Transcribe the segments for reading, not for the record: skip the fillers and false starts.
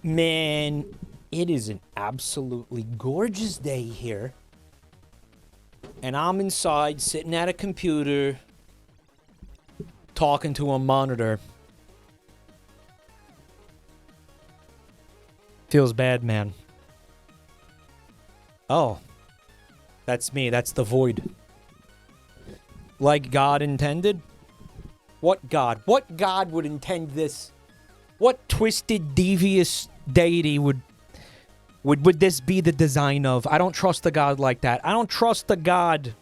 Man, it is an absolutely gorgeous day here. And I'm inside, sitting at a computer, talking to a monitor. Feels bad, man. Oh. That's me. That's the void. Like God intended? What God? What God would intend this? What twisted, devious deity would this be the design of? I don't trust a God like that. I don't trust a God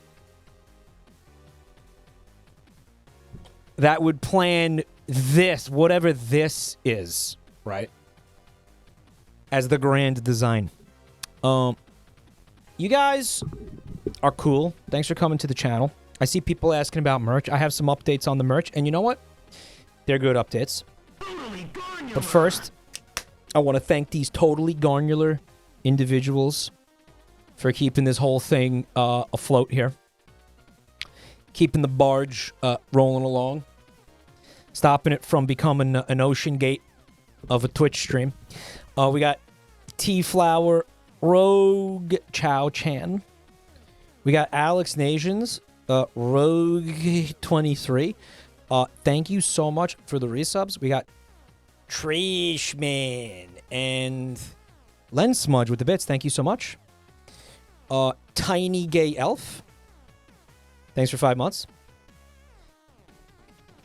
that would plan this, whatever this is, right? As the grand design. You guys are cool. Thanks for coming to the channel. I see people asking about merch. I have some updates on the merch, and you know what? They're good updates. But first, I want to thank these totally garnular individuals for keeping this whole thing afloat here. Keeping the barge rolling along. Stopping it from becoming an ocean gate of a Twitch stream. We got T-Flower, Rogue Chow Chan. We got Alex Nations, Rogue23. Thank you so much for the resubs. We got Trishman and Len Smudge with the bits. Thank you so much. Tiny Gay Elf. Thanks for 5 months.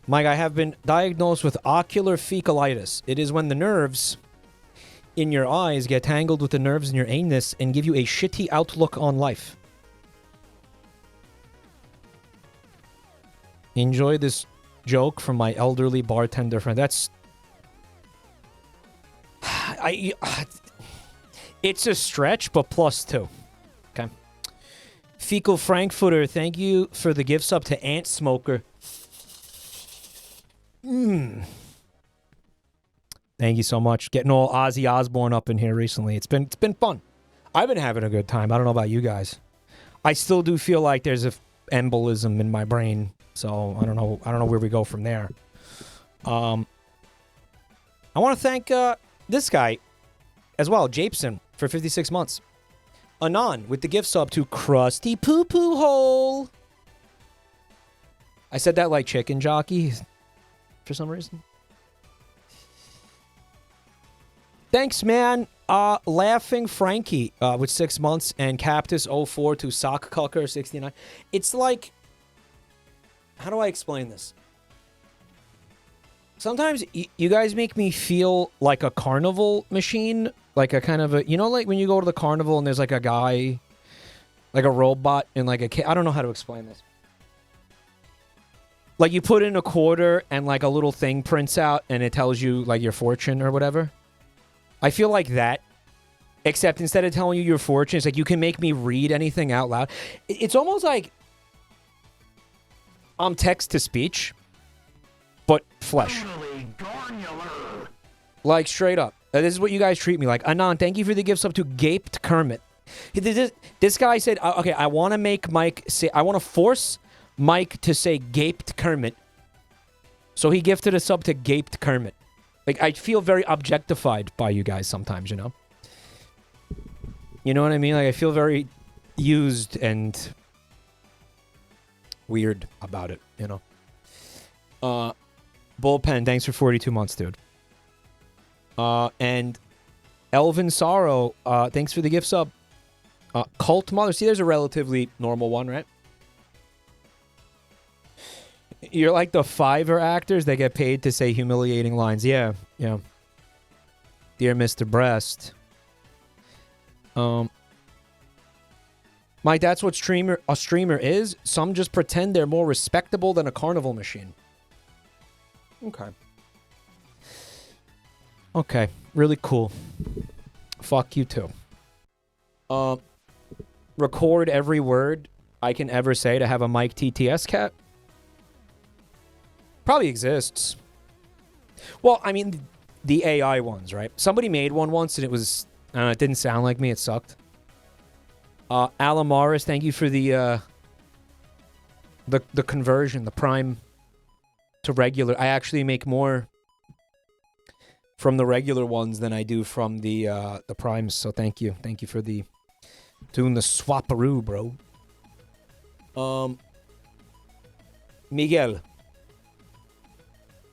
Mike, I have been diagnosed with ocular fecalitis. It is when the nerves in your eyes get tangled with the nerves in your anus and give you a shitty outlook on life. Enjoy this joke from my elderly bartender friend. That's... It's a stretch, but +2. Okay. Fecal Frankfurter, thank you for the gift sub to Ant Smoker. Thank you so much. Getting all Ozzy Osbourne up in here recently. It's been fun. I've been having a good time. I don't know about you guys. I still do feel like there's a embolism in my brain, so I don't know where we go from there. I want to thank this guy as well, Japeson, for 56 months. Anon with the gift sub to Krusty Poo Poo Hole. I said that like chicken jockey for some reason. Thanks, man. Laughing Frankie with 6 months and Cactus04 to Sock Cucker 69. It's like, how do I explain this? Sometimes you guys make me feel like a carnival machine, like a kind of a, you know, like when you go to the carnival and there's like a guy, like a robot and like a kid. I don't know how to explain this. Like you put in a quarter and like a little thing prints out and it tells you like your fortune or whatever. I feel like that, except instead of telling you your fortune, it's like you can make me read anything out loud. It's almost like I'm text-to-speech, but flesh. Like, straight up. This is what you guys treat me like. Anon, thank you for the gifts up to Gaped Kermit. This guy said, okay, I want to make Mike say, I want to force Mike to say Gaped Kermit. So he gifted a sub to Gaped Kermit. Like, I feel very objectified by you guys sometimes, you know? You know what I mean? Like, I feel very used and weird about it, you know? Bullpen, thanks for 42 months, dude. And Elvin Sorrow, thanks for the gift sub. Cult Mother, see, there's a relatively normal one, right? You're like the Fiverr actors that get paid to say humiliating lines. Yeah, yeah. Dear Mr. Breast. Mike, that's what a streamer is. Some just pretend they're more respectable than a carnival machine. Okay. Okay, really cool. Fuck you too. Record every word I can ever say to have a Mike TTS cat. Probably exists. Well, I mean, the AI ones, right? Somebody made one once and it was, it didn't sound like me. It sucked. Alamaris, thank you for the conversion, the prime to regular. I actually make more from the regular ones than I do from the primes. So thank you for doing the swapperoo, bro. Miguel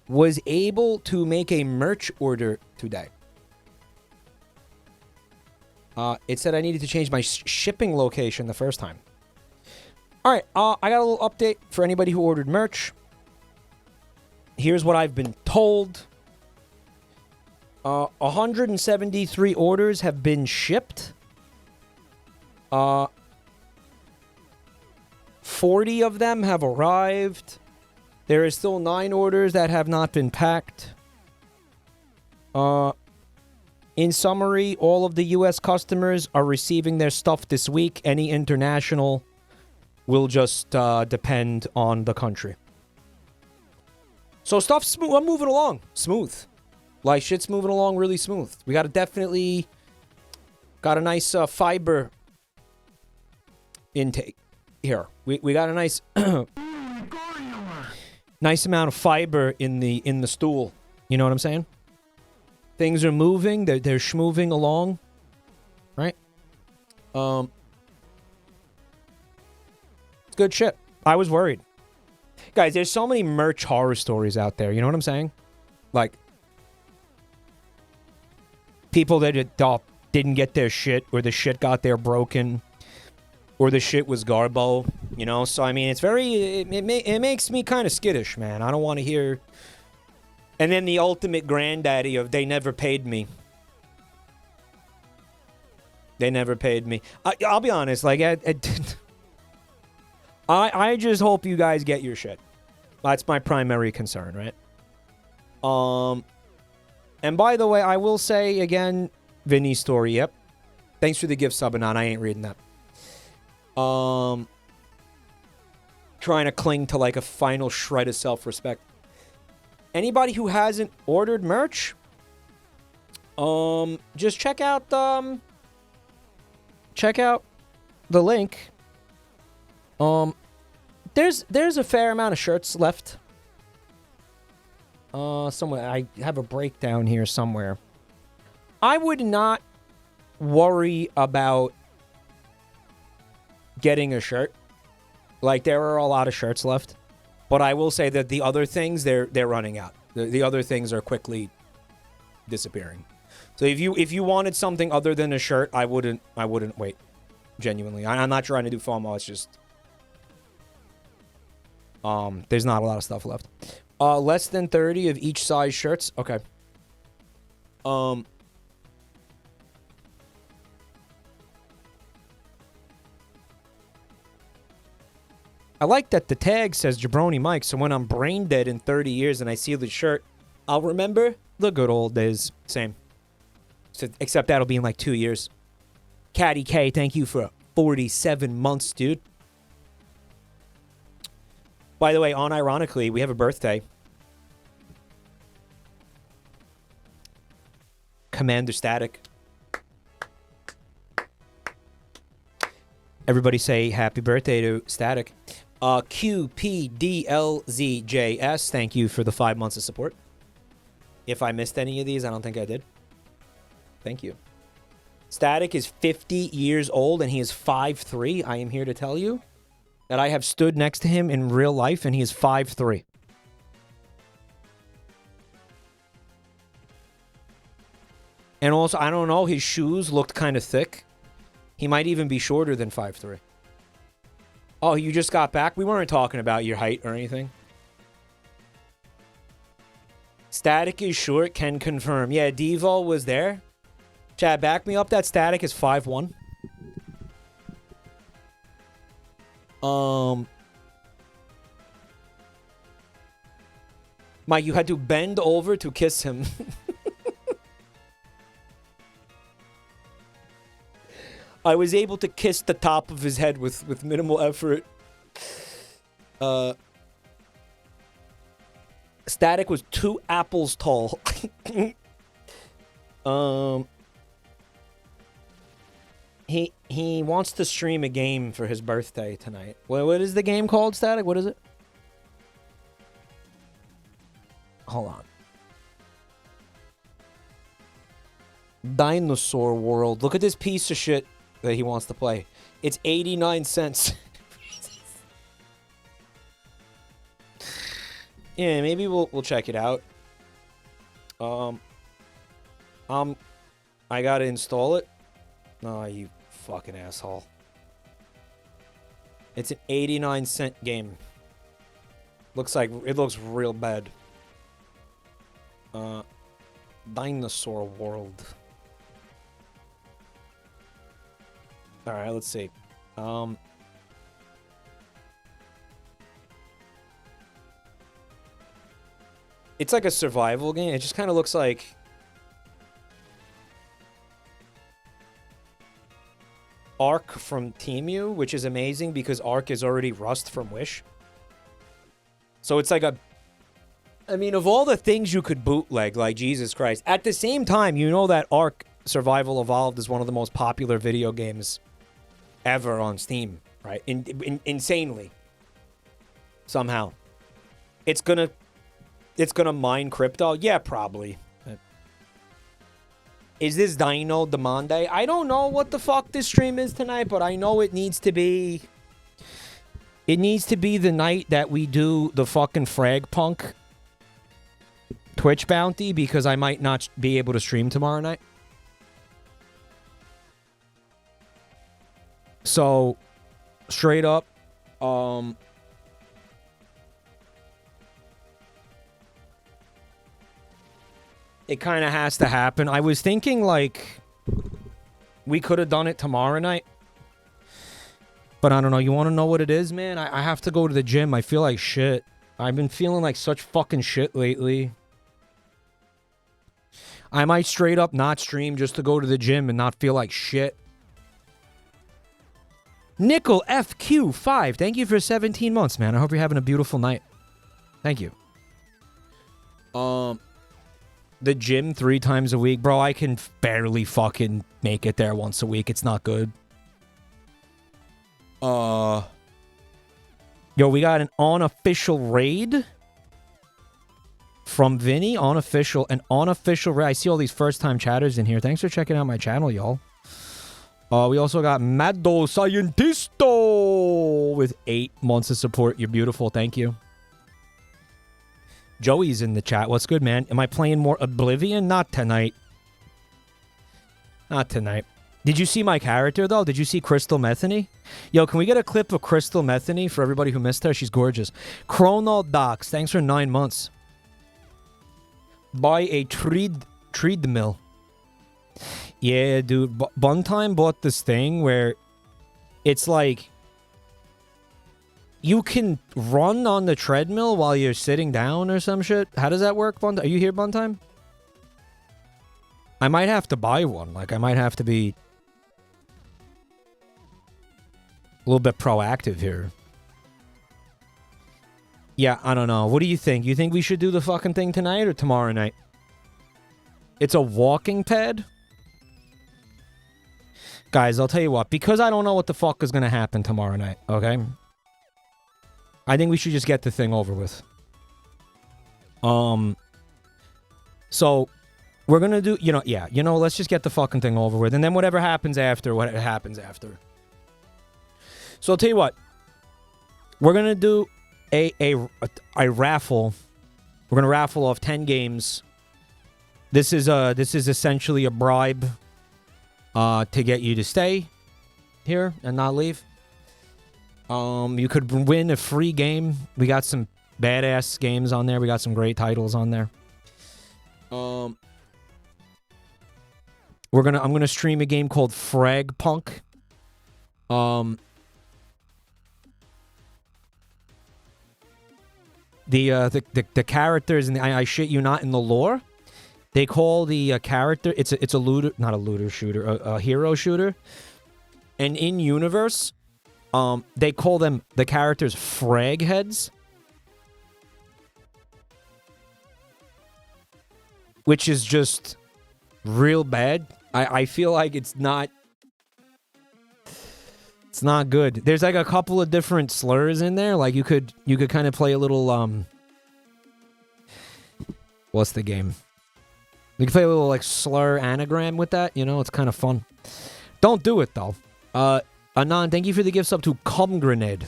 was able to make a merch order today. It said I needed to change my shipping location the first time. All right, I got a little update for anybody who ordered merch. Here's what I've been told. 173 orders have been shipped. 40 of them have arrived. There is still 9 orders that have not been packed. In summary, all of the U.S. customers are receiving their stuff this week. Any international will just depend on the country. So stuff's smooth. I'm moving along. Smooth. Like, shit's moving along really smooth. We got a nice fiber intake here. We got a nice nice amount of fiber in the stool. You know what I'm saying? Things are moving. They're schmoving along. Right? It's good shit. I was worried. Guys, there's so many merch horror stories out there. You know what I'm saying? Like, people that didn't get their shit, or the shit got there broken, or the shit was garbo, you know? So, I mean, it's very... It makes me kind of skittish, man. I don't want to hear... And then the ultimate granddaddy of, they never paid me. They never paid me. I'll be honest, like, I just hope you guys get your shit. That's my primary concern, right? And by the way, I will say again, Vinny's story, yep. Thanks for the gift sub, Anon. I ain't reading that. Trying to cling to like a final shred of self-respect. Anybody who hasn't ordered merch, just check out the link. There's a fair amount of shirts left. Somewhere I have a breakdown here somewhere. I would not worry about getting a shirt. Like, there are a lot of shirts left, but I will say that the other things they're running out. The other things are quickly disappearing. So if you wanted something other than a shirt, I wouldn't wait. Genuinely, I'm not trying to do FOMO. It's just there's not a lot of stuff left. Less than 30 of each size shirts. Okay. I like that the tag says JabroniMike, so when I'm brain dead in 30 years and I see the shirt, I'll remember the good old days. Same. So, except that'll be in like 2 years. Caddy K, thank you for 47 months, dude. By the way, unironically, we have a birthday. Commander Static. Everybody say happy birthday to Static. QPDLZJS, thank you for the 5 months of support. If I missed any of these, I don't think I did. Thank you. Static is 50 years old and he is 5'3". I am here to tell you that I have stood next to him in real life and he is 5'3". And also, I don't know, his shoes looked kind of thick. He might even be shorter than 5'3". Oh, you just got back? We weren't talking about your height or anything. Static is short, can confirm. Yeah, Devo was there. Chad, back me up that Static is 5'1". Mike, you had to bend over to kiss him. I was able to kiss the top of his head with minimal effort. Static was 2 apples tall. He wants to stream a game for his birthday tonight. What is the game called, Static? What is it? Hold on. Dinosaur World. Look at this piece of shit that he wants to play. It's 89 cents. Yeah, maybe we'll check it out. I gotta install it. Oh, you fucking asshole. It's an 89-cent game. Looks like it looks real bad. Dinosaur World. All right, let's see. It's like a survival game. It just kind of looks like Ark from Temu, which is amazing because Ark is already Rust from Wish. So it's like a... I mean, of all the things you could bootleg, like, Jesus Christ. At the same time, you know that Ark Survival Evolved is one of the most popular video games ever on Steam, right? Insanely. Somehow. It's gonna mine crypto? Yeah, probably. Is this Dino Demande? I don't know what the fuck this stream is tonight, but I know it needs to be... It needs to be the night that we do the fucking FragPunk Twitch bounty, because I might not be able to stream tomorrow night. So, straight up, it kind of has to happen. I was thinking, like, we could have done it tomorrow night. But I don't know. You want to know what it is, man? I have to go to the gym. I feel like shit. I've been feeling like such fucking shit lately. I might straight up not stream just to go to the gym and not feel like shit. Nickel FQ5. Thank you for 17 months, man. I hope you're having a beautiful night. Thank you. The gym 3 times a week. Bro, I can barely fucking make it there once a week. It's not good. Yo, we got an unofficial raid from Vinny. An unofficial raid. I see all these first-time chatters in here. Thanks for checking out my channel, y'all. We also got Maddo Scientisto with 8 months of support. You're beautiful. Thank you. Joey's in the chat. What's good, man? Am I playing more Oblivion? Not tonight. Not tonight. Did you see my character, though? Did you see Crystal Metheny? Yo, can we get a clip of Crystal Metheny for everybody who missed her? She's gorgeous. Chrono Docs, thanks for 9 months. Buy a treadmill. Yeah, dude. Buntime bought this thing where it's like you can run on the treadmill while you're sitting down or some shit. How does that work, Buntime? Are you here, Buntime? I might have to buy one. Like, I might have to be a little bit proactive here. Yeah, I don't know. What do you think? You think we should do the fucking thing tonight or tomorrow night? It's a walking pad? Guys, I'll tell you what. Because I don't know what the fuck is going to happen tomorrow night, okay? I think we should just get the thing over with. So, we're going to do, let's just get the fucking thing over with. And then whatever happens after, what happens after. So, I'll tell you what. We're going to do a raffle. We're going to raffle off 10 games. This is essentially a bribe to get you to stay here and not leave. You could win a free game. We got some badass games on there. We got some great titles on there. I'm gonna stream a game called FragPunk. The characters and I shit you not in the lore. They call the character it's a looter, not a looter shooter, a hero shooter. And in universe, they call them the characters frag heads, which is just real bad. I feel like it's not good. There's like a couple of different slurs in there. Like you could kind of play a little what's the game? You can play a little like slur anagram with that. You know, it's kind of fun. Don't do it though. Anon, thank you for the gift sub to Cum Grenade.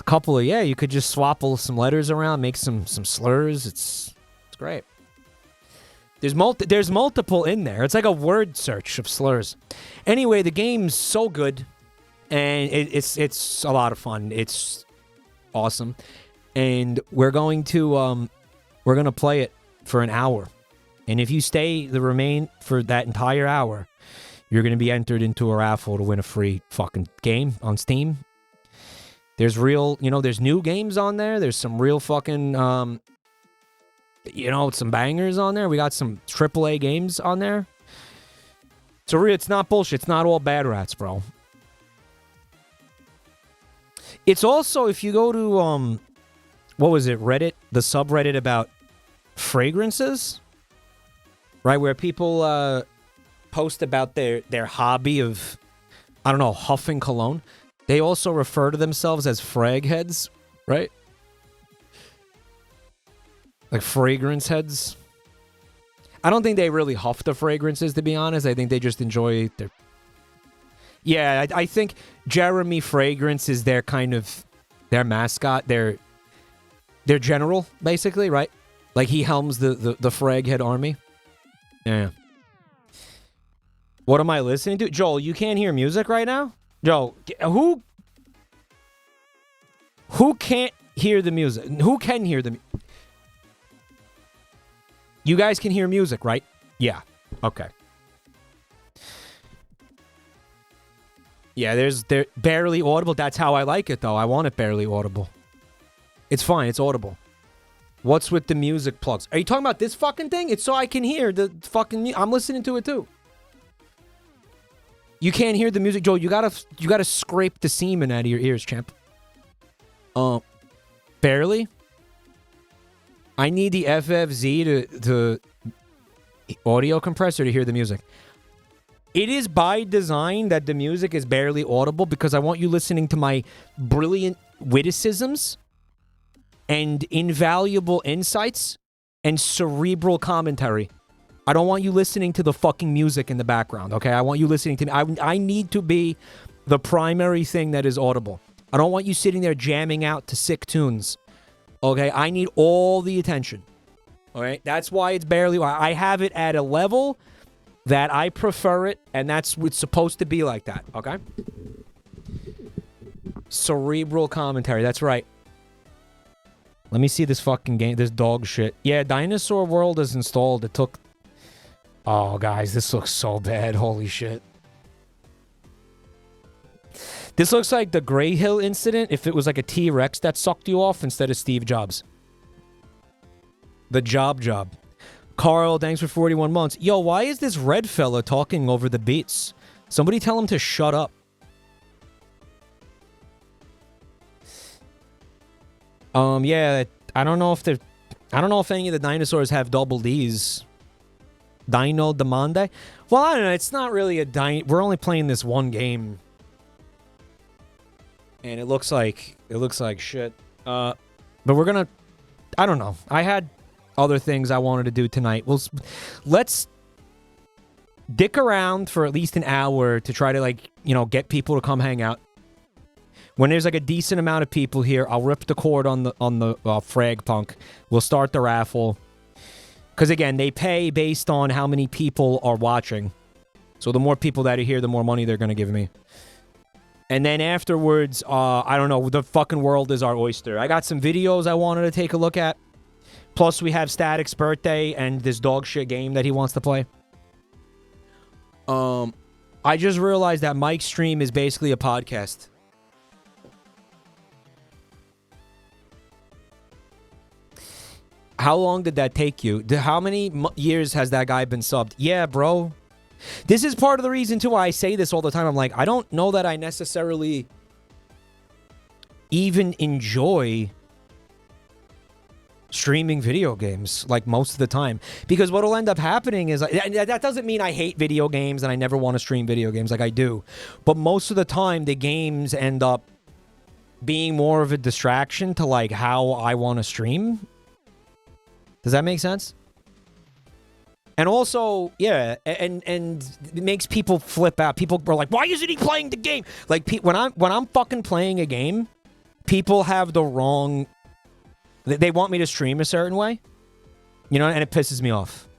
A couple of you could just swap some letters around, make some slurs. It's great. There's multiple in there. It's like a word search of slurs. Anyway, the game's so good, and it's a lot of fun. It's awesome, and we're gonna play it for an hour, and if you stay for that entire hour, you're gonna be entered into a raffle to win a free fucking game on Steam. There's there's new games on there. There's some real fucking some bangers on there. We got some AAA games on there. So it's not bullshit. It's not all bad rats, bro. It's also, if you go to, what was it, Reddit? The subreddit about fragrances, right? Where people post about their hobby of, I don't know, huffing cologne. They also refer to themselves as frag heads, right? Like fragrance heads. I don't think they really huff the fragrances, to be honest. I think they just enjoy their... Yeah, I think Jeremy Fragrance is their kind of... their mascot, their general, basically, right? Like he helms the fraghead army. Yeah. What am I listening to? Joel, you can't hear music right now? Joel, who can't hear the music? Who can hear the music? You guys can hear music, right? Yeah. Okay. Yeah, they're barely audible. That's how I like it, though. I want it barely audible. It's fine. It's audible. What's with the music plugs? Are you talking about this fucking thing? It's so I can hear the fucking... I'm listening to it, too. You can't hear the music, Joel. You gotta scrape the semen out of your ears, champ. Barely? I need the FFZ to audio compressor to hear the music. It is by design that the music is barely audible because I want you listening to my brilliant witticisms and invaluable insights and cerebral commentary. I don't want you listening to the fucking music in the background, okay? I want you listening to me. I need to be the primary thing that is audible. I don't want you sitting there jamming out to sick tunes. Okay, I need all the attention. All right, that's why it's barely... I have it at a level that I prefer it, and that's what's supposed to be like that, okay? Cerebral commentary, that's right. Let me see this fucking game, this dog shit. Yeah, Dinosaur World is installed. It took... Oh, guys, this looks so bad. Holy shit. This looks like the Grey Hill incident if it was like a T-Rex that sucked you off instead of Steve Jobs. The job. Carl, thanks for 41 months. Yo, why is this red fella talking over the beats? Somebody tell him to shut up. Yeah, I don't know if any of the dinosaurs have double Ds. Dino Demande? Well, I don't know. It's not really a we're only playing this one game. And it looks like shit. But we're gonna... I don't know. I had other things I wanted to do tonight. Let's dick around for at least an hour to try to, like, get people to come hang out. When there's, like, a decent amount of people here, I'll rip the cord on the FragPunk. We'll start the raffle. Because, again, they pay based on how many people are watching. So the more people that are here, the more money they're going to give me. And then afterwards, I don't know, the fucking world is our oyster. I got some videos I wanted to take a look at. Plus, we have Static's birthday and this dog shit game that he wants to play. I just realized that Mike's stream is basically a podcast. How long did that take you? How many years has that guy been subbed? Yeah, bro. This is part of the reason, too, why I say this all the time. I'm like, I don't know that I necessarily even enjoy streaming video games, like, most of the time. Because what'll end up happening is... that doesn't mean I hate video games and I never want to stream video games, like I do. But most of the time, the games end up being more of a distraction to, like, how I want to stream. Does that make sense? And also, yeah, and it makes people flip out. People are like, "Why isn't he playing the game?" Like when I'm fucking playing a game, people have the wrong. They want me to stream a certain way, you know, and it pisses me off.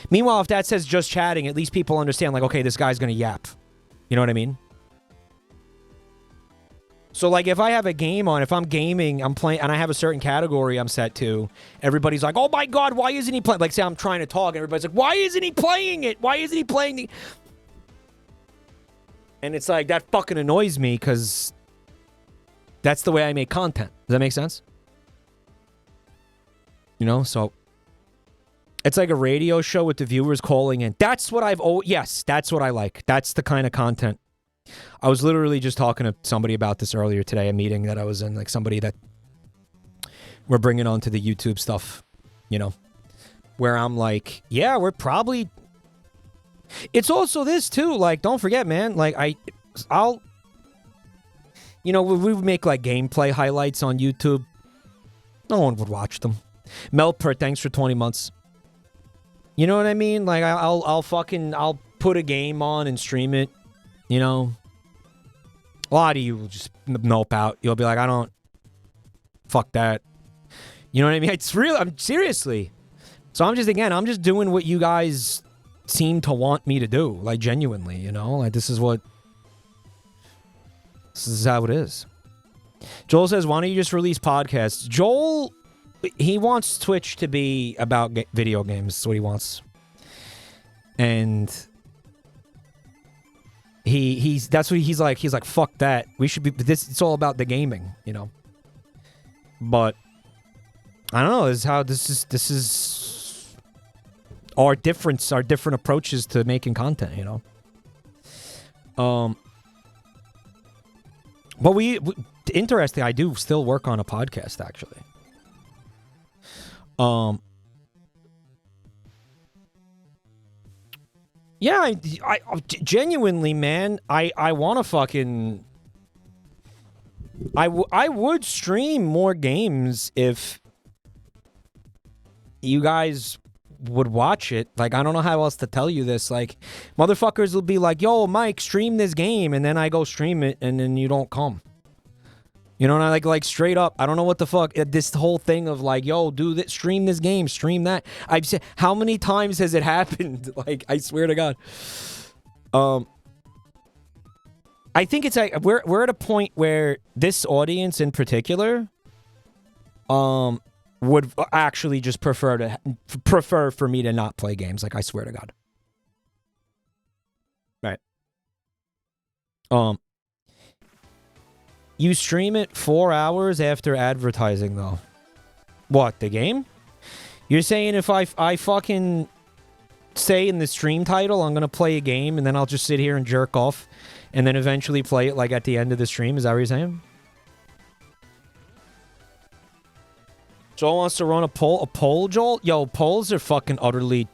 Meanwhile, if that says just chatting, at least people understand. Like, okay, this guy's gonna yap. You know what I mean? So, like, if I have a game on, if I'm gaming, I'm playing, and I have a certain category I'm set to, everybody's like, oh my god, why isn't he playing? Like, say I'm trying to talk, and everybody's like, why isn't he playing it? Why isn't he playing the... And it's like, that fucking annoys me, because that's the way I make content. Does that make sense? You know, so... It's like a radio show with the viewers calling in. That's what I've... Oh, yes, that's what I like. That's the kind of content. I was literally just talking to somebody about this earlier today, a meeting that I was in, like somebody that we're bringing on to the YouTube stuff, you know, where I'm like, yeah, we're probably... It's also this, too. Like, don't forget, man, like, I'll... You know, we would make, like, gameplay highlights on YouTube. No one would watch them. Melper, thanks for 20 months. You know what I mean? Like, I'll put a game on and stream it. You know, a lot of you will just nope out. You'll be like, I don't, fuck that. You know what I mean? It's real. I'm seriously. So I'm just doing what you guys seem to want me to do. Like, genuinely, you know? Like, this is how it is. Joel says, why don't you just release podcasts? Joel, he wants Twitch to be about video games. That's what he wants. And... That's what he's like. He's like, fuck that. We should be this. It's all about the gaming, you know. But I don't know. This is our different approaches to making content, you know. But interesting. I do still work on a podcast, actually. Yeah, I genuinely, man, I want to fucking... I would stream more games if you guys would watch it. Like, I don't know how else to tell you this. Like, motherfuckers will be like, yo, Mike, stream this game, and then I go stream it, and then you don't come. You know, and I like straight up, I don't know what the fuck, this whole thing of like, yo, do this, stream this game, stream that. I've said, how many times has it happened? Like, I swear to God. I think it's like, we're at a point where this audience in particular, would actually just prefer for me to not play games. Like, I swear to God. Right. You stream it 4 hours after advertising, though. What, the game? You're saying if I fucking say in the stream title, I'm going to play a game, and then I'll just sit here and jerk off, and then eventually play it, like, at the end of the stream? Is that what you're saying? Joel wants to run a poll, Joel? Yo, polls are fucking utterly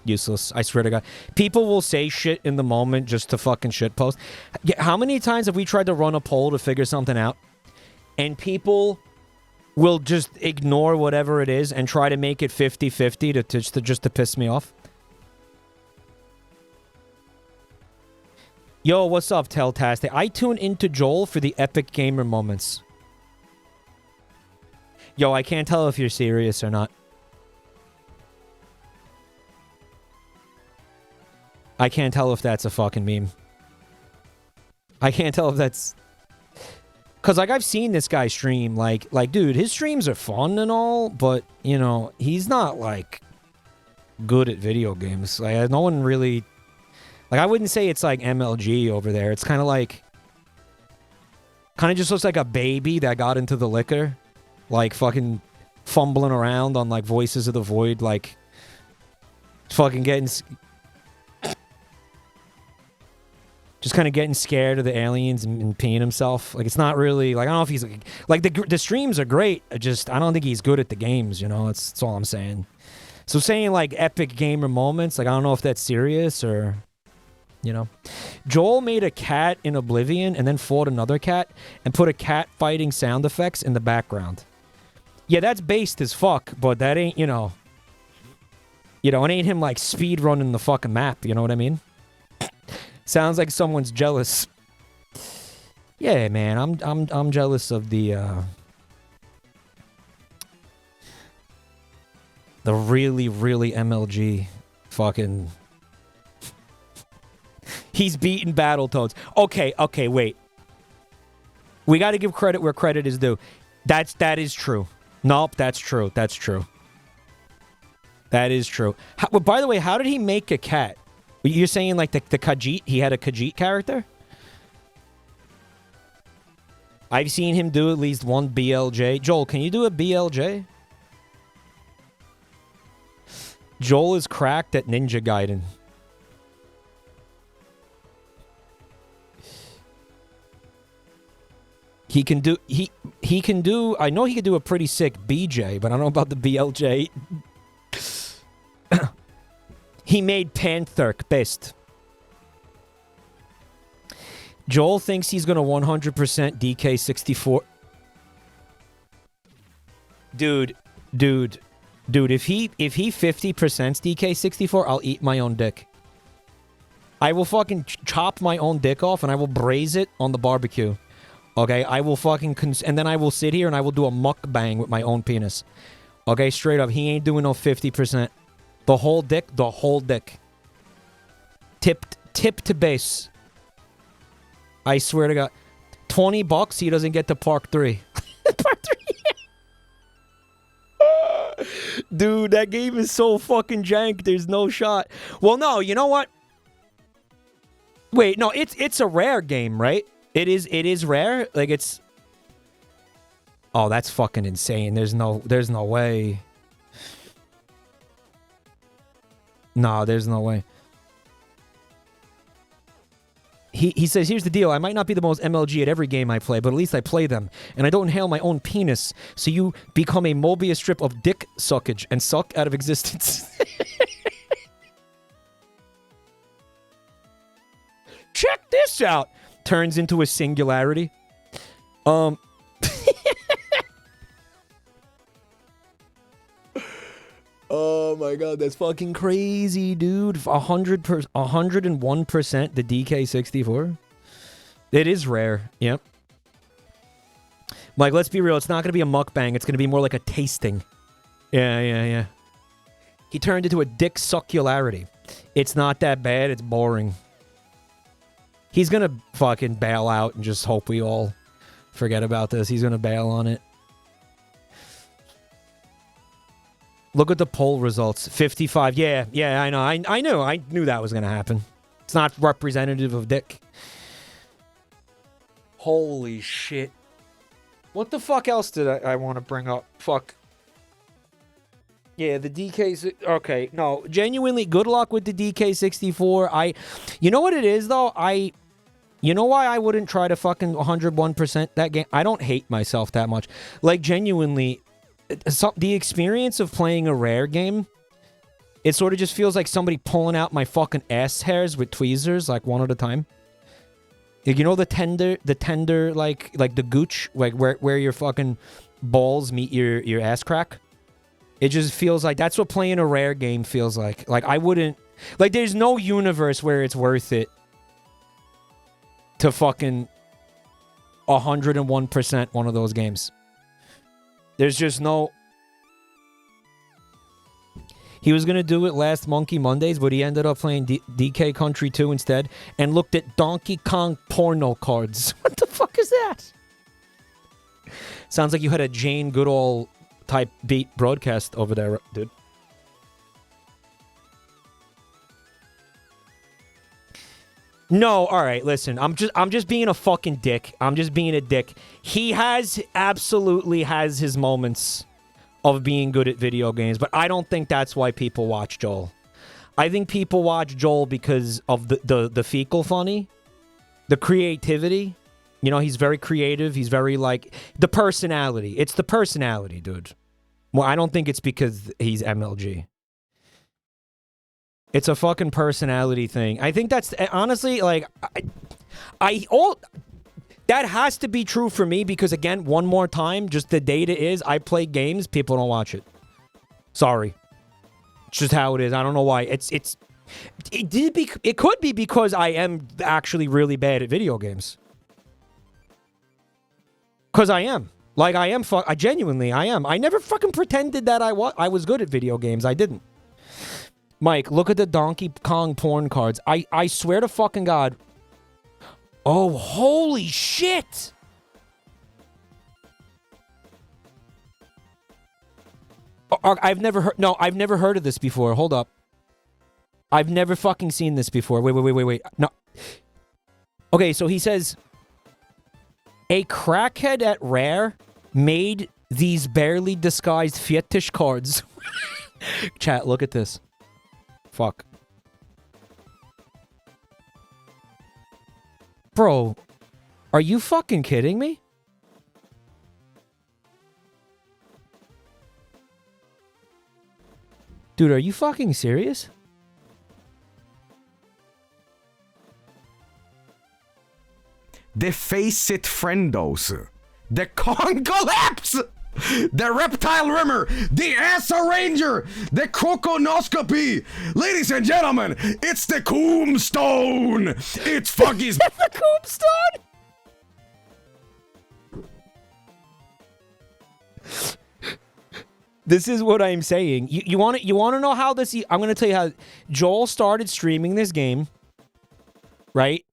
useless. I swear to God. People will say shit in the moment just to fucking shitpost. How many times have we tried to run a poll to figure something out? And people will just ignore whatever it is and try to make it 50-50 just to piss me off. Yo, what's up, Telltastic? I tune into Joel for the epic gamer moments. Yo, I can't tell if you're serious or not. I can't tell if that's a fucking meme. I can't tell if that's... Because, like, I've seen this guy stream. Like, dude, his streams are fun and all, but, you know, he's not, like, good at video games. Like, no one really... Like, I wouldn't say it's, like, MLG over there. It's kind of like... Kind of just looks like a baby that got into the liquor. Like, fucking fumbling around on, like, Voices of the Void. Like, fucking getting... Just kind of getting scared of the aliens and peeing himself. Like, it's not really... Like, I don't know if he's... Like, the streams are great. I don't think he's good at the games, you know? That's all I'm saying. So saying, like, epic gamer moments, like, I don't know if that's serious or... You know? Joel made a cat in Oblivion and then fought another cat and put a cat fighting sound effects in the background. Yeah, that's based as fuck, but that ain't, you know... You know, it ain't him like speed running the fucking map. You know what I mean? Sounds like someone's jealous. Yeah, man, I'm jealous of the really MLG fucking. He's beaten Battletoads. Okay, wait. We got to give credit where credit is due. That is true. Nope, that's true. That's true. That is true. Well, by the way, how did he make a cat? You're saying like the Khajiit? He had a Khajiit character? I've seen him do at least one BLJ. Joel, can you do a BLJ? Joel is cracked at Ninja Gaiden. He can do I know he could do a pretty sick BJ, but I don't know about the BLJ. He made Pantherk best. Joel thinks he's gonna 100% DK64. Dude, if he 50% DK64, I'll eat my own dick. I will fucking chop my own dick off and I will braise it on the barbecue. Okay, I will fucking... and then I will sit here and I will do a mukbang with my own penis. Okay, straight up. He ain't doing no 50%. The whole dick? The whole dick. Tip to base. I swear to God. $20, he doesn't get to Park 3. Park 3? Dude, that game is so fucking jank. There's no shot. Well, no, you know what? Wait, no, it's a rare game, right? It is rare. Like it's. Oh, that's fucking insane. There's no way. No, there's no way. He says, here's the deal. I might not be the most MLG at every game I play, but at least I play them. And I don't inhale my own penis, so you become a Mobius strip of dick suckage and suck out of existence. Check this out. Turns into a singularity. Oh my god, that's fucking crazy, dude. 101% the DK64. It is rare. Yep. Like, let's be real. It's not going to be a mukbang. It's going to be more like a tasting. Yeah. He turned into a dick succularity. It's not that bad. It's boring. He's going to fucking bail out and just hope we all forget about this. He's going to bail on it. Look at the poll results. 55. Yeah, I know. I knew. I knew that was going to happen. It's not representative of dick. Holy shit. What the fuck else did I want to bring up? Fuck. Yeah, the DK... Okay, no. Genuinely, good luck with the DK64. You know what it is, though? You know why I wouldn't try to fucking 101% that game? I don't hate myself that much. Like, genuinely, the experience of playing a rare game, it sort of just feels like somebody pulling out my fucking ass hairs with tweezers, like, one at a time. You know the tender, like the gooch, like, where your fucking balls meet your ass crack? It just feels like that's what playing a rare game feels like. Like, I wouldn't... Like, there's no universe where it's worth it to fucking 101% one of those games. There's just no... He was going to do it last Monkey Mondays, but he ended up playing DK Country 2 instead and looked at Donkey Kong porno cards. What the fuck is that? Sounds like you had a Jane Goodall type beat broadcast over there, dude. No, all right, listen. I'm just being a fucking dick. I'm just being a dick. He absolutely has his moments of being good at video games, but I don't think that's why people watch Joel. I think people watch Joel because of the fecal funny, the creativity. You know, he's very creative. He's very, like, the personality. It's the personality, dude. Well, I don't think it's because he's MLG. It's a fucking personality thing. I think that's, honestly, like, that has to be true for me because, again, one more time, just the data is I play games, people don't watch it. Sorry. It's just how it is. I don't know why. It could be because I am actually really bad at video games. Because I am. Like, I genuinely, I am. I never fucking pretended that I was good at video games. I didn't. Mike, look at the Donkey Kong porn cards. I swear to fucking God. Oh, holy shit! I've never heard of this before. Hold up. I've never fucking seen this before. Wait. No. Okay, so he says, a crackhead at Rare made these barely disguised fetish cards. Chat, look at this. Fuck. Bro, are you fucking kidding me? Dude, are you fucking serious? The Face-It Friendos. The Kong Collapse! The Reptile Rimmer! The Asa Ranger! The Croconoscopy! Ladies and gentlemen, it's the Coomstone! It's Foggy's... It's the Coomstone! This is what I'm saying. You want to know how this... I'm going to tell you how... Joel started streaming this game, right?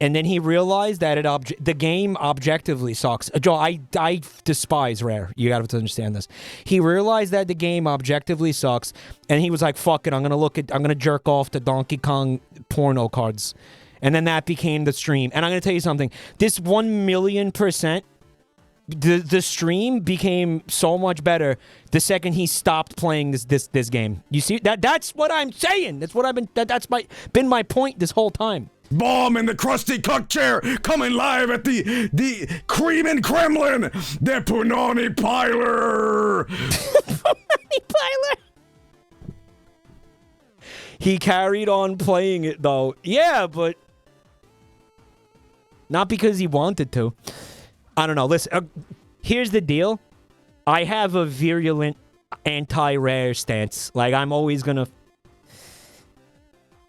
And then he realized that the game objectively sucks. Joel, I despise Rare. You got to understand this. He realized that the game objectively sucks, and he was like, "Fuck it, I'm gonna jerk off to Donkey Kong porno cards," and then that became the stream. And I'm gonna tell you something. This 1,000,000%, the stream became so much better the second he stopped playing this game. You see that's what I'm saying. That's what I've been. That's been my point this whole time. Bomb in the Krusty Cook chair, coming live at the Cream and Kremlin, the Punani Piler. Punani Piler. He carried on playing it though. Yeah, but not because he wanted to. I don't know. Listen, here's the deal. I have a virulent anti-Rare stance. Like, I'm always gonna...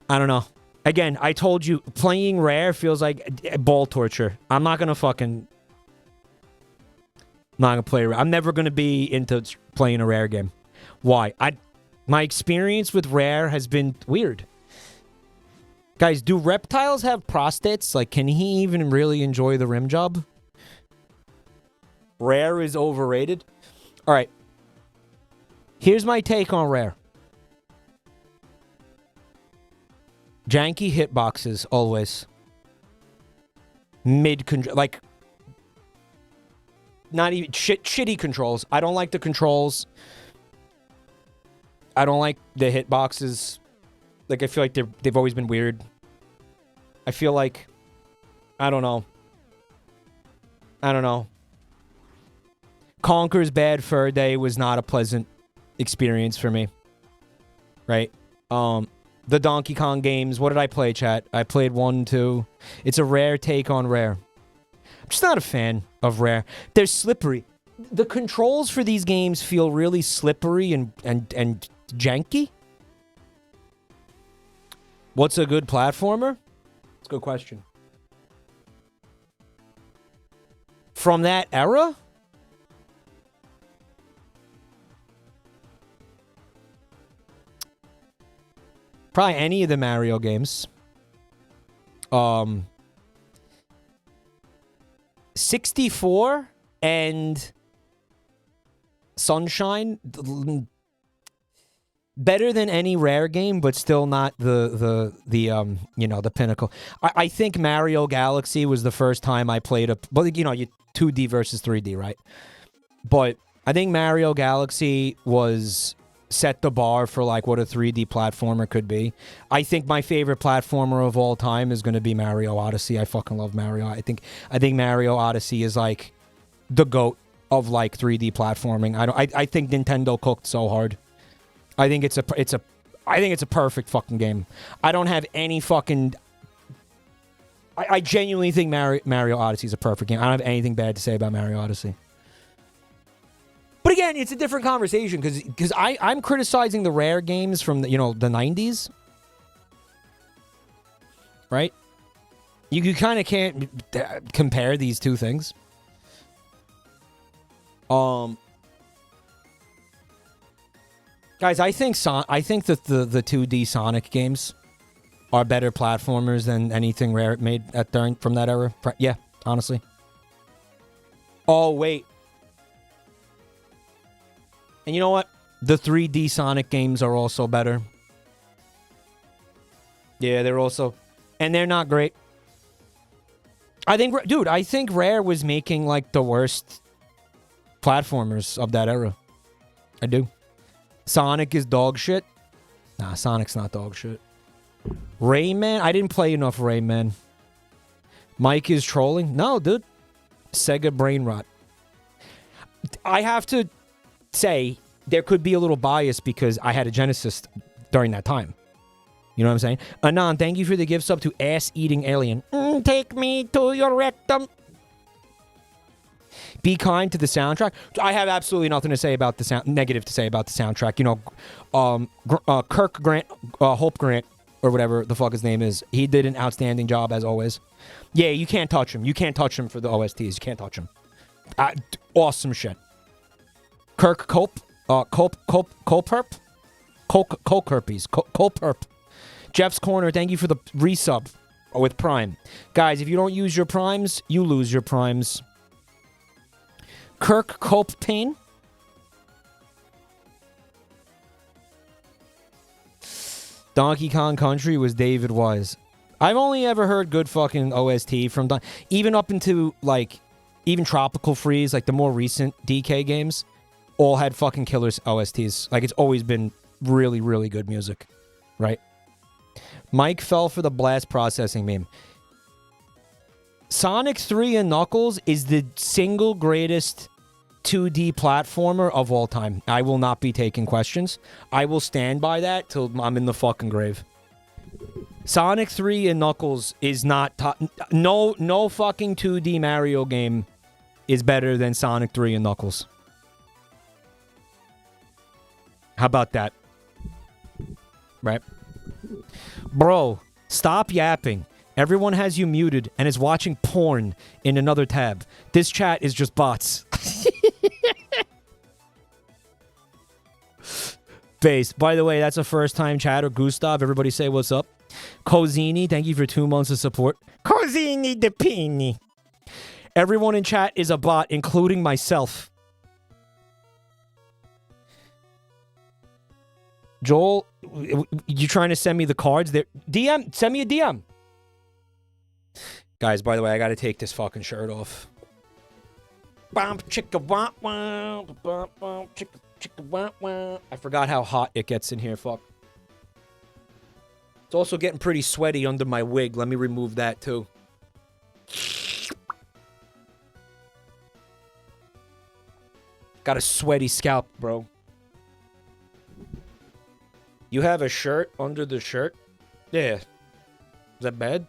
I don't know. Again, I told you, playing Rare feels like ball torture. I'm not gonna fucking... I'm not gonna play Rare. I'm never gonna be into playing a Rare game. Why? My experience with Rare has been weird. Guys, do reptiles have prostates? Like, can he even really enjoy the rim job? Rare is overrated. All right. Here's my take on Rare. Janky hitboxes, always. Mid-control, like... Not even... Shitty controls. I don't like the controls. I don't like the hitboxes. Like, I feel like they've always been weird. I feel like... I don't know. Conker's Bad Fur Day was not a pleasant experience for me. Right? The Donkey Kong games, what did I play, chat? I played 1, 2. It's a Rare take on Rare. I'm just not a fan of Rare. They're slippery. The controls for these games feel really slippery and janky. What's a good platformer? That's a good question. From that era? Probably any of the Mario games. 64 and Sunshine, better than any Rare game, but still not the pinnacle. I think Mario Galaxy was the first time I played you 2D versus 3D, right? But I think Mario Galaxy set the bar for like what a 3D platformer could be. I think my favorite platformer of all time is going to be Mario Odyssey. I fucking love Mario. I think Mario Odyssey is like the GOAT of like 3D platforming. I think Nintendo cooked so hard. I think it's a perfect fucking game. I don't have any fucking... I genuinely think Mario Odyssey is a perfect game. I don't have anything bad to say about Mario Odyssey. But again, again, it's a different conversation because I'm criticizing the rare games from the 90s, right? You kind of can't compare these two things. Guys, I think that the 2D Sonic games are better platformers than anything Rare made from that era. Yeah, honestly. Oh, wait. And you know what? The 3D Sonic games are also better. Yeah, they're also... And they're not great. I think Rare was making, like, the worst platformers of that era. I do. Sonic is dog shit. Nah, Sonic's not dog shit. Rayman? I didn't play enough Rayman. Mike is trolling? No, dude. Sega brain rot. I have to say, there could be a little bias because I had a Genesis during that time. You know what I'm saying? Anon, thank you for the gift sub to Ass-Eating Alien. Take me to your rectum. Be kind to the soundtrack. I have absolutely nothing to say about the negative to say about the soundtrack. You know, Kirk Grant, Hope Grant, or whatever the fuck his name is. He did an outstanding job as always. Yeah, you can't touch him. You can't touch him for the OSTs. You can't touch him. Awesome shit. Kirk Cope, Coperp, Coperp. Jeff's Corner, thank you for the resub with Prime. Guys, if you don't use your Primes, you lose your Primes. Kirk Cope Payne. Donkey Kong Country was David Wise. I've only ever heard good fucking OST from even up into like even Tropical Freeze, like the more recent DK games, all had fucking killers OSTs. Like it's always been really, really good music, right? Mike fell for the blast processing meme. Sonic 3 and Knuckles is the single greatest 2D platformer of all time. I will not be taking questions. I will stand by that till I'm in the fucking grave. Sonic 3 and Knuckles is not... No fucking 2D Mario game is better than Sonic 3 and Knuckles. How about that? Right? Bro, stop yapping. Everyone has you muted and is watching porn in another tab. This chat is just bots. Face. By the way, that's a first-time chatter. Gustav, everybody say what's up. Cozini, thank you for 2 months of support. Cozini de Pini. Everyone in chat is a bot, including myself. Joel, you trying to send me the cards? There, DM, send me a DM. Guys, by the way, I gotta take this fucking shirt off. I forgot how hot it gets in here, fuck. It's also getting pretty sweaty under my wig. Let me remove that, too. Got a sweaty scalp, bro. You have a shirt under the shirt? Yeah. Is that bad?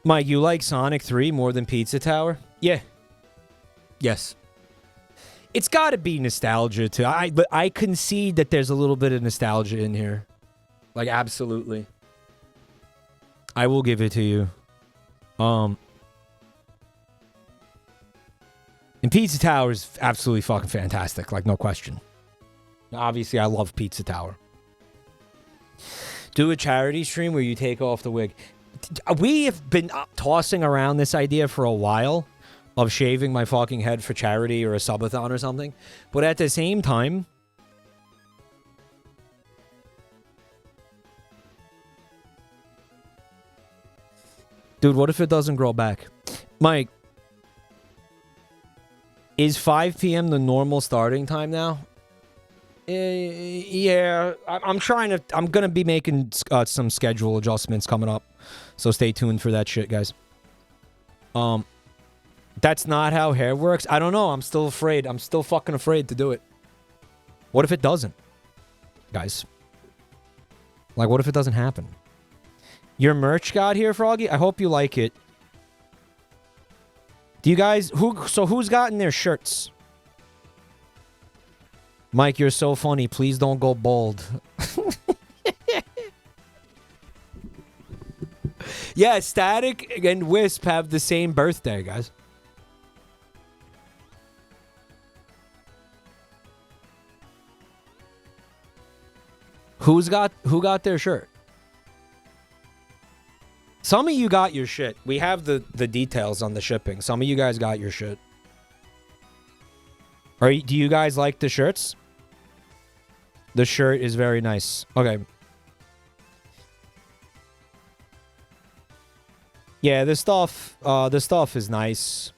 Mike, you like Sonic 3 more than Pizza Tower? Yeah. Yes. It's got to be nostalgia, too. But I concede that there's a little bit of nostalgia in here. Like, absolutely. I will give it to you. And Pizza Tower is absolutely fucking fantastic. Like, no question. Obviously, I love Pizza Tower. Do a charity stream where you take off the wig. We have been tossing around this idea for a while of shaving my fucking head for charity or a subathon or something. But at the same time, dude, what if it doesn't grow back? Mike, is 5 p.m. the normal starting time now? Yeah, I'm gonna be making some schedule adjustments coming up, so stay tuned for that shit, guys. That's not how hair works. I don't know. I'm still afraid. I'm still fucking afraid to do it. What if it doesn't, guys? Like, what if it doesn't happen? Your merch got here, Froggy. I hope you like it. Do you guys who's gotten their shirts? Mike, you're so funny. Please don't go bald. Yeah, Static and Wisp have the same birthday, guys. Who got their shirt? Some of you got your shit. We have the details on the shipping. Some of you guys got your shit. Do you guys like the shirts? The shirt is very nice. Okay. Yeah, this stuff is nice.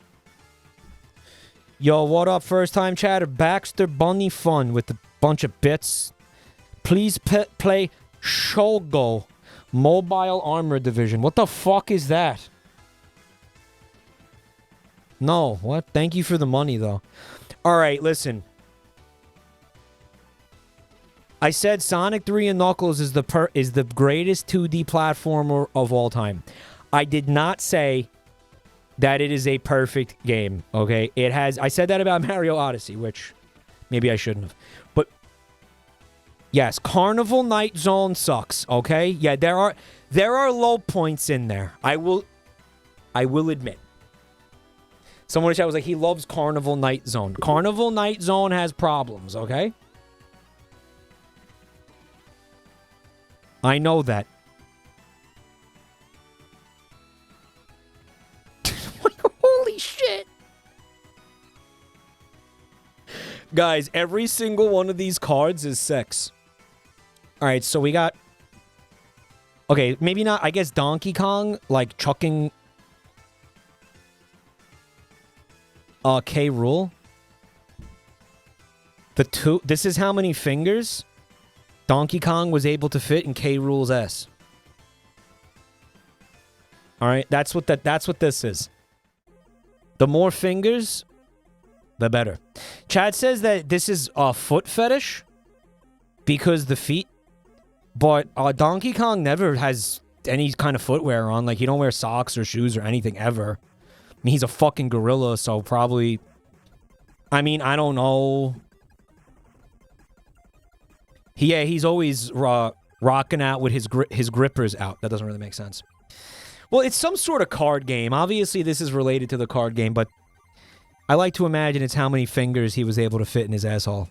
Yo, what up, first time chatter? Baxter Bunny Fun with a bunch of bits. Please play Shogo Mobile Armor Division. What the fuck is that? No, what? Thank you for the money, though. All right, listen. I said Sonic 3 and Knuckles is the greatest 2D platformer of all time. I did not say that it is a perfect game, okay? I said that about Mario Odyssey, which maybe I shouldn't have. But yes, Carnival Night Zone sucks, okay? Yeah, there are low points in there. I will admit. Someone in the chat was like, he loves Carnival Night Zone. Carnival Night Zone has problems, okay? I know that. Holy shit. Guys, every single one of these cards is sex. Alright, so we got... Okay, maybe not, I guess Donkey Kong, like, chucking... K. Rool. This is how many fingers Donkey Kong was able to fit in K. Rool's ass. Alright, that's what this is. The more fingers, the better. Chad says that this is a foot fetish because the feet. But Donkey Kong never has any kind of footwear on. Like, he don't wear socks or shoes or anything ever. I mean, he's a fucking gorilla, so probably... I mean, I don't know. Yeah, he's always rocking out with his grippers out. That doesn't really make sense. Well, it's some sort of card game. Obviously, this is related to the card game, but I like to imagine it's how many fingers he was able to fit in his asshole.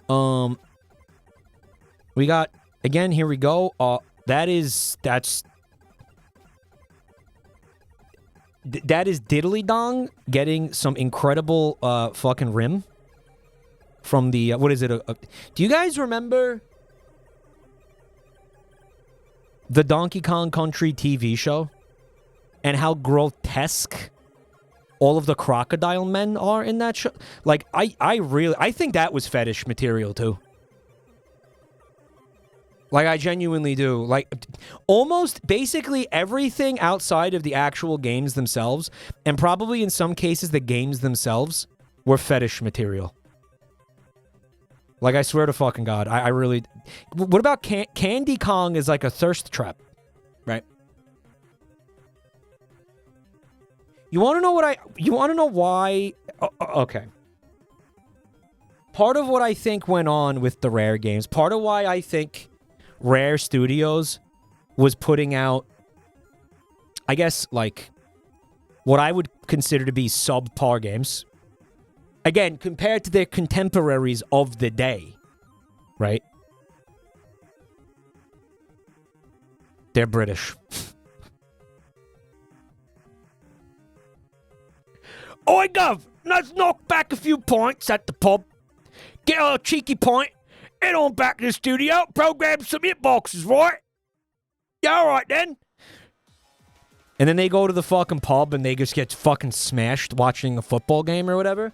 We got... Again, here we go. That is Diddly Dong getting some incredible fucking rim from the what is it? Do you guys remember the Donkey Kong Country TV show and how grotesque all of the crocodile men are in that show? Like, I think that was fetish material too. Like, I genuinely do. Like, almost basically everything outside of the actual games themselves, and probably in some cases the games themselves, were fetish material. Like, I swear to fucking God, I really... What about Candy Kong is like a thirst trap, right? You want to know You want to know why... Okay. Part of what I think went on with the Rare games, part of why I think Rare Studios was putting out, I guess, like, what I would consider to be subpar games. Again, compared to their contemporaries of the day, right? They're British. Oi, Gov! Let's knock back a few points at the pub. Get a cheeky pint. Head on back to the studio. Program some hitboxes, right? Yeah, alright then. And then they go to the fucking pub and they just get fucking smashed watching a football game or whatever.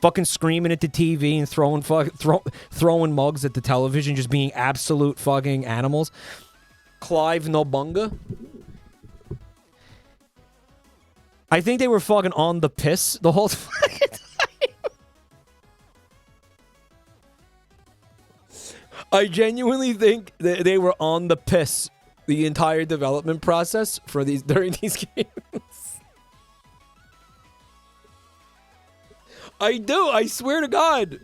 Fucking screaming at the TV and throwing mugs at the television, just being absolute fucking animals. Clive Nobunga. I think they were fucking on the piss the whole fucking time. I genuinely think that they were on the piss the entire development process for during these games. I do. I swear to God.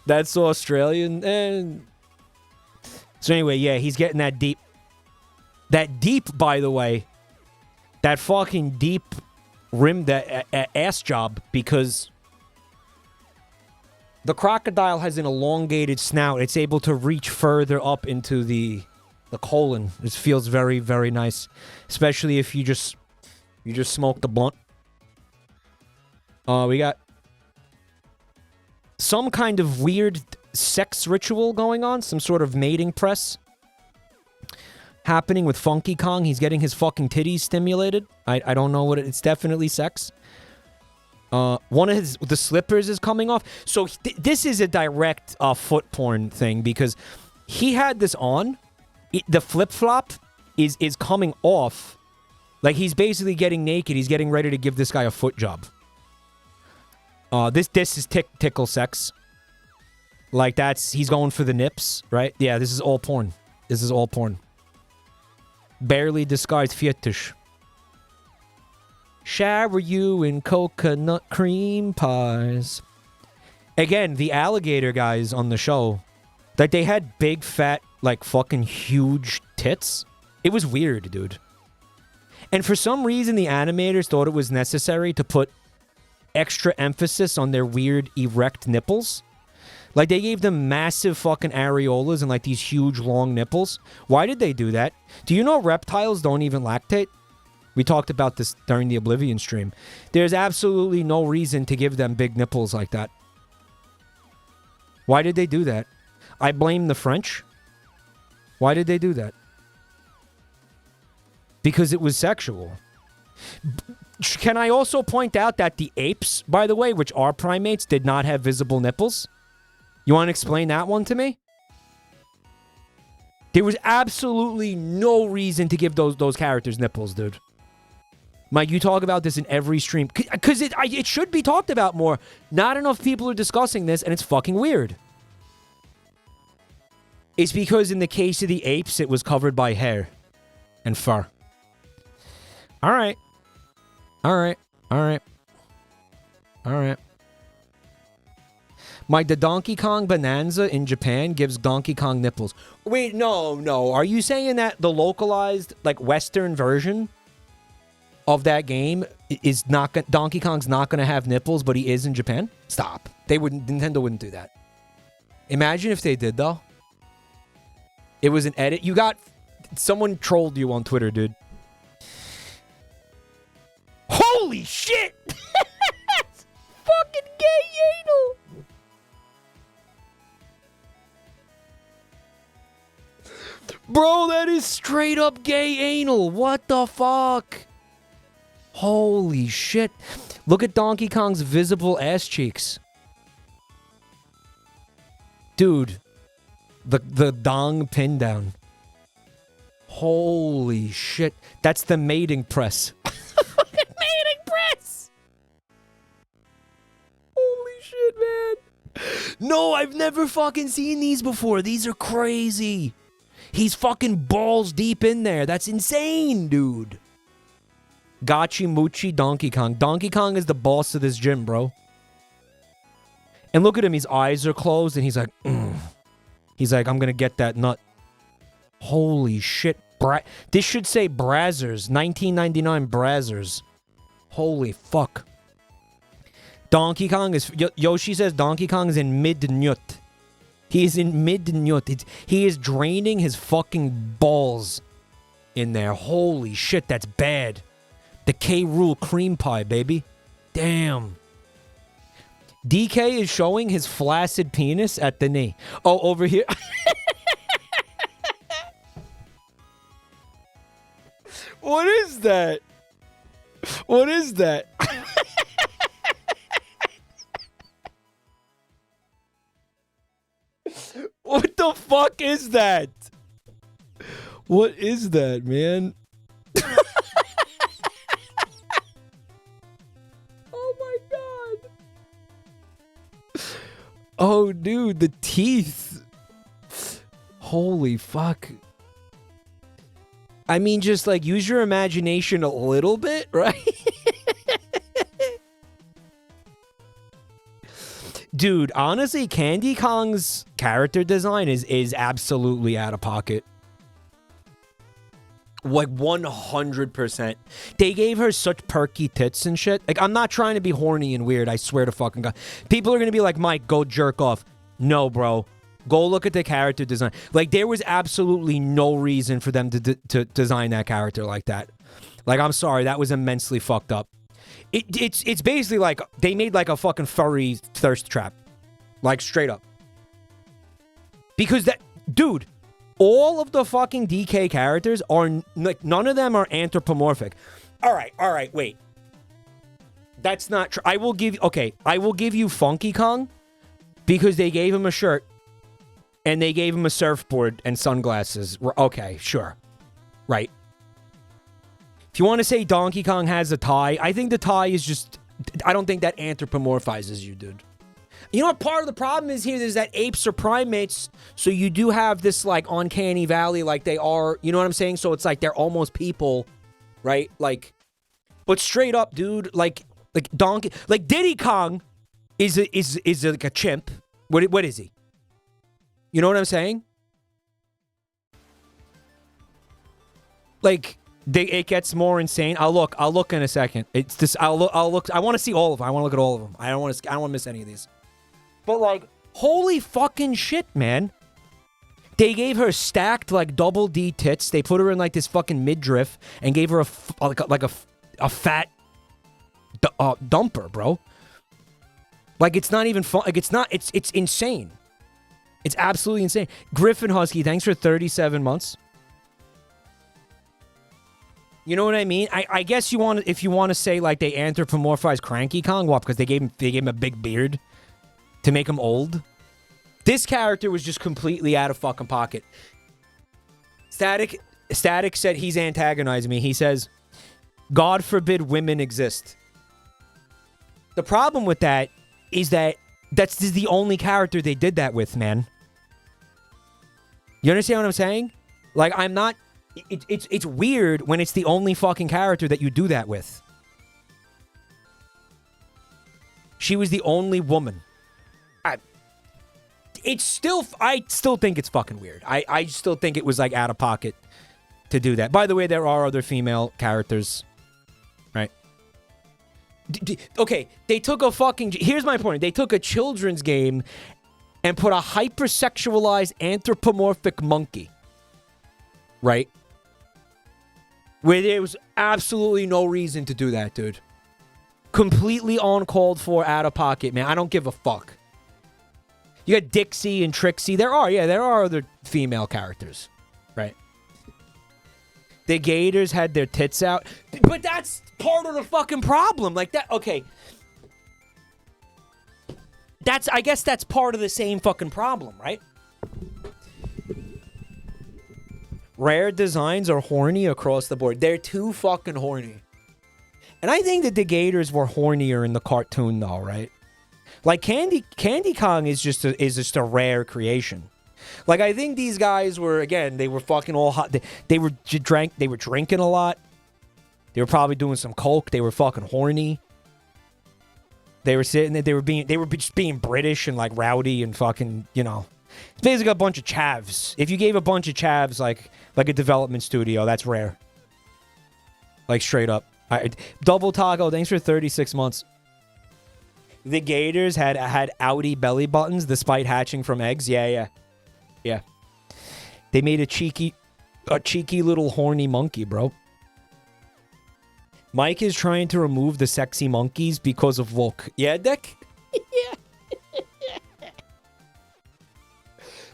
That's Australian. And so anyway, yeah, he's getting that deep. That deep, by the way. That fucking deep rim, that ass job, because the crocodile has an elongated snout. It's able to reach further up into the colon. It feels very, very nice, especially if you just smoke the blunt. We got some kind of weird sex ritual going on, some sort of mating press happening with Funky Kong. He's getting his fucking titties stimulated. I don't know what it's definitely sex. One of the slippers is coming off. So this is a direct foot porn thing, because he had this on. The flip-flop is coming off. Like, he's basically getting naked. He's getting ready to give this guy a foot job. This is tickle sex. Like, he's going for the nips, right? Yeah, this is all porn. This is all porn. Barely disguised fetish. Shower you in coconut cream pies. Again, the alligator guys on the show, like, they had big, fat, like, fucking huge tits. It was weird, dude. And for some reason, the animators thought it was necessary to put extra emphasis on their weird, erect nipples. Like, they gave them massive fucking areolas and, like, these huge, long nipples. Why did they do that? Do you know reptiles don't even lactate? We talked about this during the Oblivion stream. There's absolutely no reason to give them big nipples like that. Why did they do that? I blame the French. Why did they do that? Because it was sexual. Can I also point out that the apes, by the way, which are primates, did not have visible nipples? You want to explain that one to me? There was absolutely no reason to give those characters nipples, dude. Mike, you talk about this in every stream. Because it should be talked about more. Not enough people are discussing this, and it's fucking weird. It's because in the case of the apes, it was covered by hair and fur. All right. All right. All right. All right. Mike, the Donkey Kong Bonanza in Japan gives Donkey Kong nipples. Wait, no. Are you saying that the localized, like, Western version of that game is not... Donkey Kong's not going to have nipples, but he is in Japan? Stop. Nintendo wouldn't do that. Imagine if they did, though. It was an edit. You got... Someone trolled you on Twitter, dude. Holy shit! Fucking gay anal! Bro, that is straight up gay anal. What the fuck? Holy shit. Look at Donkey Kong's visible ass cheeks. Dude. The dong pin down. Holy shit. That's the mating press. Mating press! Holy shit, man. No, I've never fucking seen these before. These are crazy. He's fucking balls deep in there. That's insane, dude. Gachi Muchi Donkey Kong. Donkey Kong is the boss of this gym, bro. And look at him. His eyes are closed, and he's like, He's like, I'm gonna get that nut. Holy shit. This should say Brazzers. 1999 Brazzers. Holy fuck. Donkey Kong is... Yoshi says Donkey Kong is in mid-nut. He is in mid-nut. He is draining his fucking balls in there. Holy shit, that's bad. The K-Rool cream pie, baby. Damn. DK is showing his flaccid penis at the knee. Oh, over here. What is that? What is that? What the fuck is that? What is that, man? Oh my god. Oh, dude, the teeth. Holy fuck. I mean, just like use your imagination a little bit, right? Dude, honestly, Candy Kong's character design is absolutely out of pocket. Like 100%. They gave her such perky tits and shit. Like, I'm not trying to be horny and weird, I swear to fucking God. People are gonna be like, Mike, go jerk off. No, bro. Go look at the character design. Like, there was absolutely no reason for them to design that character like that. Like, I'm sorry, that was immensely fucked up. It's basically like they made like a fucking furry thirst trap. Like, straight up. Because that... Dude... All of the fucking DK characters are, like, none of them are anthropomorphic. All right, wait. That's not true. I will give you Funky Kong because they gave him a shirt and they gave him a surfboard and sunglasses. Okay, sure. Right. If you want to say Donkey Kong has a tie, I think the tie is just, I don't think that anthropomorphizes you, dude. You know what part of the problem is here is that apes are primates, so you do have this, like, uncanny valley, like they are, you know what I'm saying? So it's like they're almost people, right? Like, but straight up, dude, like Donkey, like Diddy Kong is like a chimp. What is he? You know what I'm saying? Like, it gets more insane. I'll look in a second. It's this. I'll look. I want to see all of them. I want to look at all of them. I don't want to miss any of these. But, like, holy fucking shit, man. They gave her stacked, like, double D tits. They put her in, like, this fucking midriff and gave her a fat dumper, bro. Like, it's not even fun. Like, it's insane. It's absolutely insane. Griffin Husky, thanks for 37 months. You know what I mean? I guess if you want to say, like, they anthropomorphized Cranky Kong, what? Because they gave him a big beard to make him old. This character was just completely out of fucking pocket. Static said he's antagonizing me. He says, God forbid women exist. The problem with that is that that's the only character they did that with, man. You understand what I'm saying? Like, I'm not... It's weird when it's the only fucking character that you do that with. She was the only woman. I still think it's fucking weird. I still think it was, like, out of pocket to do that. By the way, there are other female characters, right? Okay, they took a fucking... Here's my point. They took a children's game and put a hypersexualized anthropomorphic monkey, right? Where there was absolutely no reason to do that, dude. Completely uncalled for, out of pocket, man. I don't give a fuck. You got Dixie and Trixie. There are other female characters, right? The Gators had their tits out. But that's part of the fucking problem. Like, that, okay. I guess that's part of the same fucking problem, right? Rare designs are horny across the board. They're too fucking horny. And I think that the Gators were hornier in the cartoon, though, right? Like, Candy Kong is just a rare creation. Like, I think these guys were, again, they were fucking all hot. They were drinking a lot. They were probably doing some coke. They were fucking horny. They were sitting there. They were just being British and, like, rowdy and fucking, you know. It's basically a bunch of chavs. If you gave a bunch of chavs, like a development studio, that's rare. Like, straight up. Double Taco, thanks for 36 months. The Gators had outie belly buttons despite hatching from eggs. Yeah. They made a cheeky little horny monkey, bro. Mike is trying to remove the sexy monkeys because of Volk. Yeah, Dick?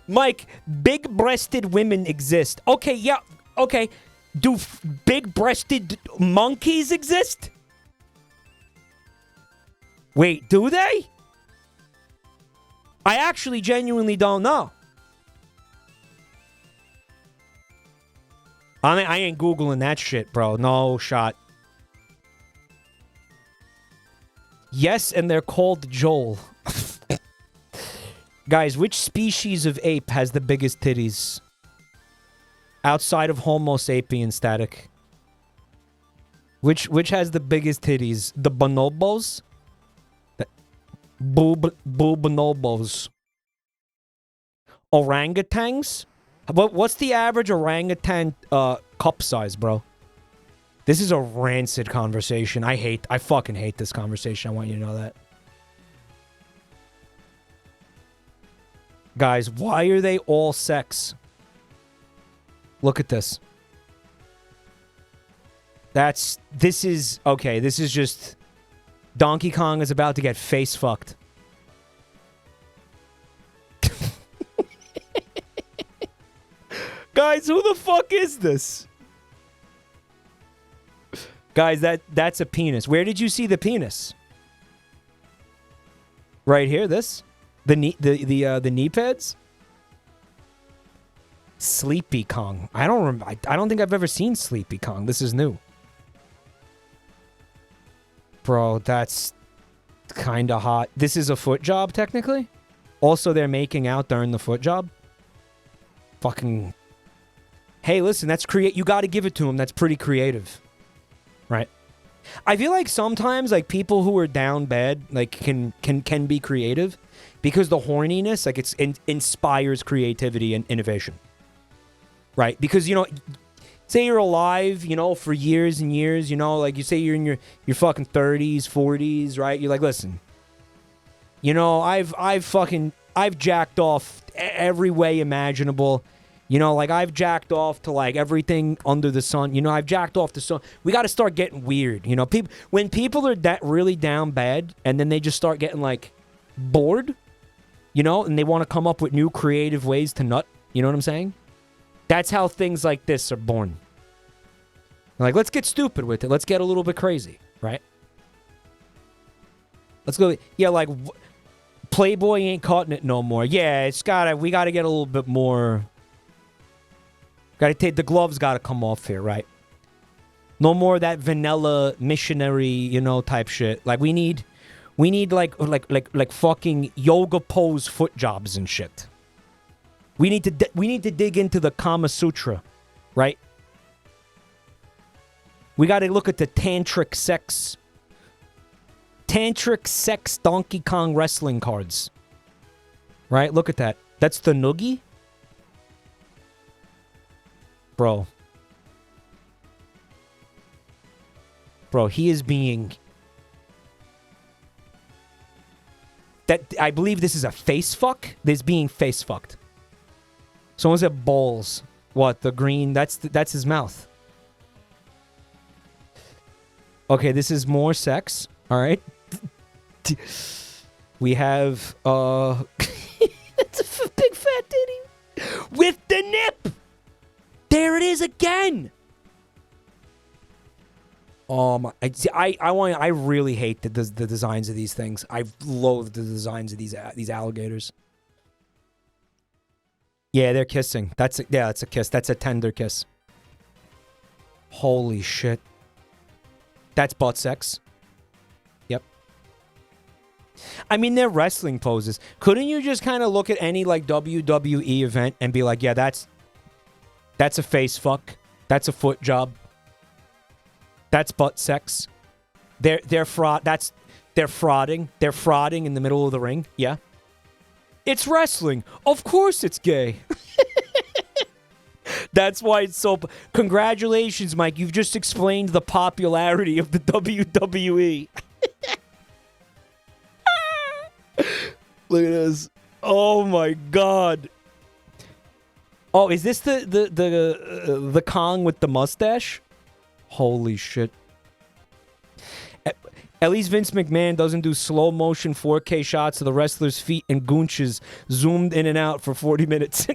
Mike, big-breasted women exist. Okay, yeah, okay. Do big-breasted monkeys exist? Wait, do they? I actually genuinely don't know. I ain't Googling that shit, bro. No shot. Yes, and they're called Joel. Guys, which species of ape has the biggest titties? Outside of Homo sapien, Static. Which has the biggest titties? The bonobos? Bonobos. Orangutans? What's the average orangutan cup size, bro? This is a rancid conversation. I fucking hate this conversation. I want you to know that. Guys, why are they all sex? Look at this. This is just... Donkey Kong is about to get face fucked. Guys, who the fuck is this? Guys, that's a penis. Where did you see the penis? Right here, this? The knee pads? Sleepy Kong. I don't think I've ever seen Sleepy Kong. This is new. Bro, that's kind of hot. This is a foot job, technically. Also, they're making out during the foot job. Fucking... Hey, listen, that's you gotta give it to him. That's pretty creative. Right? I feel like sometimes, like, people who are down bad, like, can be creative. Because the horniness, like, inspires creativity and innovation. Right? Because, you know... Say you're alive, you know, for years and years, you know, like you say you're in your fucking 30s, 40s, right? You're like, listen, you know, I've jacked off every way imaginable. You know, like I've jacked off to like everything under the sun. You know, I've jacked off the sun. We got to start getting weird. You know, when people are really down bad and then they just start getting like bored, you know, and they want to come up with new creative ways to nut. You know what I'm saying? That's how things like this are born. Like, let's get stupid with it. Let's get a little bit crazy, right? Let's go. Yeah, like, Playboy ain't cutting it no more. Yeah, we gotta get a little bit more. The gloves gotta come off here, right? No more of that vanilla missionary, you know, type shit. Like, we need like fucking yoga pose foot jobs and shit. We need to dig into the Kama Sutra, right? We got to look at the tantric sex Donkey Kong wrestling cards. Right? Look at that. That's the noogie? Bro, he is being... I believe this is a face fuck. This being face fucked. Someone said balls. What? The green? That's his mouth. Okay, this is more sex. All right. We have it's a big fat titty with the nip. There it is again. I really hate the designs of these things. I loathe the designs of these alligators. Yeah, they're kissing. That's a kiss. That's a tender kiss. Holy shit. That's butt sex. Yep. I mean, they're wrestling poses. Couldn't you just kind of look at any like WWE event and be like, yeah, that's a face fuck. That's a foot job. That's butt sex. They're frauding. They're frauding in the middle of the ring. Yeah. It's wrestling. Of course it's gay. That's why it's so... Congratulations, Mike. You've just explained the popularity of the WWE. Look at this. Oh, my God. Oh, is this the Kong with the mustache? Holy shit. At least Vince McMahon doesn't do slow motion 4K shots of the wrestler's feet and goonches zoomed in and out for 40 minutes.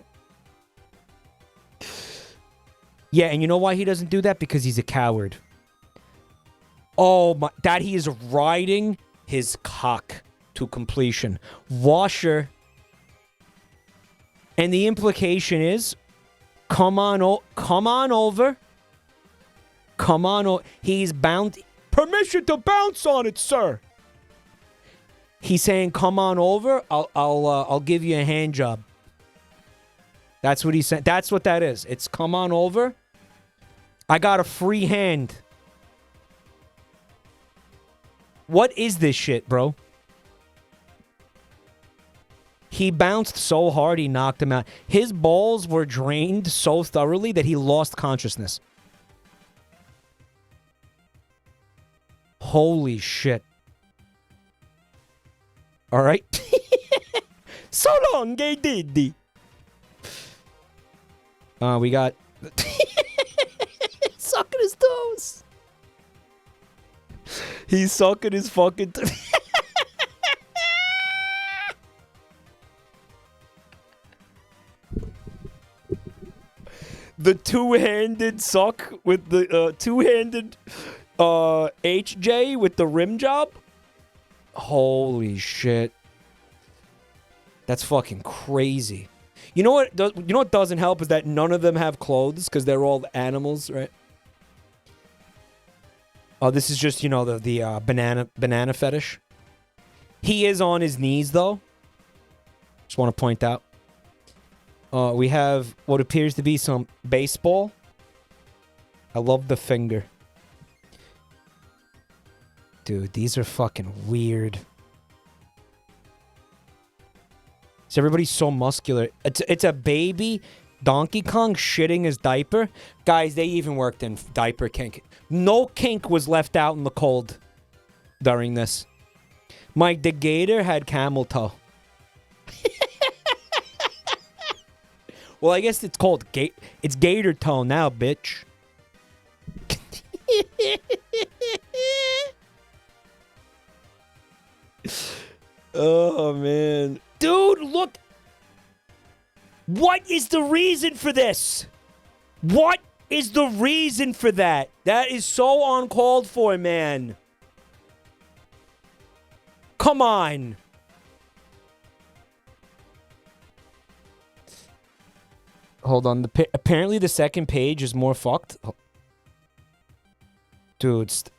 Yeah, and you know why he doesn't do that? Because he's a coward. Oh my, that he is riding his cock to completion. Washer. And the implication is, come on over. Come on over. He's bound. Permission to bounce on it, sir. He's saying, come on over. I'll give you a hand job. That's what he said. That's what that is. It's come on over. I got a free hand. What is this shit, bro? He bounced so hard he knocked him out. His balls were drained so thoroughly that he lost consciousness. Holy shit. All right. So long, gay diddy. We got... sucking his toes. He's sucking his fucking... The two-handed suck with the two-handed HJ with the rim job. Holy shit. That's fucking crazy. You know what? You know what doesn't help is that none of them have clothes because they're all animals, right? Oh, this is just, you know, the banana fetish. He is on his knees though. Just want to point out. We have what appears to be some baseball. I love the finger. Dude, these are fucking weird. So everybody's so muscular. It's a baby Donkey Kong shitting his diaper. Guys, they even worked in diaper kink. No kink was left out in the cold during this. Mike, the gator had camel toe. Well, I guess it's called it's gator toe now, bitch. Oh, man. Dude, look. What is the reason for this? What is the reason for that? That is so uncalled for, man. Come on. Hold on. Apparently the second page is more fucked. Oh. Dude. Shibari.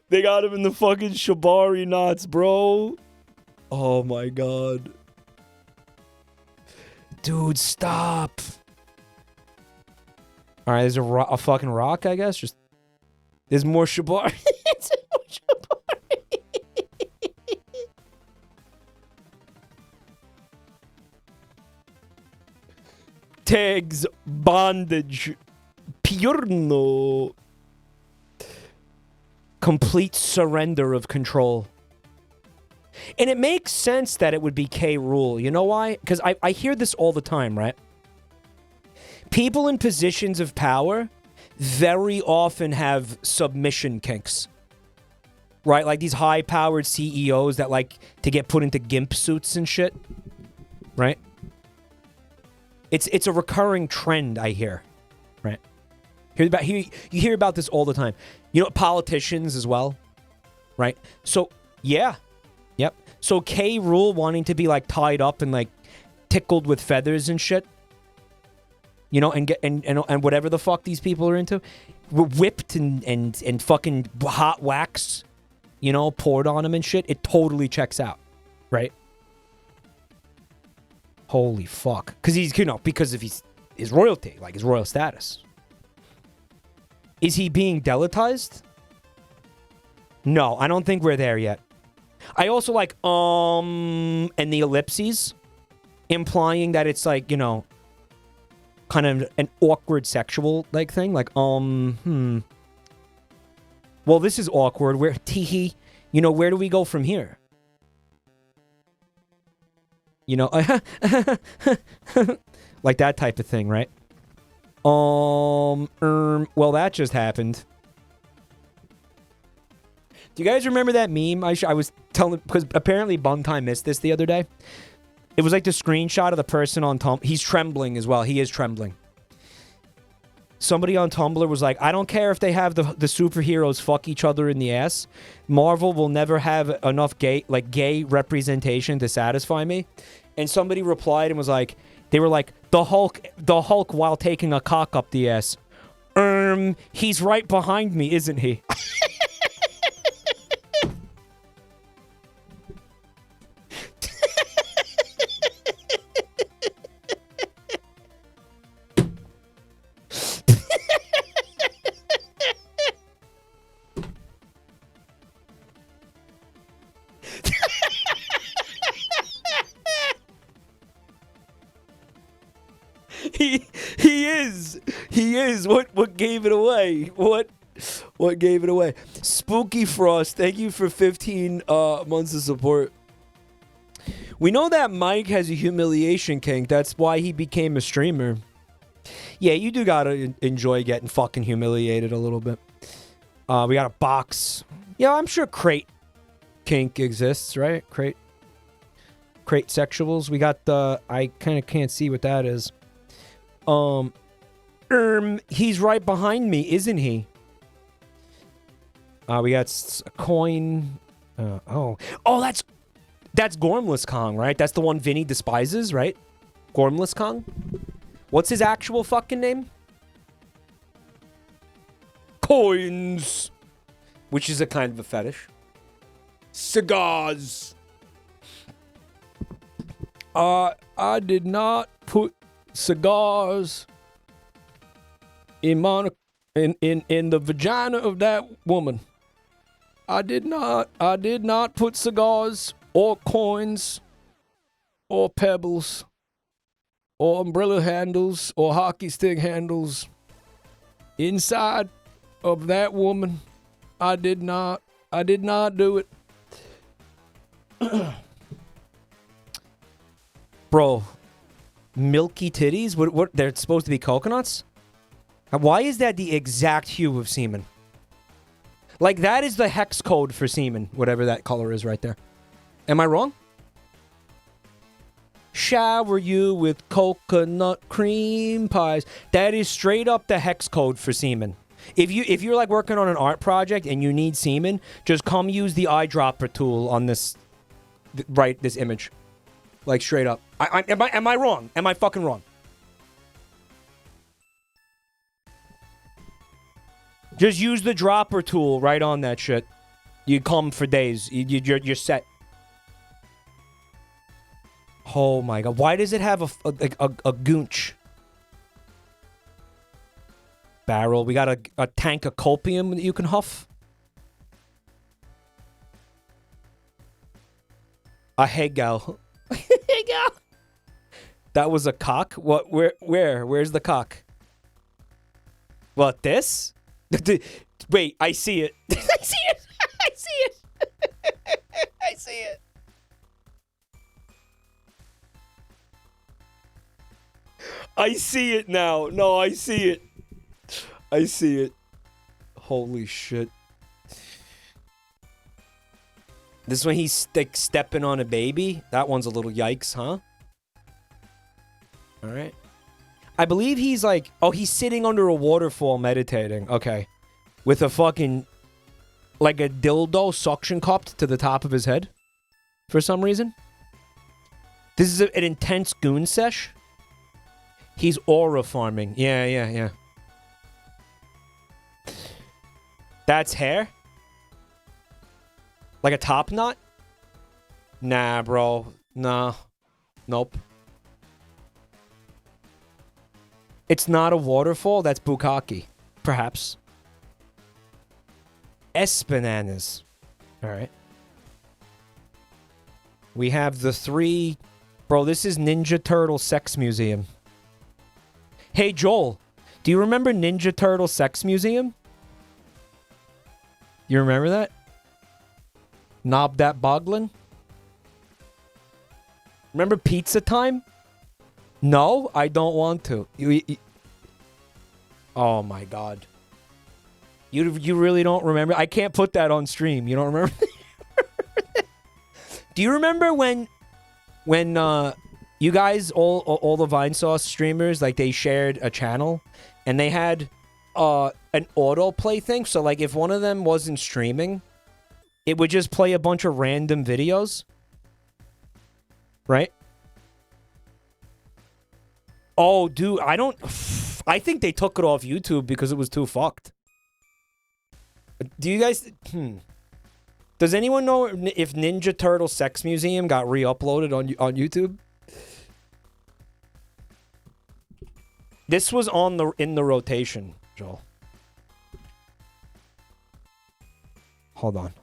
They got him in the fucking shibari knots, bro. Oh my god. Dude, stop. Alright, there's a fucking rock, I guess. Just there's more shibari. There's more shibari. Tags bondage. Piorno. Complete surrender of control. And it makes sense that it would be K. Rool. You know why? Because I hear this all the time, right? People in positions of power very often have submission kinks. Right? Like these high-powered CEOs that like to get put into gimp suits and shit. Right? It's a recurring trend, I hear. Right? You hear about this all the time. You know, politicians as well. Right? So, yeah. Yep. So K. Rool wanting to be like tied up and like tickled with feathers and shit. You know, and get and whatever the fuck these people are into. Whipped and fucking hot wax, you know, poured on him and shit. It totally checks out. Right? Holy fuck. Because he's, you know, because of his royalty, like his royal status. Is he being deletized? No, I don't think we're there yet. I also like, and the ellipses, implying that it's like, you know, kind of an awkward sexual, like, thing. Like, Well, this is awkward. Where, teehee, you know, where do we go from here? You know, like that type of thing, right? Well, that just happened. Do you guys remember that meme? I was telling, because apparently Buntime missed this the other day. It was like the screenshot of the person on Tumblr. He's trembling as well. He is trembling. Somebody on Tumblr was like, I don't care if they have the superheroes fuck each other in the ass. Marvel will never have enough gay representation to satisfy me. And somebody replied and was like, they were like, the Hulk while taking a cock up the ass. He's right behind me, isn't he? he is. He is. What gave it away? What gave it away? Spooky Frost, thank you for 15 months of support. We know that Mike has a humiliation kink. That's why he became a streamer. Yeah, you do gotta enjoy getting fucking humiliated a little bit. We got a box. Yeah, I'm sure crate kink exists, right? Crate sexuals. We got the... I kind of can't see what that is. He's right behind me, isn't he? We got a coin. Oh, that's Gormless Kong, right? That's the one Vinny despises, right? Gormless Kong? What's his actual fucking name? Coins! Which is a kind of a fetish. Cigars! I did not put cigars in the vagina of that woman. I did not put cigars or coins or pebbles or umbrella handles or hockey stick handles inside of that woman. I did not do it. Bro, milky titties? What they're supposed to be coconuts? Why is that the exact hue of semen? Like, that is the hex code for semen, whatever that color is right there. Am I wrong? Shower you with coconut cream pies. That is straight up the hex code for semen. If you're like working on an art project and you need semen, just come use the eyedropper tool on this image. Like, straight up. Am I wrong? Am I fucking wrong? Just use the dropper tool right on that shit. You come for days. You're set. Oh my god. Why does it have a goonch? Barrel. We got a tank of copium that you can huff. A hegel. Hegel. That was a cock? What? Where's the cock? What, this? Wait, I see it. I see it. I see it. I see it. I see it now. No, I see it. I see it. Holy shit. This is when he's like stepping on a baby. That one's a little yikes, huh? All right. I believe he's like... Oh, he's sitting under a waterfall meditating. Okay. With a fucking... Like a dildo suction cupped to the top of his head. For some reason. This is an intense goon sesh. He's aura farming. Yeah. That's hair? Like a top knot? Nah, bro. Nah. Nope. It's not a waterfall. That's bukkake. Perhaps. S-bananas. Alright. We have the 3... Bro, this is Ninja Turtle Sex Museum. Hey, Joel. Do you remember Ninja Turtle Sex Museum? You remember that? Knob that boglin? Remember Pizza Time? No, I don't want to. Oh my god. You really don't remember? I can't put that on stream. You don't remember? Do you remember when you guys, all the Vine Sauce streamers, like, they shared a channel and they had an autoplay thing? So like if one of them wasn't streaming, it would just play a bunch of random videos. Right? Oh, dude, I think they took it off YouTube because it was too fucked. Do you guys... Does anyone know if Ninja Turtle Sex Museum got re-uploaded on YouTube? This was in the rotation, Joel. Hold on.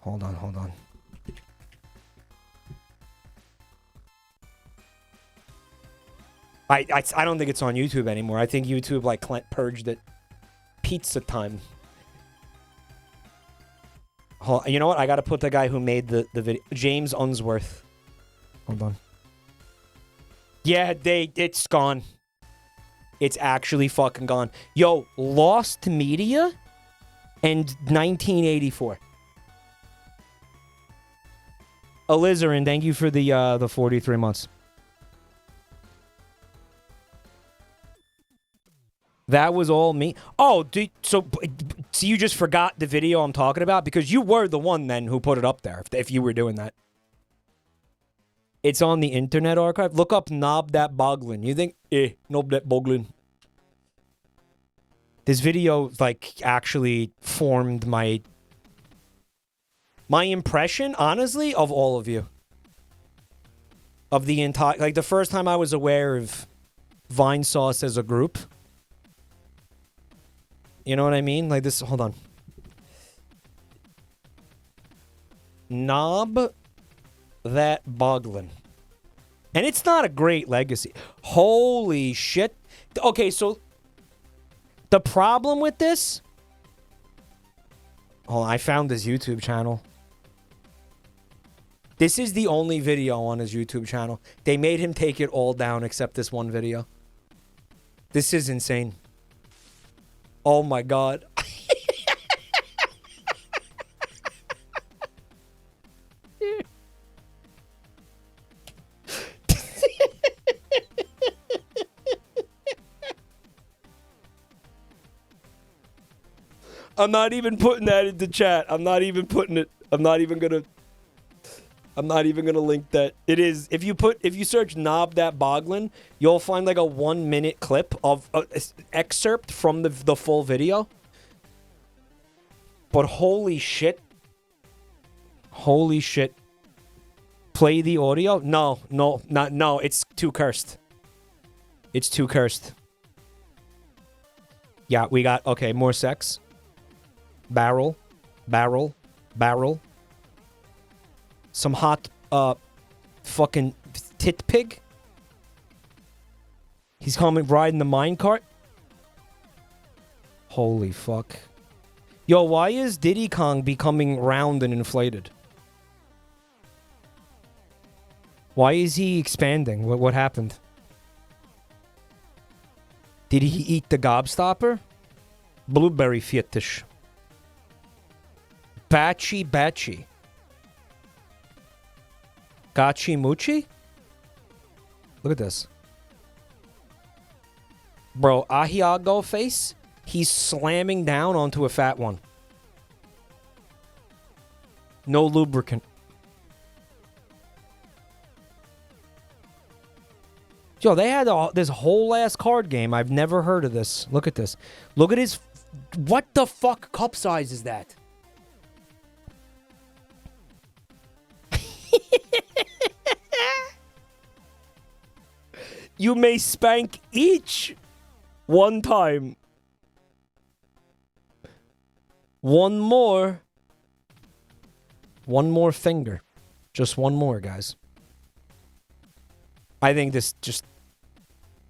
I don't think it's on YouTube anymore. I think YouTube like purged it. Pizza time. You know what? I gotta put the guy who made the video. James Unsworth. Hold on. Yeah, it's gone. It's actually fucking gone. Yo, Lost Media and 1984. Alizarin, thank you for the 43 months. That was all me. Oh, so you just forgot the video I'm talking about? Because you were the one then who put it up there, if you were doing that. It's on the Internet Archive. Look up Knob That Boglin. You think, Knob That Boglin. This video, like, actually formed my impression, honestly, of all of you. Of the entire... Like, the first time I was aware of Vinesauce as a group... You know what I mean? Like this, hold on. Knob That Boglin. And it's not a great legacy. Holy shit. Okay, so the problem with this... Oh, I found his YouTube channel. This is the only video on his YouTube channel. They made him take it all down except this one video. This is insane. Oh my god. I'm not even putting that into chat. I'm not even putting it. I'm not even gonna link that. It is, if you search Knob That Boglin, you'll find like a 1-minute clip of excerpt from the full video. But holy shit. Holy shit. Play the audio? No, it's too cursed. It's too cursed. Yeah, we got, okay, more sex. Barrel. Some hot, fucking tit pig. He's coming riding the minecart. Holy fuck. Yo, why is Diddy Kong becoming round and inflated? Why is he expanding? What happened? Did he eat the gobstopper? Blueberry fetish. Batchy. Gachi Muchi? Look at this. Bro, Ahiago face? He's slamming down onto a fat one. No lubricant. Yo, they had this whole ass card game. I've never heard of this. Look at this. Look at his... What the fuck cup size is that? You may spank each one time. One more finger. Just one more, guys. I think this just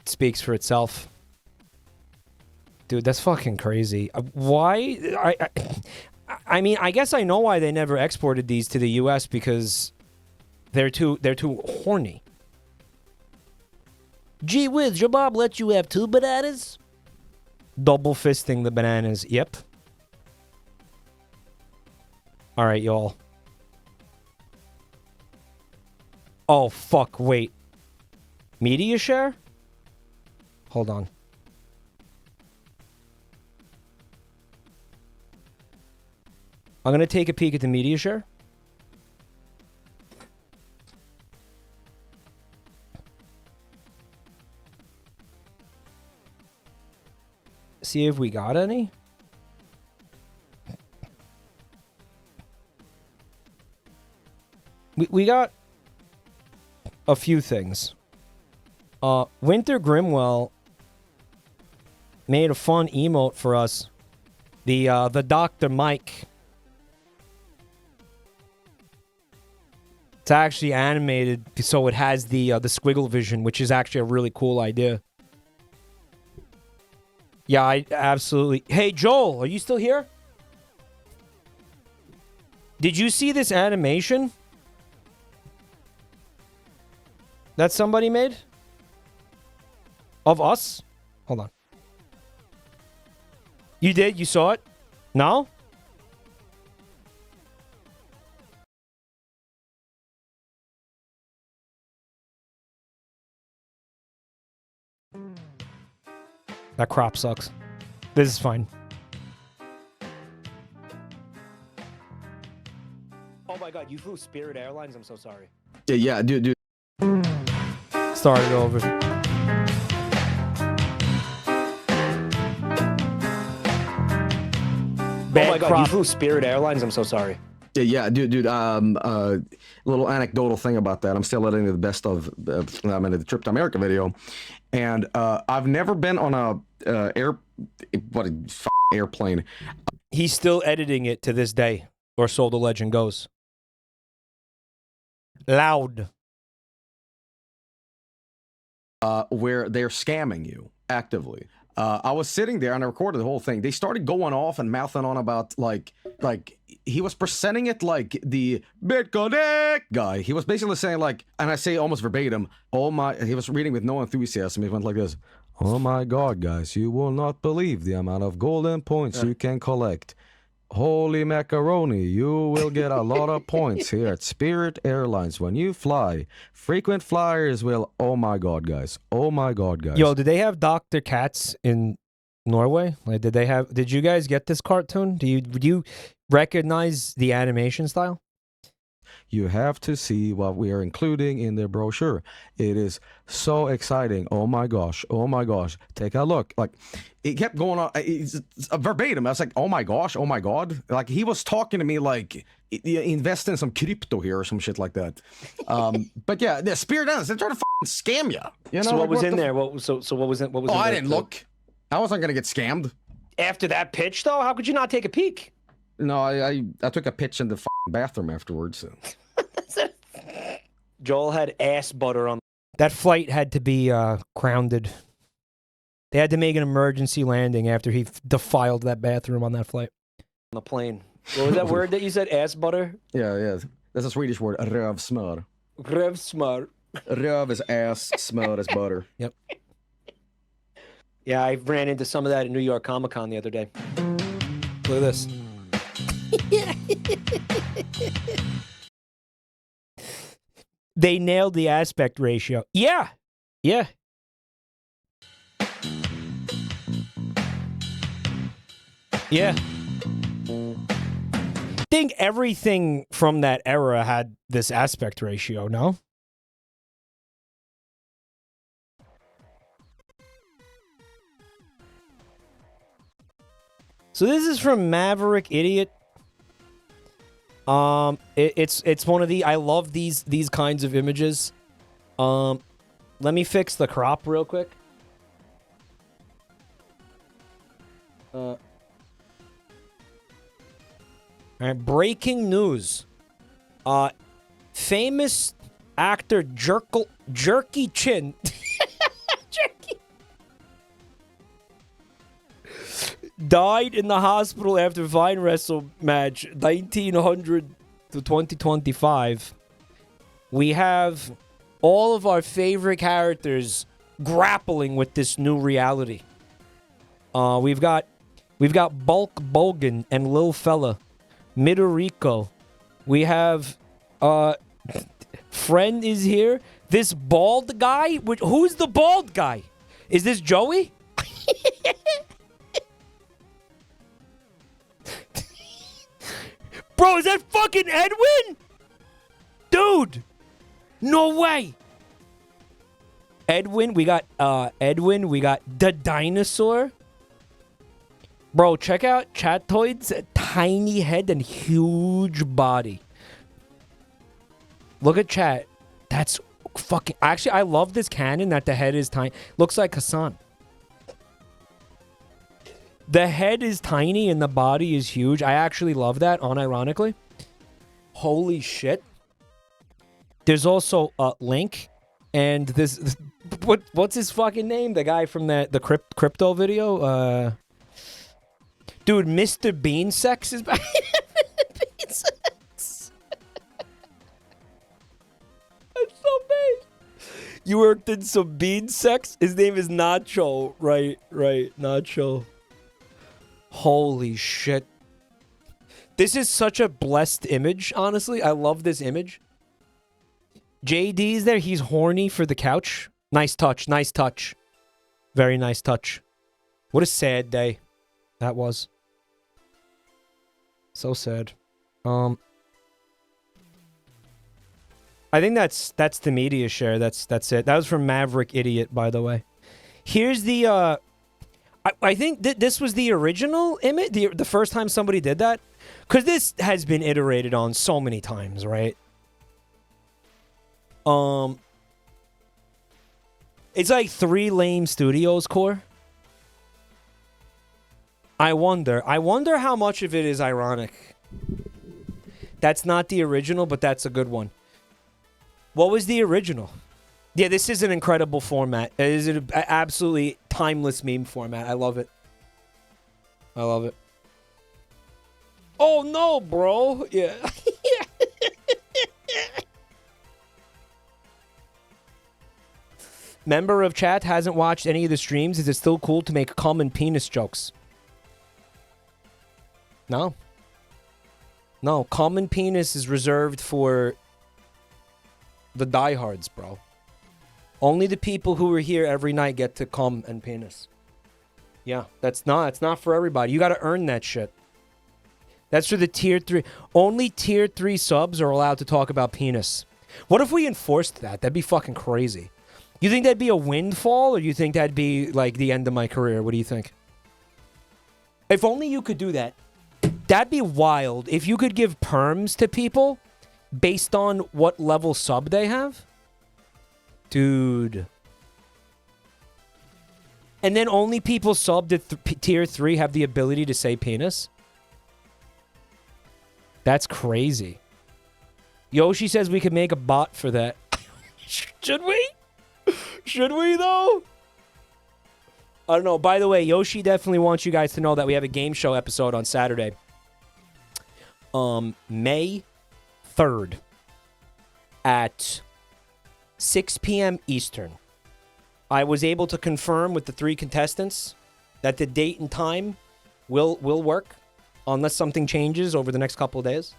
speaks for itself. Dude, that's fucking crazy. Why? I mean, I guess I know why they never exported these to the US, because they're too horny. Gee whiz, your Bob let you have 2 bananas? Double fisting the bananas. Yep. All right, y'all. Oh, fuck. Wait. Media share? Hold on. I'm going to take a peek at the media share. See if we got any. We got a few things. Winter Grimwell made a fun emote for us. The Dr. Mike. It's actually animated, so it has the squiggle vision, which is actually a really cool idea. Yeah, I absolutely... Hey, Joel, are you still here? Did you see this animation that somebody made? Of us? Hold on. You did? You saw it? No? That crop sucks. This is fine. Oh my god, you flew Spirit Airlines? I'm so sorry. Yeah, dude. Start it over. Bad Oh my god, crop. you flew Spirit Airlines? I'm so sorry. Yeah, dude. Little anecdotal thing about that. I'm still editing the best of I'm in the Trip to America video, and I've never been on a airplane. He's still editing it to this day, or so the legend goes. Loud. Where they're scamming you actively. I was sitting there and I recorded the whole thing. They started going off and mouthing on about like he was presenting it like the Bitcoin guy. He was basically saying like, and I say almost verbatim, oh my, he was reading with no enthusiasm. He went like this, oh my god, guys, you will not believe the amount of golden points you can collect. Holy macaroni, you will get a lot of points here at Spirit Airlines when you fly. Frequent flyers will, oh my god, guys. Oh my god, guys. Yo, did they have Dr. Katz in Norway? Like, did you guys get this cartoon? Do you recognize the animation style? You have to see what we are including in the brochure. It is so exciting. Oh my gosh. Oh my gosh. Take a look. Like, it kept going on. It's verbatim. I was like, oh my gosh. Oh my god. Like, he was talking to me like, invest in some crypto here or some shit like that. But yeah, the Spirit Airlines, they're trying to scam you. You know? So what was in there? So what was it? What was? Oh, in I there? didn't look. I wasn't gonna get scammed. After that pitch, though, how could you not take a peek? No, I took a pitch in the bathroom afterwards. So. Joel had ass butter on. That flight had to be grounded. They had to make an emergency landing after he defiled that bathroom on that flight. On the plane. What was that word that you said? Ass butter? Yeah. That's a Swedish word. Rövsmör. Rövsmör. Röv is ass, smör is butter. Yep. Yeah, I ran into some of that at New York Comic Con the other day. Look at this. They nailed the aspect ratio. Yeah. I think everything from that era had this aspect ratio, no? So this is from Maverick Idiot. It's one of the, I love these kinds of images. Let me fix the crop real quick. All right, breaking news. Famous actor Jerky Chin Jerky died in the hospital after Vine Wrestle match 1900 to 2025. We have all of our favorite characters grappling with this new reality. We've got Bulk Bogan and Lil Fella, Midorico. We have Friend is here. This bald guy. Who's the bald guy? Is this Joey? Bro, is that fucking Edwin? Dude. No way. Edwin, we got the dinosaur. Bro, check out Chatoid's tiny head and huge body. Look at Chat. That's fucking... Actually, I love this canon that the head is tiny. Looks like Hassan. The head is tiny and the body is huge. I actually love that, unironically. Holy shit. There's also Link, and this what's his fucking name? The guy from the crypto video. Dude, Mr. Bean Sex is back. Bean Sex. That's so big. You worked in some bean sex? His name is Nacho. Right, Nacho. Holy shit. This is such a blessed image, honestly. I love this image. JD's there. He's horny for the couch. Nice touch, nice touch. Very nice touch. What a sad day that was. So sad. I think that's the media share. That's it. That was from Maverick Idiot, by the way. Here's the I think this was the original image, the first time somebody did that, because this has been iterated on so many times, right? It's like 3 lame studios core. I wonder how much of it is ironic. That's not the original, but that's a good one. What was the original? Yeah, this is an incredible format. It is an absolutely timeless meme format. I love it. I love it. Oh no, bro. Yeah. Member of chat hasn't watched any of the streams. Is it still cool to make common penis jokes? No. No, common penis is reserved for the diehards, bro. Only the people who are here every night get to come and penis. Yeah, it's not for everybody. You got to earn that shit. That's for the tier 3. Only tier 3 subs are allowed to talk about penis. What if we enforced that? That'd be fucking crazy. You think that'd be a windfall, or you think that'd be like the end of my career? What do you think? If only you could do that. That'd be wild. If you could give perms to people based on what level sub they have. Dude. And then only people subbed at tier 3 have the ability to say penis? That's crazy. Yoshi says we could make a bot for that. Should we? Should we, though? I don't know. By the way, Yoshi definitely wants you guys to know that we have a game show episode on Saturday. May 3rd at 6 p.m. Eastern. I was able to confirm with the 3 contestants that the date and time will work unless something changes over the next couple of days.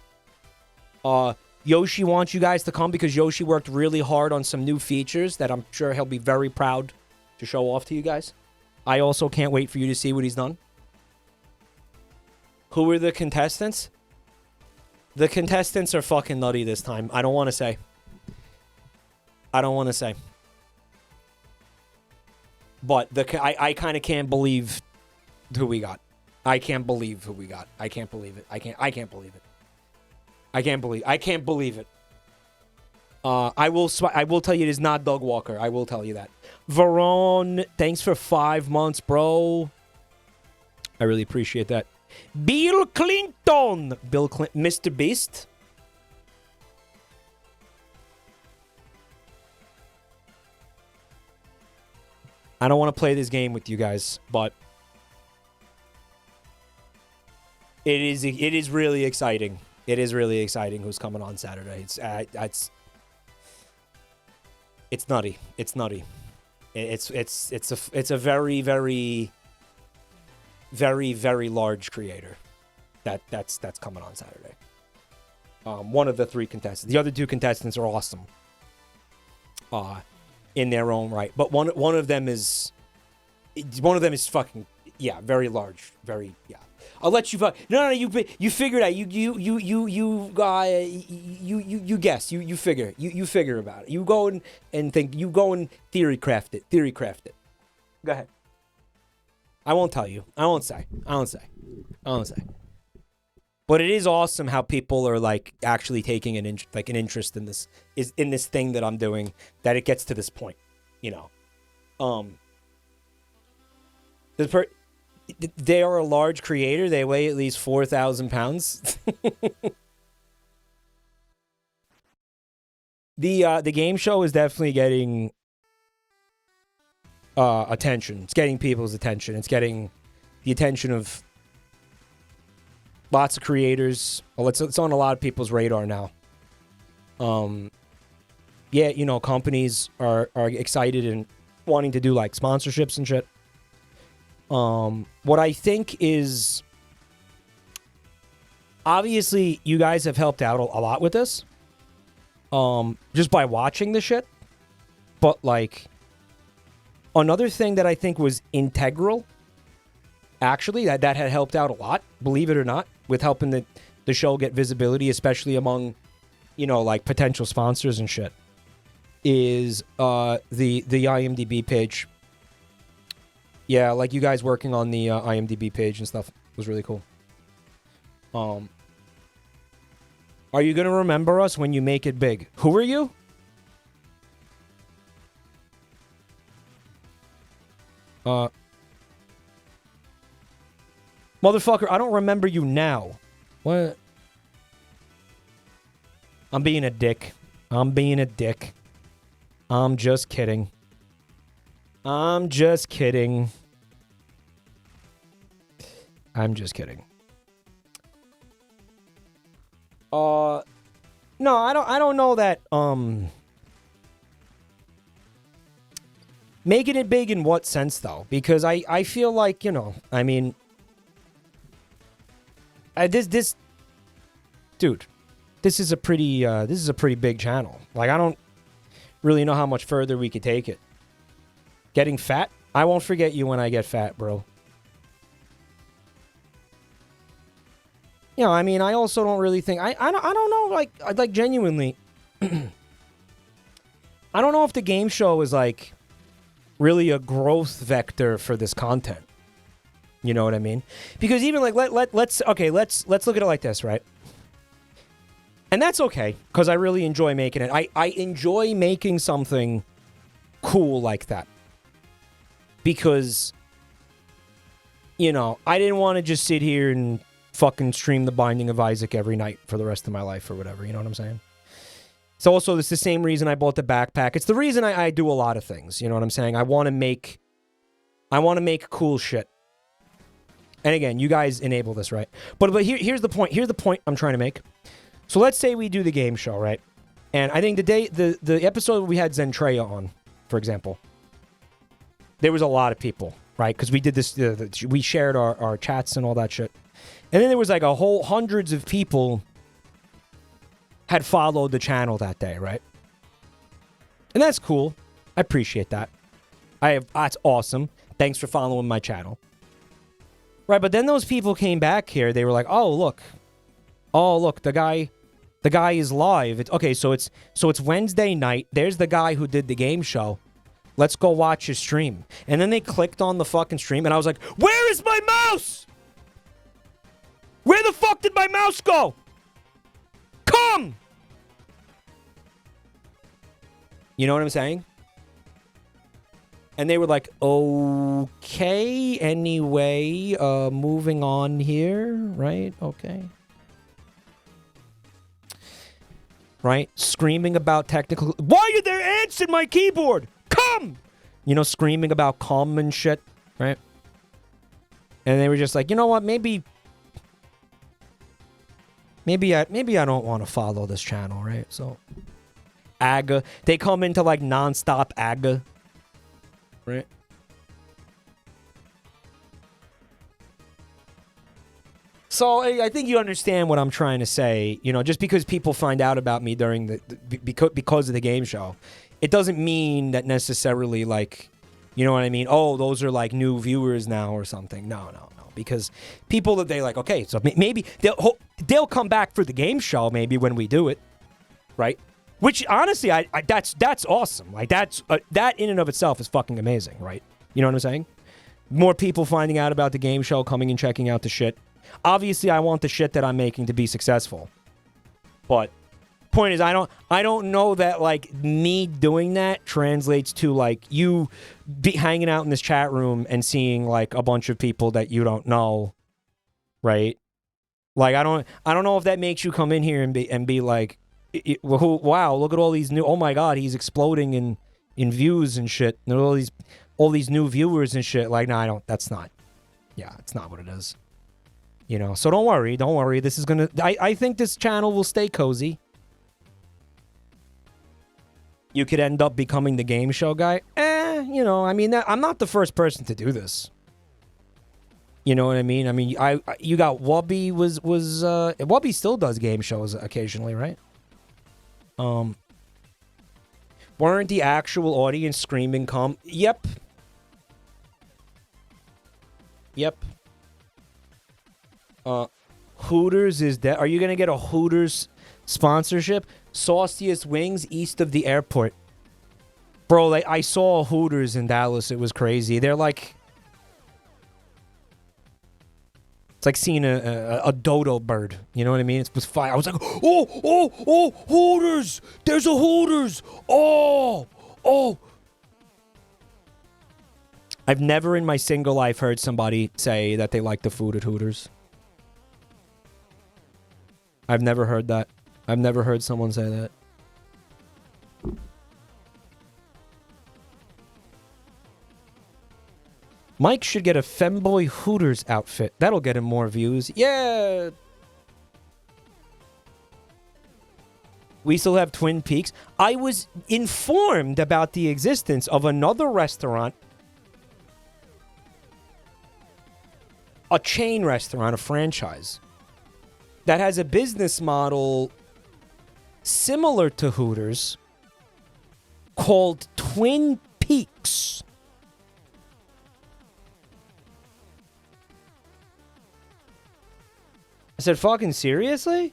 Yoshi wants you guys to come because Yoshi worked really hard on some new features that I'm sure he'll be very proud to show off to you guys. I also can't wait for you to see what he's done. Who are the contestants? The contestants are fucking nutty this time. I don't want to say. I don't want to say. But I kind of can't believe who we got. I can't believe who we got. I can't believe it. I can't believe it. I can't believe it. I will tell you it is not Doug Walker. I will tell you that. Veron, thanks for 5 months, bro. I really appreciate that. Bill Clinton. Mr. Beast. I don't want to play this game with you guys, but it is really exciting. It is really exciting who's coming on Saturday. It's nutty. It's nutty. It's a very, very, very, very large creator that's coming on Saturday. One of the 3 contestants. The other 2 contestants are awesome. In their own right, but one of them is fucking, yeah, very large, very, yeah. I'll let you no you figure it out. You guess, you figure about it. You go and think, you go and theory craft it. Go ahead. I won't tell you. I won't say. But it is awesome how people are like actually taking an interest in this thing that I'm doing, that it gets to this point, you know. They are a large creator. They weigh at least 4,000 pounds. The game show is definitely getting attention. It's getting people's attention. It's getting the attention of lots of creators. Well, it's on a lot of people's radar now. Yeah, you know, companies are excited and wanting to do like sponsorships and shit. What I think is, obviously you guys have helped out a lot with this. Just by watching the shit. But like, another thing that I think was integral, actually, that had helped out a lot, believe it or not, with helping the show get visibility, especially among, you know, like potential sponsors and shit, is the IMDb page. Yeah, like you guys working on the IMDb page and stuff was really cool. Are you gonna remember us when you make it big? Who are you? Motherfucker, I don't remember you now. What? I'm being a dick. I'm being a dick. I'm just kidding. I'm just kidding. I'm just kidding. No, I don't know that, making it big in what sense, though? Because I feel like, you know, I mean, dude, this is a pretty big channel. Like, I don't really know how much further we could take it. Getting fat? I won't forget you when I get fat, bro. You know, I mean, I also don't really think... I don't know, like genuinely... I don't know if the game show is, like, really a growth vector for this content. You know what I mean? Because even, like, let's look at it like this, right? And that's okay, because I really enjoy making it. I enjoy making something cool like that. Because, you know, I didn't want to just sit here and fucking stream The Binding of Isaac every night for the rest of my life or whatever. You know what I'm saying? It's also, it's the same reason I bought the backpack. It's the reason I do a lot of things. You know what I'm saying? I want to make cool shit. And again, you guys enable this, right? But here's the point. Here's the point I'm trying to make. So let's say we do the game show, right? And I think the episode we had Zentreya on, for example, there was a lot of people, right? Because we did this, we shared our chats and all that shit. And then there was like a whole hundreds of people had followed the channel that day, right? And that's cool. I appreciate that. That's awesome. Thanks for following my channel. Right, but then those people came back here. They were like, "Oh, look. The guy is live. So it's Wednesday night. There's the guy who did the game show. Let's go watch his stream." And then they clicked on the fucking stream, and I was like, "Where is my mouse? Where the fuck did my mouse go? Come!" You know what I'm saying? And they were like, "Okay, anyway, moving on here, right? Okay." Right? Screaming about technical... Why are there ants in my keyboard? Come! You know, screaming about come and shit, right? And they were just like, you know what, maybe I don't want to follow this channel, right? So, AGA. They come into, like, non-stop AGA. Right? So I think you understand what I'm trying to say. You know, just because people find out about me during because of the game show, it doesn't mean that necessarily, like, you know what I mean? Oh, those are like new viewers now or something. No. Because people that they like, okay, so maybe they'll come back for the game show maybe when we do it, right? Which honestly, that's awesome. Like that in and of itself is fucking amazing, right? You know what I'm saying? More people finding out about the game show, coming and checking out the shit. Obviously, I want the shit that I'm making to be successful. But point is, I don't know that like me doing that translates to like you be hanging out in this chat room and seeing like a bunch of people that you don't know, right? Like I don't know if that makes you come in here and be like, Wow, look at all these new. Oh my God, he's exploding in views and shit. And all these new viewers and shit. Like, no, I don't. That's not. Yeah, it's not what it is. You know. So don't worry. Don't worry. This is gonna. I think this channel will stay cozy. You could end up becoming the game show guy. You know. I mean, I'm not the first person to do this. You know what I mean? I mean, you got Wubby Wubby still does game shows occasionally, right? Weren't the actual audience screaming come? Yep. Hooters is dead. Are you gonna get a Hooters sponsorship? Sauciest wings east of the airport. Bro, like, I saw Hooters in Dallas. It was crazy. They're like... It's like seeing a dodo bird. You know what I mean? It was fire. I was like, oh, Hooters! There's a Hooters! Oh! I've never in my single life heard somebody say that they like the food at Hooters. I've never heard that. I've never heard someone say that. Mike should get a femboy Hooters outfit. That'll get him more views. Yeah. We still have Twin Peaks. I was informed about the existence of another restaurant. A chain restaurant, a franchise. That has a business model similar to Hooters. Called Twin Peaks. I said, fucking seriously?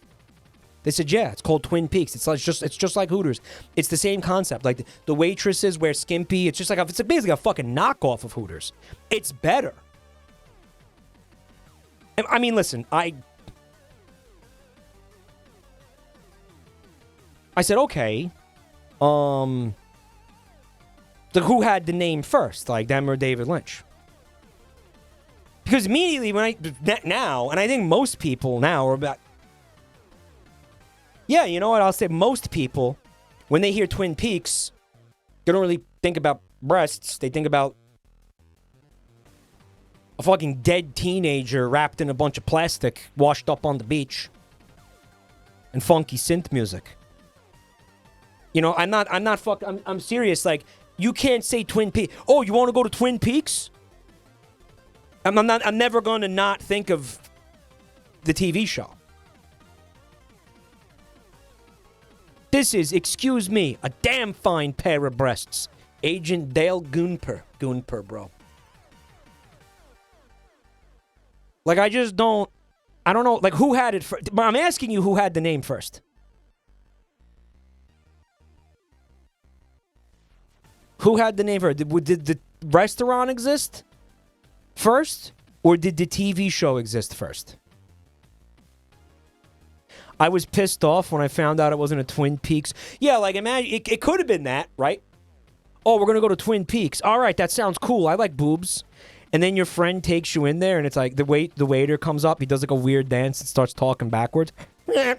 They said, yeah, it's called Twin Peaks. It's just like Hooters. It's the same concept. Like, the waitresses wear skimpy. It's just like it's basically a fucking knockoff of Hooters. It's better. I mean, listen, I said, okay. Who had the name first? Like, them or David Lynch? Because immediately when now, and I think most people now are about... Yeah, you know what? I'll say most people, when they hear Twin Peaks, they don't really think about breasts. They think about a fucking dead teenager wrapped in a bunch of plastic, washed up on the beach, and funky synth music. You know, I'm serious. Like, you can't say Twin Peaks. Oh, you want to go to Twin Peaks? I'm never going to not think of the TV show. This is, excuse me, a damn fine pair of breasts. Agent Dale Gunper, bro. Like, I don't know, like, who had it first? I'm asking you who had the name first. Who had the name first? Did the restaurant exist first, or did the TV show exist first? I was pissed off when I found out it wasn't a Twin Peaks. Yeah, like, imagine, it could have been that, right? Oh, we're going to go to Twin Peaks. All right, that sounds cool. I like boobs. And then your friend takes you in there, and it's like the waiter comes up. He does like a weird dance and starts talking backwards. You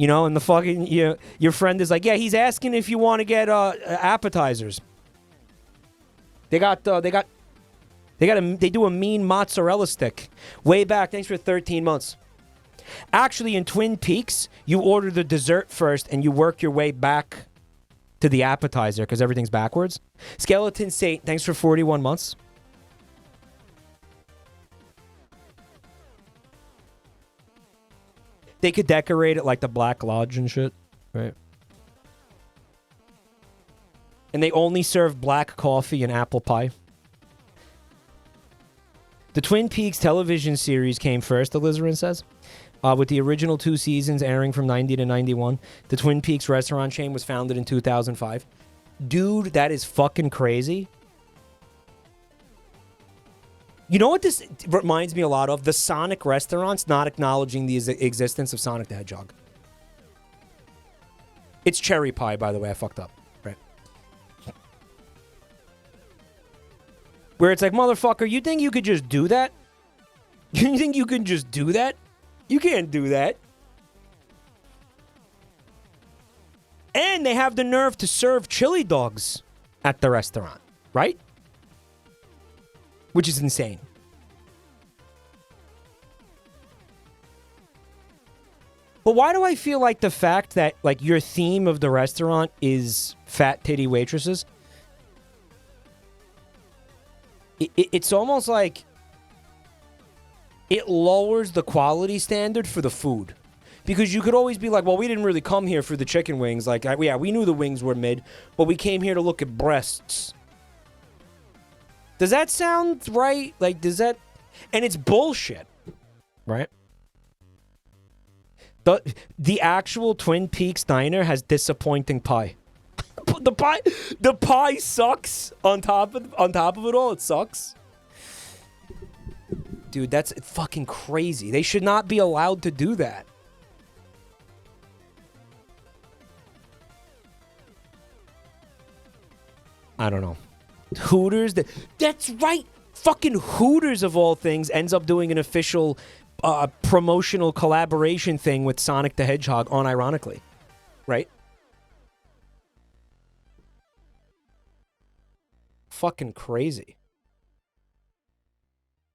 know, and the fucking your friend is like, yeah, he's asking if you want to get appetizers. They do a mean mozzarella stick. Way back. Thanks for 13 months. Actually, in Twin Peaks, you order the dessert first and you work your way back to the appetizer because everything's backwards. Skeleton Saint, thanks for 41 months. They could decorate it like the Black Lodge and shit, right? And they only serve black coffee and apple pie. The Twin Peaks television series came first, Alizarin says, with the original 2 seasons airing from 90 to 91. The Twin Peaks restaurant chain was founded in 2005. Dude, that is fucking crazy. You know what this reminds me a lot of? The Sonic restaurants not acknowledging the existence of Sonic the Hedgehog. It's cherry pie, by the way. I fucked up. Right. Where it's like, motherfucker, you think you could just do that? You think you can just do that? You can't do that. And they have the nerve to serve chili dogs at the restaurant, right? Which is insane. But why do I feel like the fact that, like, your theme of the restaurant is fat titty waitresses? It's almost like it lowers the quality standard for the food. Because you could always be like, well, we didn't really come here for the chicken wings. Like, yeah, we knew the wings were mid, but we came here to look at breasts. Does that sound right? Like, does that... And it's bullshit, right? The actual Twin Peaks diner has disappointing pie. The pie sucks on top of it all. It sucks. Dude, that's fucking crazy. They should not be allowed to do that. I don't know. Hooters, that's right. Fucking Hooters of all things ends up doing an official promotional collaboration thing with Sonic the Hedgehog, unironically, right? Fucking crazy.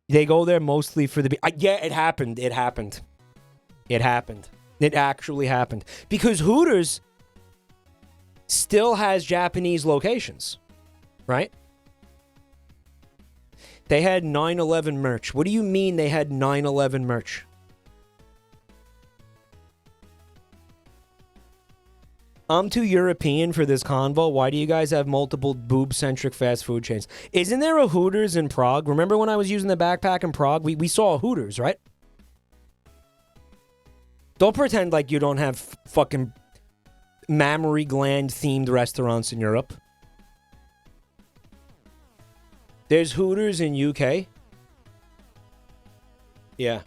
They go there mostly for the... yeah, it happened. It happened. It happened. It actually happened. Because Hooters still has Japanese locations, right? They had 9/11 merch. What do you mean they had 9/11 merch? I'm too European for this convo. Why do you guys have multiple boob-centric fast food chains? Isn't there a Hooters in Prague? Remember when I was using the backpack in Prague? We saw a Hooters, right? Don't pretend like you don't have fucking mammary gland-themed restaurants in Europe. There's Hooters in UK. Yeah.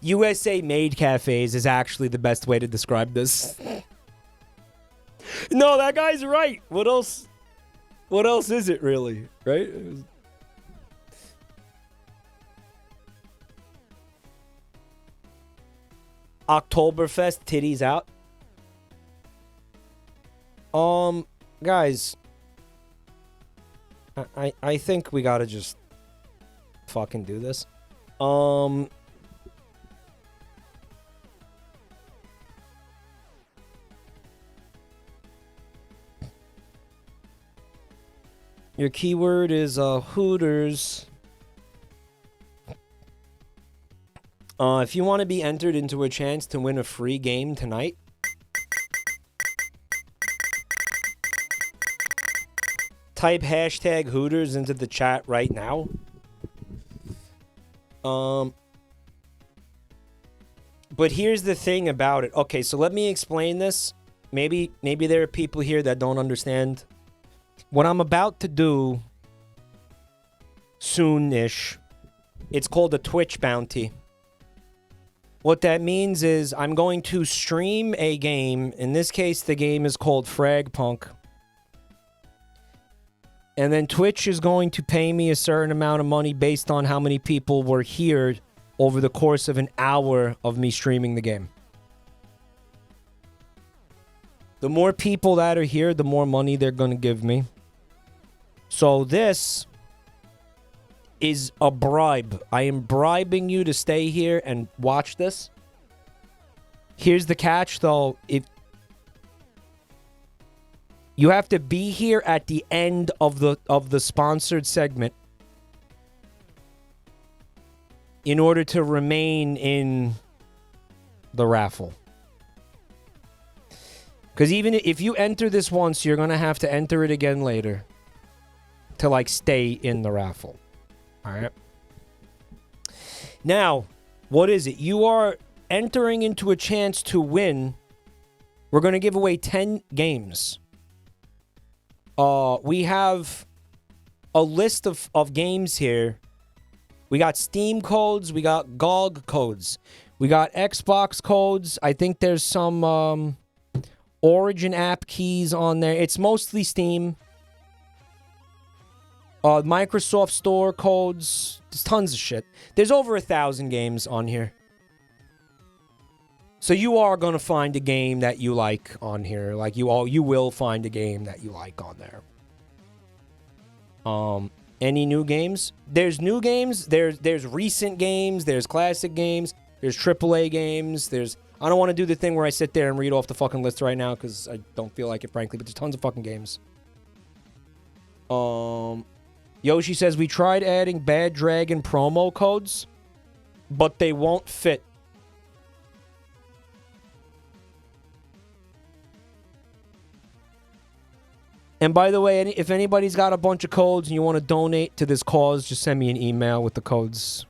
USA-made cafes is actually the best way to describe this. No, that guy's right. What else? What else is it really? Right? Oktoberfest titties out. Guys, I think we gotta just fucking do this. Your keyword is Hooters. If you want to be entered into a chance to win a free game tonight, type hashtag Hooters into the chat right now. But here's the thing about it. Okay, so let me explain this. Maybe there are people here that don't understand. What I'm about to do soon-ish, it's called a Twitch bounty. What that means is I'm going to stream a game. In this case, the game is called FragPunk. And then Twitch is going to pay me a certain amount of money based on how many people were here over the course of an hour of me streaming the game. The more people that are here, the more money they're going to give me. So this is a bribe. I am bribing you to stay here and watch this. Here's the catch, though. If you have to be here at the end of the sponsored segment in order to remain in the raffle. Because even if you enter this once, you're going to have to enter it again later to, like, stay in the raffle. All right? Now, what is it? You are entering into a chance to win. We're going to give away 10 games. We have a list of games here. We got Steam codes. We got GOG codes. We got Xbox codes. I think there's some Origin app keys on there. It's mostly Steam. Microsoft Store codes. There's tons of shit. There's over 1,000 games on here. So you are going to find a game that you like on here. Like, you will find a game that you like on there. Any new games? There's new games. There's recent games. There's classic games. There's AAA games. I don't want to do the thing where I sit there and read off the fucking list right now because I don't feel like it, frankly. But there's tons of fucking games. Yoshi says, we tried adding Bad Dragon promo codes, but they won't fit. And by the way, if anybody's got a bunch of codes and you want to donate to this cause, just send me an email with the codes.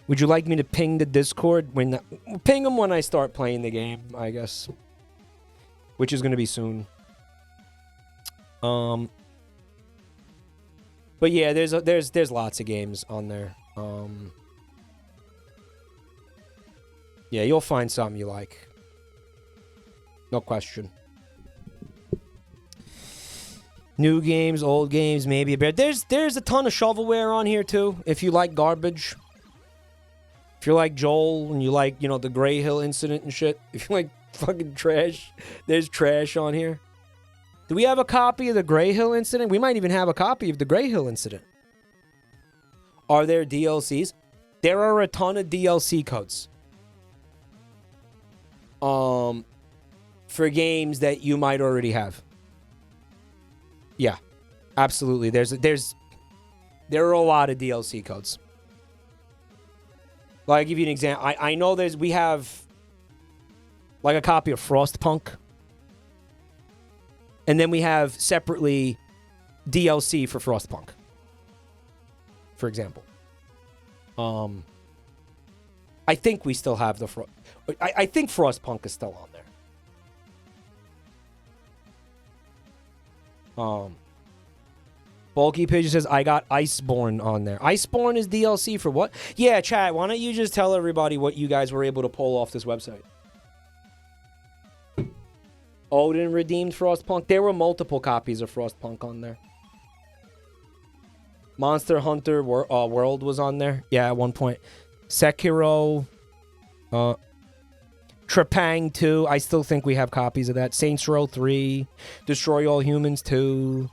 Would you like me to ping the Discord? Ping them when I start playing the game, I guess. Which is going to be soon. But yeah, there's lots of games on there. Yeah, you'll find something you like. No question. New games, old games, maybe a bit. There's a ton of shovelware on here too. If you like garbage, if you're like Joel and you like, you know, the Gray Hill incident and shit. If you like fucking trash, there's trash on here. Do we have a copy of the Gray Hill incident? We might even have a copy of the Gray Hill incident. Are there DLCs? There are a ton of DLC codes. For games that you might already have. Yeah, absolutely. There are a lot of DLC codes. Like, I'll give you an example. I know we have like a copy of FragPunk. And then we have separately DLC for FragPunk. For example. I think we still have the I think FragPunk is still on there. Bulky Pigeon says, I got Iceborne on there. Iceborne is DLC for what? Yeah, chat, why don't you just tell everybody what you guys were able to pull off this website? Odin redeemed FragPunk. There were multiple copies of FragPunk on there. Monster Hunter World was on there. Yeah, at one point. Sekiro. Trepang 2. I still think we have copies of that. Saints Row 3. Destroy All Humans 2.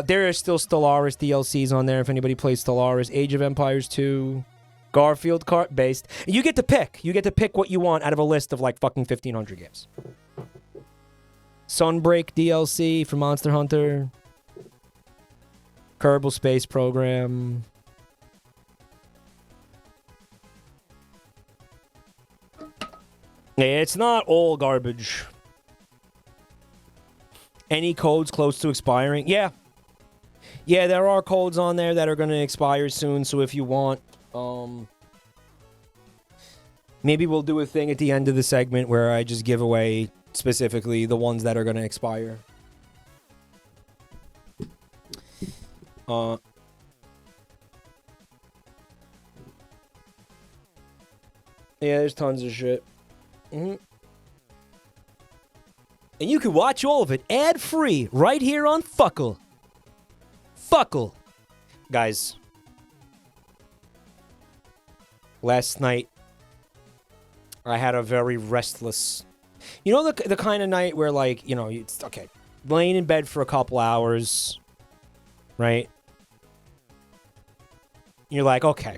There are still Stellaris DLCs on there if anybody plays Stellaris. Age of Empires 2. Garfield Kart based. And you get to pick. You get to pick what you want out of a list of like fucking 1,500 games. Sunbreak DLC for Monster Hunter. Kerbal Space Program. Yeah, it's not all garbage. Any codes close to expiring? Yeah. Yeah, there are codes on there that are going to expire soon, so if you want, maybe we'll do a thing at the end of the segment where I just give away specifically the ones that are going to expire. Yeah, there's tons of shit. And you can watch all of it ad-free right here on Fuckle. Fuckle. Guys, last night I had a very restless... You know the kind of night where, like, you know, it's okay, laying in bed for a couple hours, right? You're like, okay,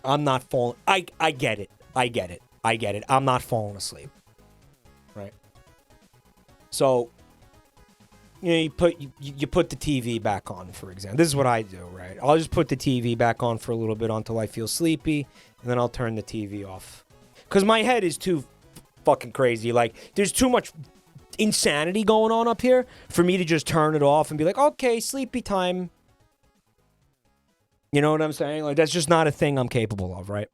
I'm not falling... I get it. I get it. I'm not falling asleep. Right? So, you know, you put the TV back on, for example. This is what I do, right? I'll just put the TV back on for a little bit until I feel sleepy, and then I'll turn the TV off. Because my head is too fucking crazy. Like, there's too much insanity going on up here for me to just turn it off and be like, okay, sleepy time. You know what I'm saying? Like, that's just not a thing I'm capable of, right?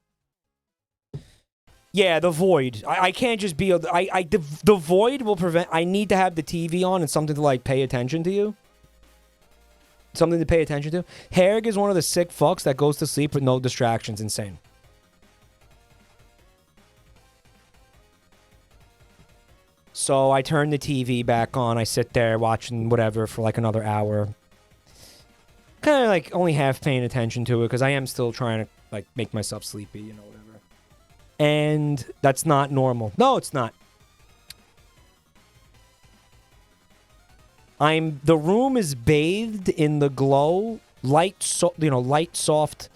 Yeah, the void. I can't just be... the void will prevent... I need to have the TV on and something to, like, pay attention to you. Something to pay attention to. Harrig is one of the sick fucks that goes to sleep with no distractions. Insane. So I turn the TV back on. I sit there watching whatever for, like, another hour. like only half paying attention to it because I am still trying to like make myself sleepy, you know, whatever. And that's not normal. No, it's not. The room is bathed in the glow, light soft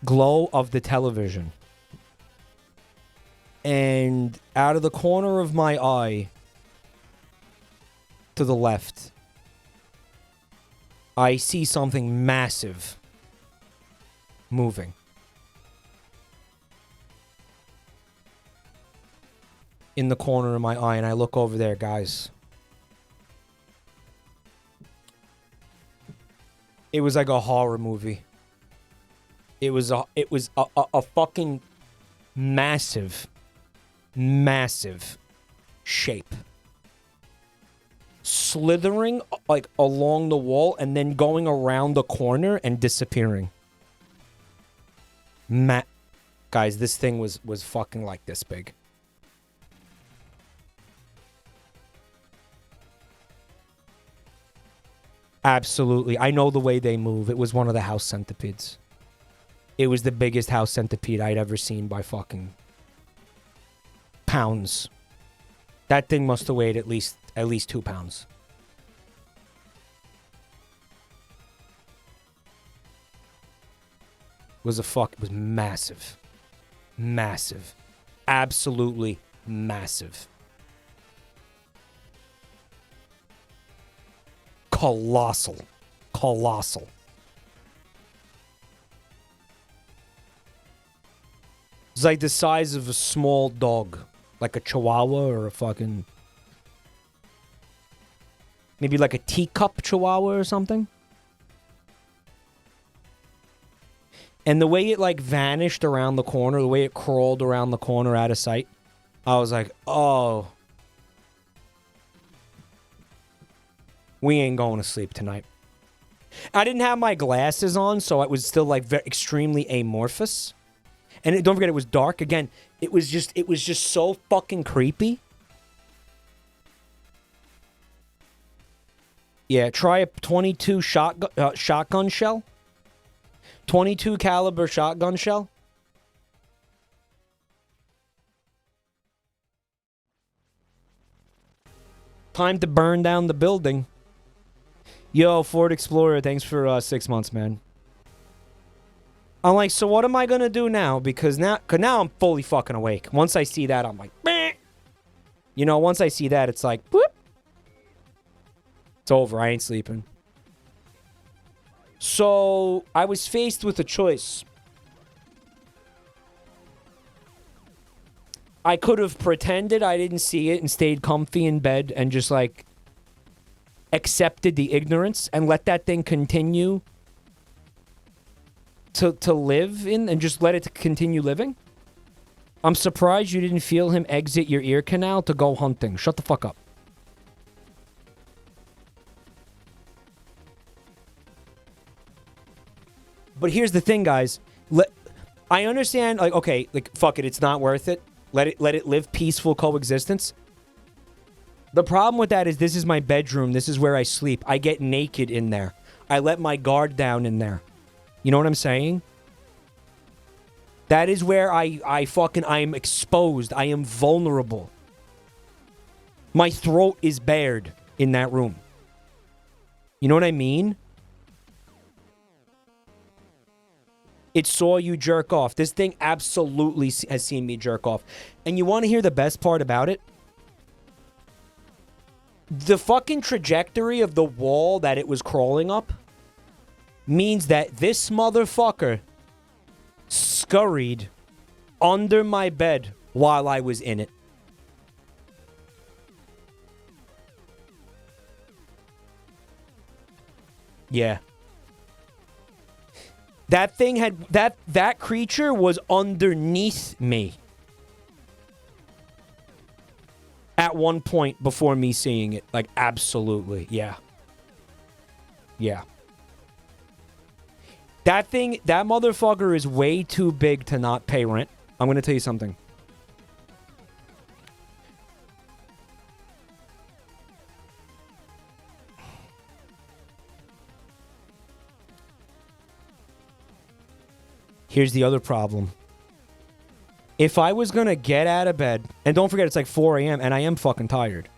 glow of the television. And out of the corner of my eye to the left, I see something massive moving. In the corner of my eye, and I look over there, guys. It was like a horror movie. It was a fucking massive shape. Slithering like along the wall and then going around the corner and disappearing. Guys, this thing was fucking like this big. Absolutely. I know the way they move. It was one of the house centipedes. It was the biggest house centipede I'd ever seen by fucking pounds. That thing must have weighed at least 2 pounds. It was massive. Massive. Absolutely massive. Colossal. Colossal. It's like the size of a small dog. Like a chihuahua or a fucking... maybe like a teacup chihuahua or something. And the way it like vanished around the corner, the way it crawled around the corner out of sight, I was like, oh. We ain't going to sleep tonight. I didn't have my glasses on, so it was still like extremely amorphous. And don't forget, it was dark. Again, it was just so fucking creepy. Yeah, try a 22 shotgun shell. 22 caliber shotgun shell. Time to burn down the building. Yo, Ford Explorer, thanks for 6 months, man. I'm like, so what am I gonna do now? Because now I'm fully fucking awake. Once I see that, I'm like, meh. You know, once I see that, it's like, whoop. It's over. I ain't sleeping. So, I was faced with a choice. I could have pretended I didn't see it and stayed comfy in bed and just, like, accepted the ignorance and let that thing continue to live in and just let it continue living. I'm surprised you didn't feel him exit your ear canal to go hunting. Shut the fuck up. But here's the thing, guys. I understand, like, okay, like, fuck it, it's not worth it. Let it live peaceful coexistence. The problem with that is this is my bedroom. This is where I sleep. I get naked in there. I let my guard down in there. You know what I'm saying? That is where I am exposed. I am vulnerable. My throat is bared in that room. You know what I mean? It saw you jerk off. This thing absolutely has seen me jerk off. And you want to hear the best part about it? The fucking trajectory of the wall that it was crawling up means that this motherfucker scurried under my bed while I was in it. Yeah. That thing had... That creature was underneath me. At one point before me seeing it. Like, absolutely. Yeah. Yeah. That thing... That motherfucker is way too big to not pay rent. I'm gonna tell you something. Here's the other problem. If I was going to get out of bed, and don't forget it's like 4 a.m. and I am fucking tired.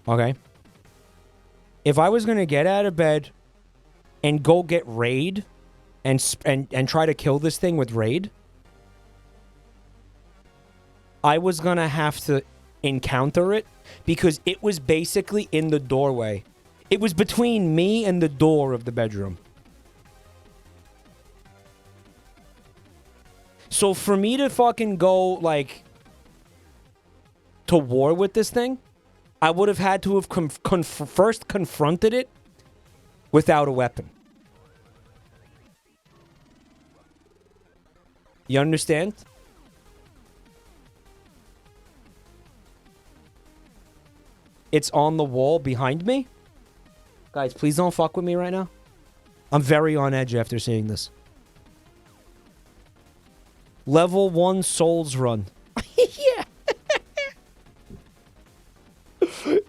Okay? If I was going to get out of bed and go get raid and try to kill this thing with raid, I was going to have to encounter it because it was basically in the doorway. It was between me and the door of the bedroom. So for me to fucking go, like, to war with this thing, I would have had to have first confronted it without a weapon. You understand? It's on the wall behind me. Guys, please don't fuck with me right now. I'm very on edge after seeing this. Level 1 Souls Run. Yeah.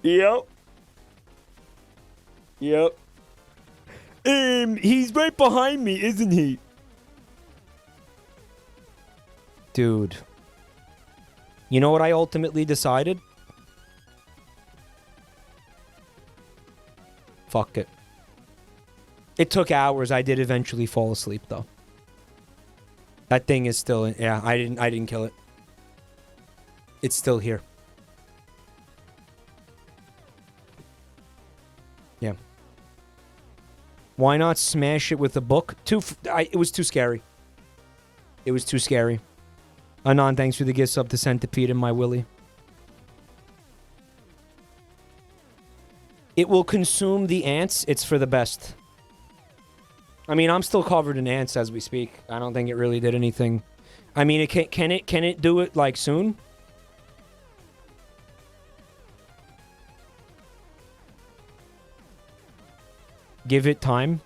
Yep. Yep. He's right behind me, isn't he? Dude. You know what I ultimately decided? Fuck it. It took hours. I did eventually fall asleep, though. That thing is still in. Yeah, I didn't kill it. It's still here. Yeah. Why not smash it with a book? It was too scary. It was too scary. Anon, thanks for the gift sub to Centipede and my Willy. It will consume the ants. It's for the best. I mean, I'm still covered in ants as we speak. I don't think it really did anything. I mean, can it do it, like, soon? Give it time.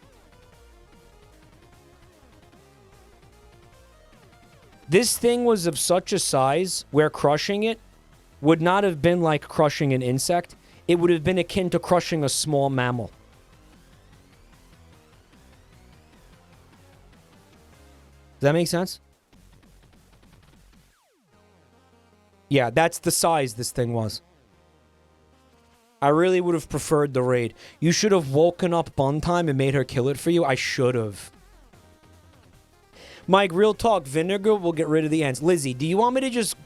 This thing was of such a size where crushing it would not have been like crushing an insect. It would have been akin to crushing a small mammal. Does that make sense? Yeah, that's the size this thing was. I really would have preferred the raid. You should have woken up Bun Time and made her kill it for you. I should have. Mike, real talk, vinegar will get rid of the ants. Lizzie, do you want me to just,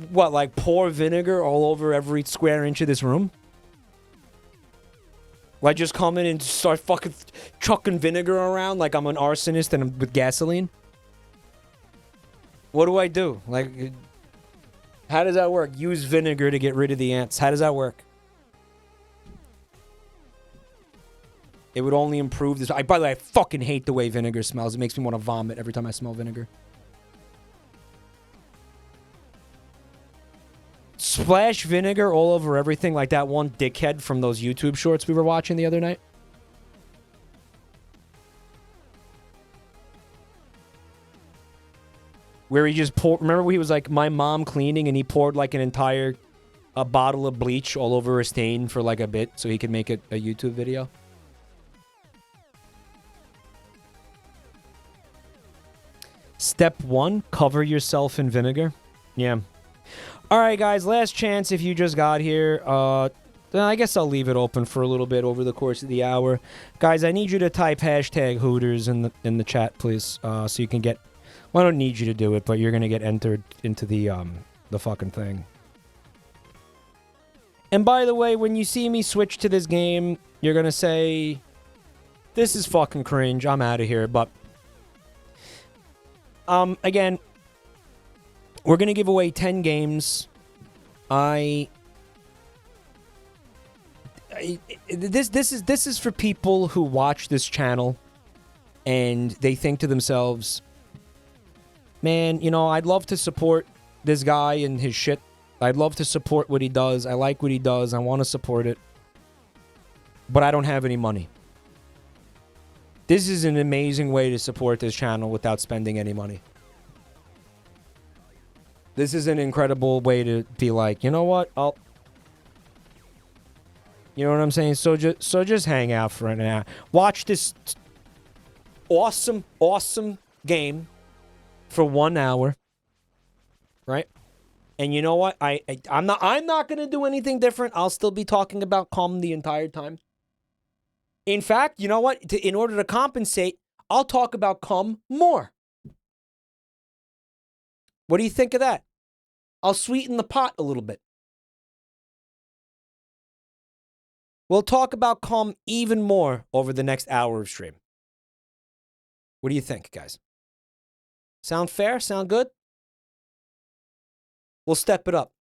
what, like pour vinegar all over every square inch of this room? Like just come in and start fucking chucking vinegar around like I'm an arsonist and I'm with gasoline? What do I do? Like, how does that work? Use vinegar to get rid of the ants. How does that work? It would only improve this. By the way, I fucking hate the way vinegar smells. It makes me want to vomit every time I smell vinegar. Splash vinegar all over everything like that one dickhead from those YouTube shorts we were watching the other night. Where he just poured... Remember he was like, my mom cleaning, and he poured like an entire bottle of bleach all over a stain for like a bit so he could make it a YouTube video? Step 1, cover yourself in vinegar. Yeah. Alright, guys, last chance if you just got here. I guess I'll leave it open for a little bit over the course of the hour. Guys, I need you to type hashtag Hooters in the chat, please, so you can get... Well, I don't need you to do it, but you're going to get entered into the fucking thing. And by the way, when you see me switch to this game, you're going to say, this is fucking cringe, I'm out of here, but... Again, we're going to give away 10 games. This is for people who watch this channel and they think to themselves, man, you know, I'd love to support this guy and his shit. I'd love to support what he does. I like what he does. I want to support it. But I don't have any money. This is an amazing way to support this channel without spending any money. This is an incredible way to be like, you know what? You know what I'm saying? So just hang out for an hour. Watch this awesome game for 1 hour, right? And you know what? I'm not gonna do anything different. I'll still be talking about cum the entire time. In fact, you know what? In order to compensate, I'll talk about cum more. What do you think of that? I'll sweeten the pot a little bit. We'll talk about cum even more over the next hour of stream. What do you think, guys? Sound fair? Sound good? We'll step it up.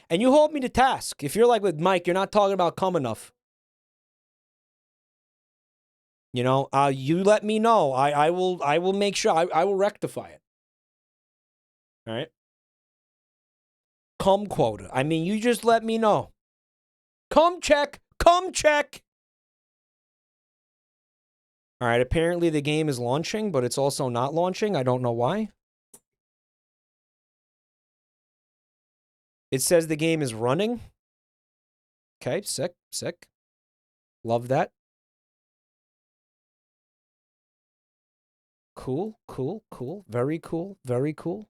And you hold me to task. If you're like with Mike, you're not talking about cum enough. You know, you let me know. I will make sure. I will rectify it. All right? Cum quota. I mean, you just let me know. Cum check. Cum check. All right, apparently the game is launching, but it's also not launching. I don't know why. It says the game is running. Okay, sick, sick. Love that. Cool, cool, cool. Very cool, very cool.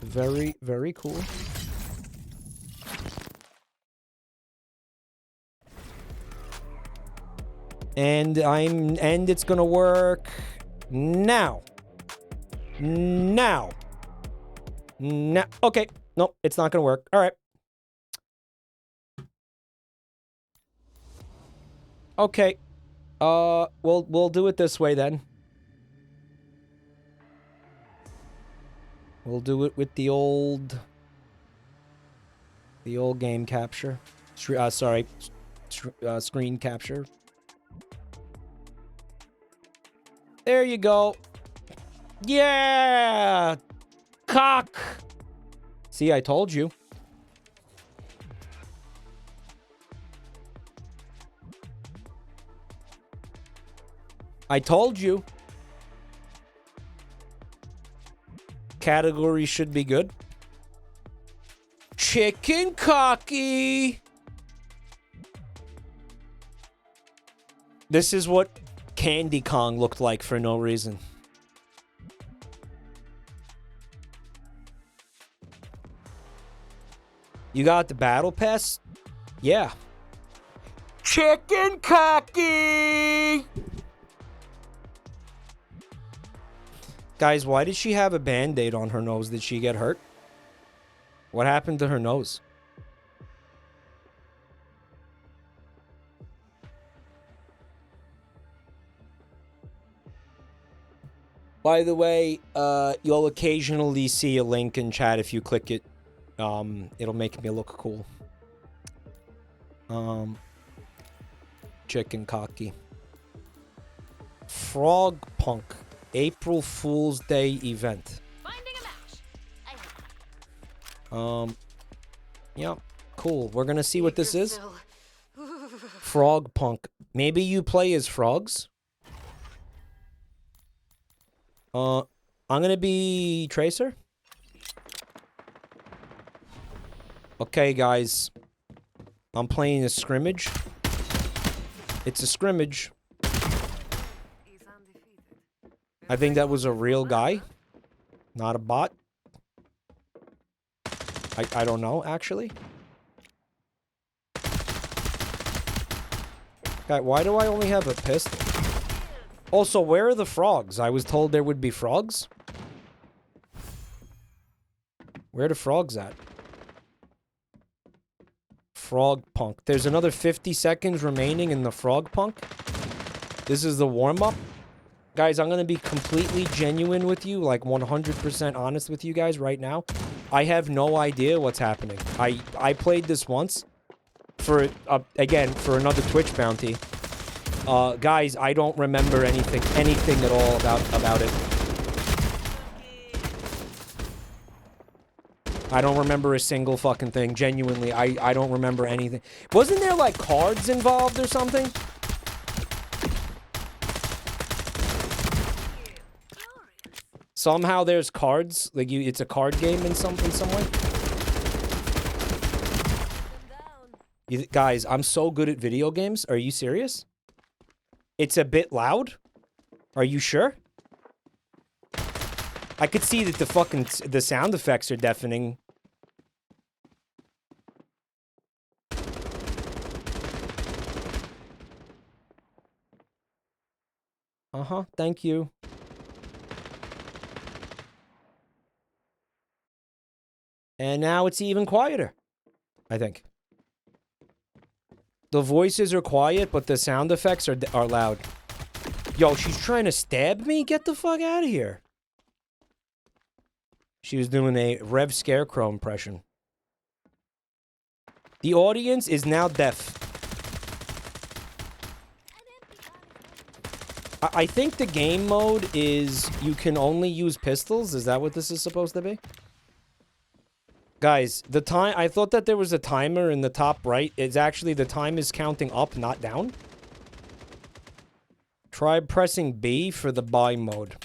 Very, very cool. And it's gonna work now. Now. Okay. Nope, it's not gonna work. All right. Okay. We'll do it this way then. We'll do it with the old game capture. Sorry. Screen capture. There you go. Yeah! Cock! See, I told you. I told you. Category should be good. Chicken cocky! This is what Candy Kong looked like for no reason. You got the battle pass? Yeah. Chicken cocky! Guys, why did she have a band-aid on her nose? Did she get hurt? What happened to her nose? By the way, you'll occasionally see a link in chat if you click it. It'll make me look cool. Chicken cocky. FragPunk. April Fool's Day event. Finding a match. Yeah, cool. We're gonna see what this is. FragPunk. Maybe you play as frogs? I'm gonna be Tracer. Okay, guys. I'm playing a scrimmage. It's a scrimmage. I think that was a real guy, not a bot. I don't know, actually. God, why do I only have a pistol? Also, where are the frogs? I was told there would be frogs. Where are the frogs at? FragPunk. There's another 50 seconds remaining in the FragPunk. This is the warm-up. Guys, I'm going to be completely genuine with you, like 100% honest with you guys right now. I have no idea what's happening. I played this once for, again, for another Twitch bounty. Guys, I don't remember anything at all about it. I don't remember a single fucking thing. Genuinely, I don't remember anything. Wasn't there, like, cards involved or something? Somehow there's cards, like it's a card game in some way. Guys, I'm so good at video games. Are you serious? It's a bit loud? Are you sure? I could see that the sound effects are deafening. Uh-huh, thank you. And now it's even quieter, I think. The voices are quiet, but the sound effects are loud. Yo, she's trying to stab me? Get the fuck out of here. She was doing a Rev Scarecrow impression. The audience is now deaf. I think the game mode is you can only use pistols. Is that what this is supposed to be? Guys, the time... I thought that there was a timer in the top right. It's actually the time is counting up, not down. Try pressing B for the buy mode.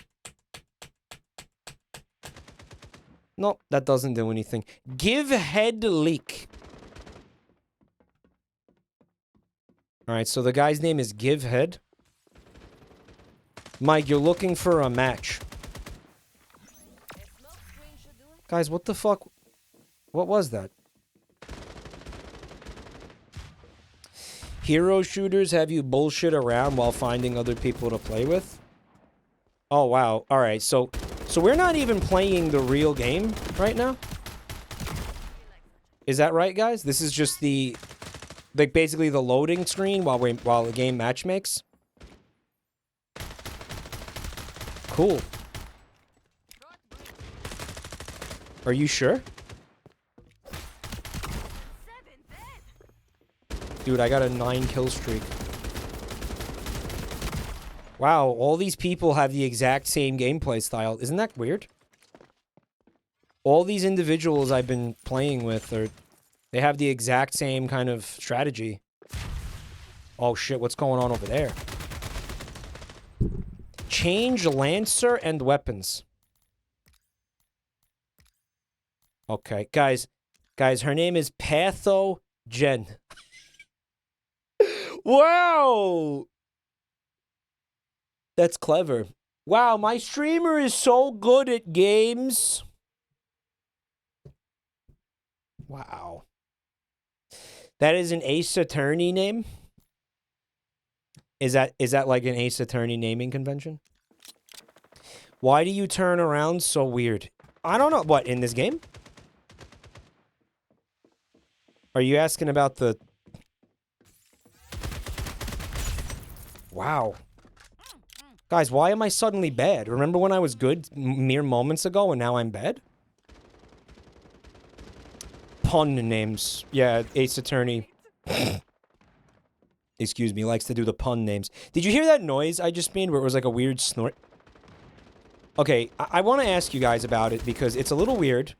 Nope, that doesn't do anything. Give head leak. Alright, so the guy's name is Give Head. Mike, you're looking for a match. Guys, what the fuck? What was that? Hero shooters have you bullshit around while finding other people to play with? Oh, wow. Alright, so we're not even playing the real game right now? Is that right, guys? This is just the... like, basically the loading screen while the game match makes? Cool. Are you sure? Dude, I got a 9-kill streak. Wow, all these people have the exact same gameplay style. Isn't that weird? All these individuals I've been playing with they have the exact same kind of strategy. Oh shit, what's going on over there? Change Lancer and weapons. Okay, guys, her name is Patho Jen. Wow! That's clever. Wow, my streamer is so good at games. Wow. That is an Ace Attorney name? Is that like an Ace Attorney naming convention? Why do you turn around so weird? I don't know. What, in this game? Are you asking about the... Wow. Guys, why am I suddenly bad? Remember when I was good mere moments ago and now I'm bad? Pun names. Yeah, Ace Attorney. Excuse me, likes to do the pun names. Did you hear that noise I just made where it was like a weird snort? Okay, I want to ask you guys about it because it's a little weird.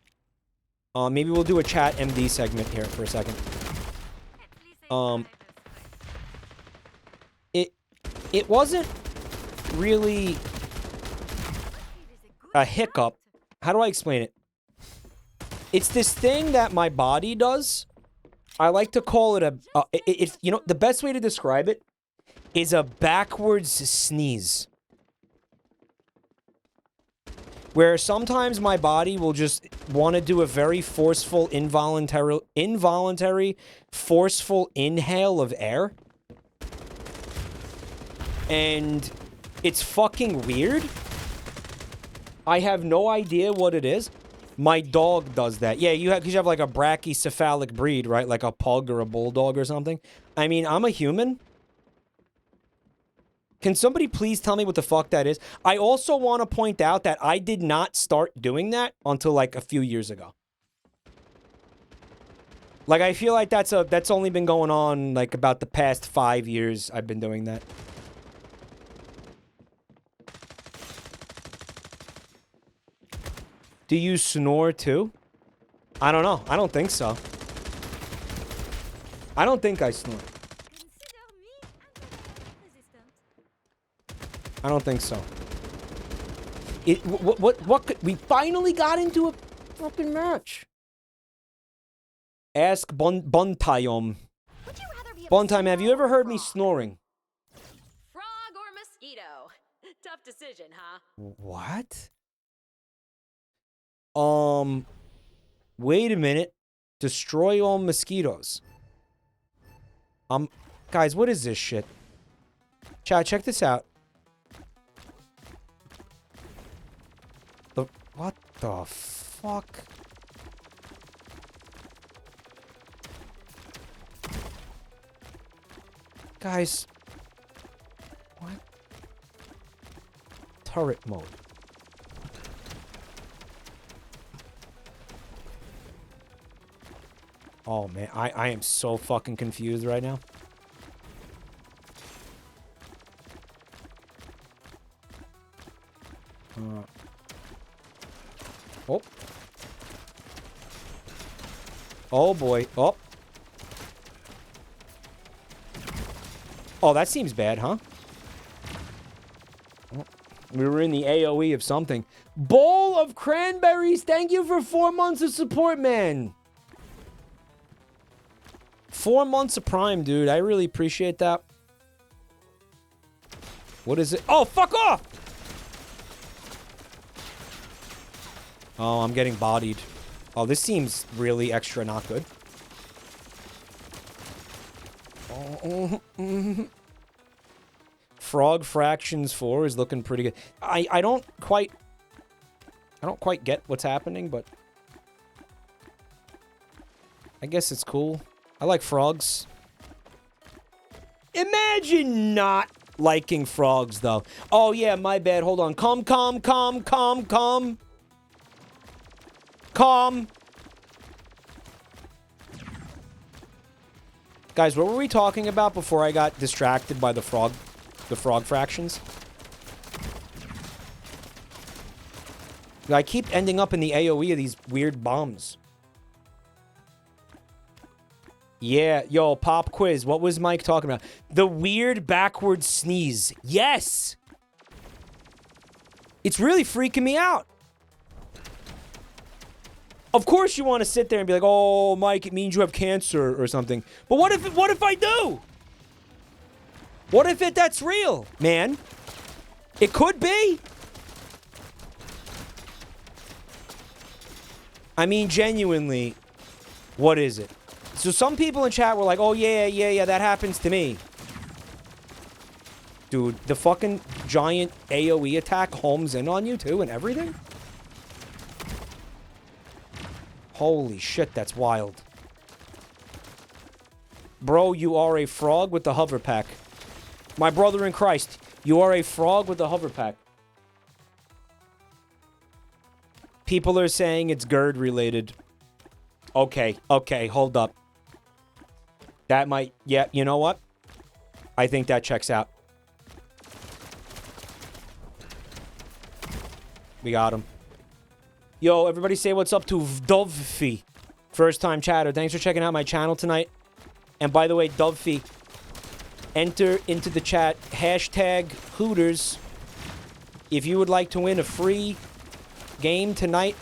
Maybe we'll do a chat MD segment here for a second. It wasn't really a hiccup. How do I explain it? It's this thing that my body does. I like to call it you know, the best way to describe it is a backwards sneeze. Where sometimes my body will just want to do a very forceful, involuntary, forceful inhale of air. And it's fucking weird. I have no idea what it is. My dog does that. Yeah, because you have like a brachycephalic breed, right? Like a pug or a bulldog or something. I mean, I'm a human. Can somebody please tell me what the fuck that is? I also want to point out that I did not start doing that until like a few years ago. Like, I feel like that's only been going on like about the past 5 years I've been doing that. Do you snore too? I don't know. I don't think so. I don't think I snore. I don't think so. What we finally got into a fucking match. Ask Buntayom. Buntime, have you ever heard me snoring? Frog or mosquito? Tough decision, huh? What? Wait a minute. Destroy all mosquitoes. Guys, what is this shit? Chat, check this out. What the fuck? Guys. What? Turret mode. Oh, man. I am so fucking confused right now. Oh. Oh, boy. Oh. Oh, that seems bad, huh? Oh, we were in the AoE of something. Bowl of cranberries. Thank you for 4 months of support, man. 4 months of Prime, dude. I really appreciate that. What is it? Oh, fuck off! Oh, I'm getting bodied. Oh, this seems really extra not good. Oh, Frog Fractions 4 is looking pretty good. I don't quite get what's happening, but I guess it's cool. I like frogs. Imagine not liking frogs, though. Oh, yeah, my bad. Hold on. Come. Guys, what were we talking about before I got distracted by the frog fractions? I keep ending up in the AoE of these weird bombs. Yeah, yo, pop quiz. What was Mike talking about? The weird backward sneeze. Yes! It's really freaking me out. Of course you want to sit there and be like, oh, Mike, it means you have cancer or something. But what if I do? What if that's real, man? It could be. I mean, genuinely, what is it? So some people in chat were like, oh, yeah, that happens to me. Dude, the fucking giant AoE attack homes in on you, too, and everything? Holy shit, that's wild. Bro, you are a frog with the hover pack. My brother in Christ, you are a frog with the hover pack. People are saying it's GERD related. Okay, hold up. That might, yeah, you know what? I think that checks out. We got him. Yo, everybody say what's up to Dovfi. First time chatter. Thanks for checking out my channel tonight. And by the way, Dovfi, enter into the chat hashtag Hooters if you would like to win a free game tonight.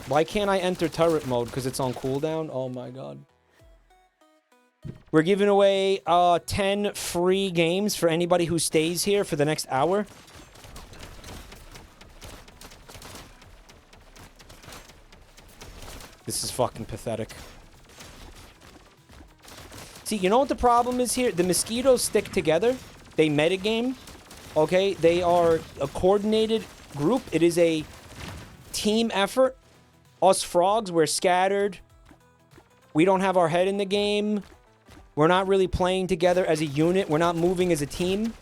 Why can't I enter turret mode? Because it's on cooldown? Oh my god. We're giving away 10 free games for anybody who stays here for the next hour. This is fucking pathetic. See, you know what the problem is here? The mosquitoes stick together. They metagame. Okay? They are a coordinated group. It is a team effort. Us frogs, we're scattered. We don't have our head in the game. We're not really playing together as a unit. We're not moving as a team.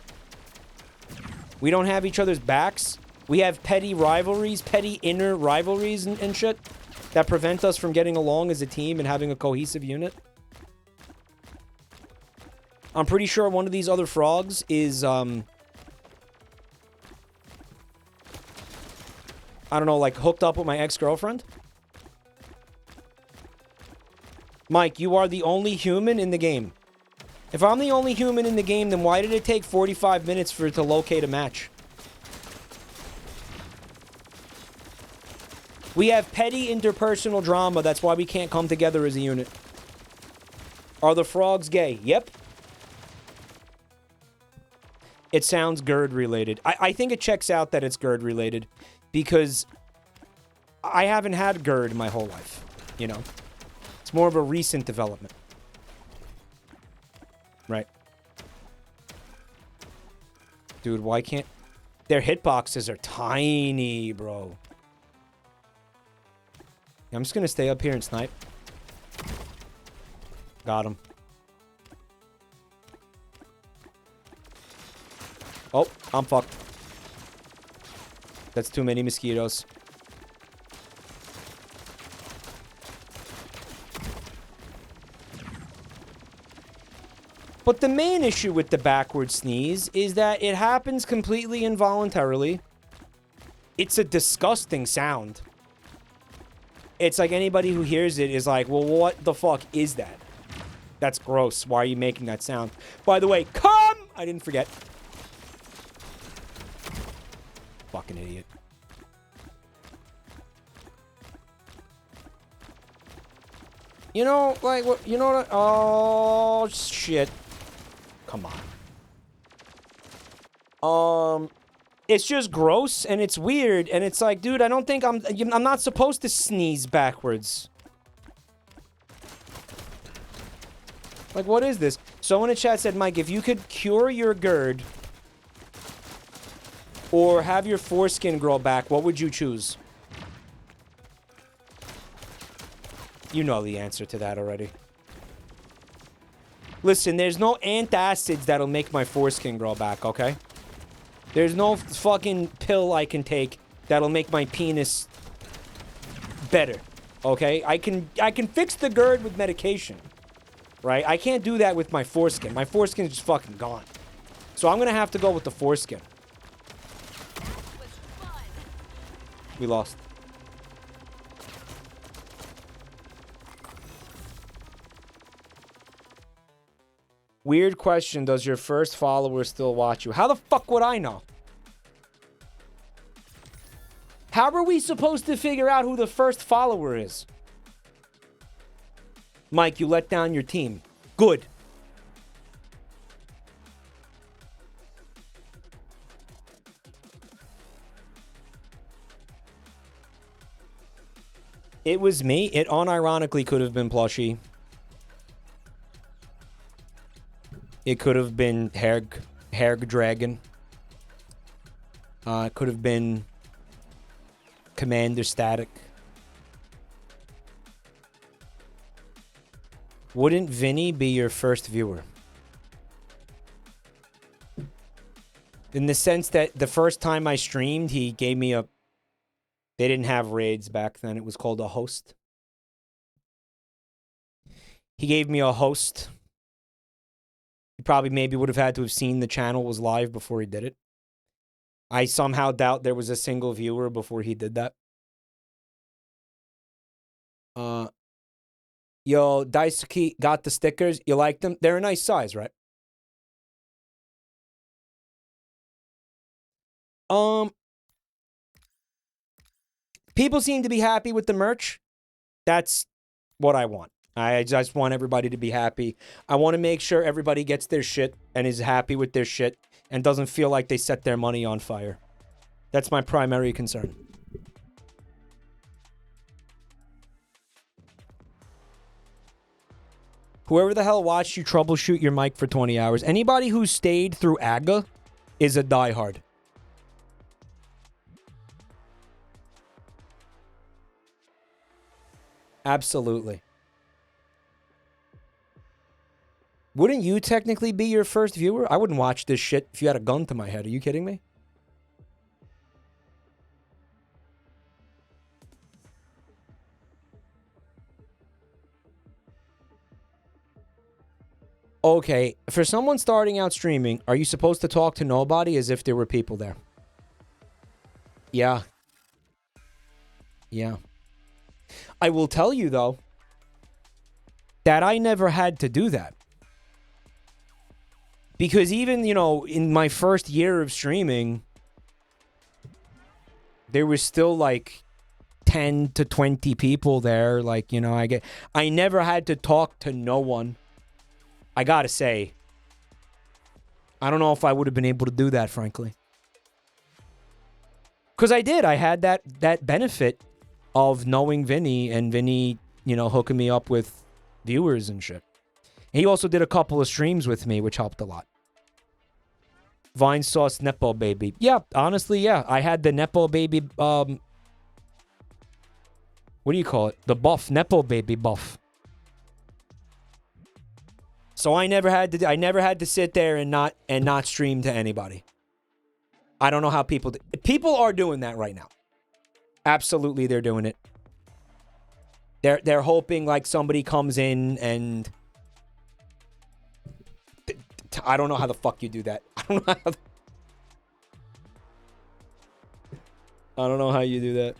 We don't have each other's backs. We have petty rivalries, petty inner rivalries and shit that prevent us from getting along as a team and having a cohesive unit. I'm pretty sure one of these other frogs is, I don't know, like hooked up with my ex-girlfriend. Mike, you are the only human in the game. If I'm the only human in the game, then why did it take 45 minutes for it to locate a match? We have petty interpersonal drama. That's why we can't come together as a unit. Are the frogs gay? Yep. It sounds GERD related. I think it checks out that it's GERD related because I haven't had GERD my whole life, you know? It's more of a recent development. Right. Dude, why can't... Their hitboxes are tiny, bro. I'm just gonna stay up here and snipe. Got him. Oh, I'm fucked. That's too many mosquitoes. But the main issue with the backward sneeze is that it happens completely involuntarily. It's a disgusting sound. It's like anybody who hears it is like, well, what the fuck is that? That's gross. Why are you making that sound? By the way, come! I didn't forget. Fucking idiot. You know, like, what? You know what? Oh, shit. Come on. It's just gross, and it's weird, and it's like, dude, I don't think I'm not supposed to sneeze backwards. Like, what is this? Someone in chat said, Mike, if you could cure your GERD or have your foreskin grow back, what would you choose? You know the answer to that already. Listen, there's no antacids that'll make my foreskin grow back, okay? There's no fucking pill I can take that'll make my penis better, okay? I can fix the GERD with medication, right? I can't do that with my foreskin. My foreskin's just fucking gone. So I'm gonna have to go with the foreskin. We lost. Weird question. Does your first follower still watch you? How the fuck would I know? How are we supposed to figure out who the first follower is? Mike, you let down your team. Good. It was me. It unironically could have been Plushie. It could have been Herg Dragon. It could have been Commander Static. Wouldn't Vinny be your first viewer? In the sense that the first time I streamed, he gave me a... They didn't have raids back then. It was called a host. He gave me a host. He probably maybe would have had to have seen the channel was live before he did it. I somehow doubt there was a single viewer before he did that. Yo, Daisuke got the stickers. You like them? They're a nice size, right? People seem to be happy with the merch. That's what I want. I just want everybody to be happy. I want to make sure everybody gets their shit and is happy with their shit and doesn't feel like they set their money on fire. That's my primary concern. Whoever the hell watched you troubleshoot your mic for 20 hours, anybody who stayed through AGA is a diehard. Absolutely. Wouldn't you technically be your first viewer? I wouldn't watch this shit if you had a gun to my head. Are you kidding me? Okay, for someone starting out streaming, are you supposed to talk to nobody as if there were people there? Yeah. Yeah. I will tell you, though, that I never had to do that. Because even, you know, in my first year of streaming, there was still like 10 to 20 people there. Like, you know, I never had to talk to no one. I gotta say, I don't know if I would have been able to do that, frankly. Because I did. I had that benefit of knowing Vinny, and Vinny, you know, hooking me up with viewers and shit. He also did a couple of streams with me, which helped a lot. Vine Sauce Nepo Baby. Yeah, honestly, yeah. I had the Nepo Baby, what do you call it? The buff, Nepo Baby buff. So I never had to sit there and not stream to anybody. I don't know how people people are doing that right now. Absolutely, they're doing it. They're hoping like somebody comes in and I don't know how the fuck you do that. I don't know how you do that.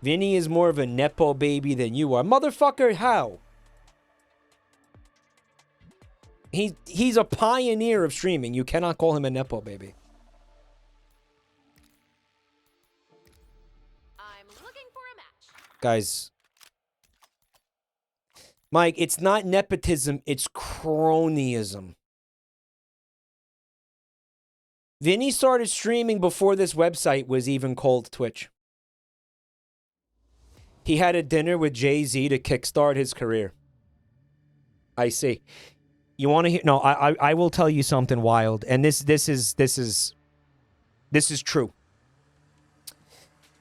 Vinny is more of a Nepo baby than you are. Motherfucker, how? He's a pioneer of streaming. You cannot call him a Nepo baby. I'm looking for a match. Guys. Mike, it's not nepotism, it's cronyism. Vinny started streaming before this website was even called Twitch. He had a dinner with Jay-Z to kickstart his career. I see. You want to hear? No, I will tell you something wild, and this is true.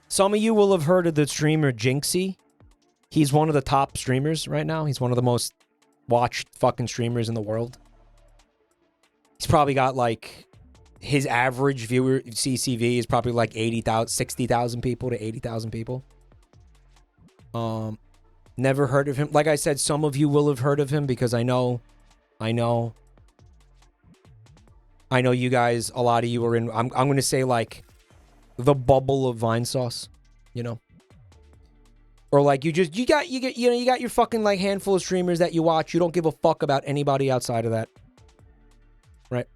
Some of you will have heard of the streamer Jinxie. He's one of the top streamers right now. He's one of the most watched fucking streamers in the world. He's probably got like his average viewer CCV is probably like 60,000 people to 80,000 people. Never heard of him. Like I said, some of you will have heard of him because I know you guys, a lot of you are in, I'm going to say like the bubble of Vine Sauce, you know? Or like you got your fucking like handful of streamers that you watch. You don't give a fuck about anybody outside of that. Right?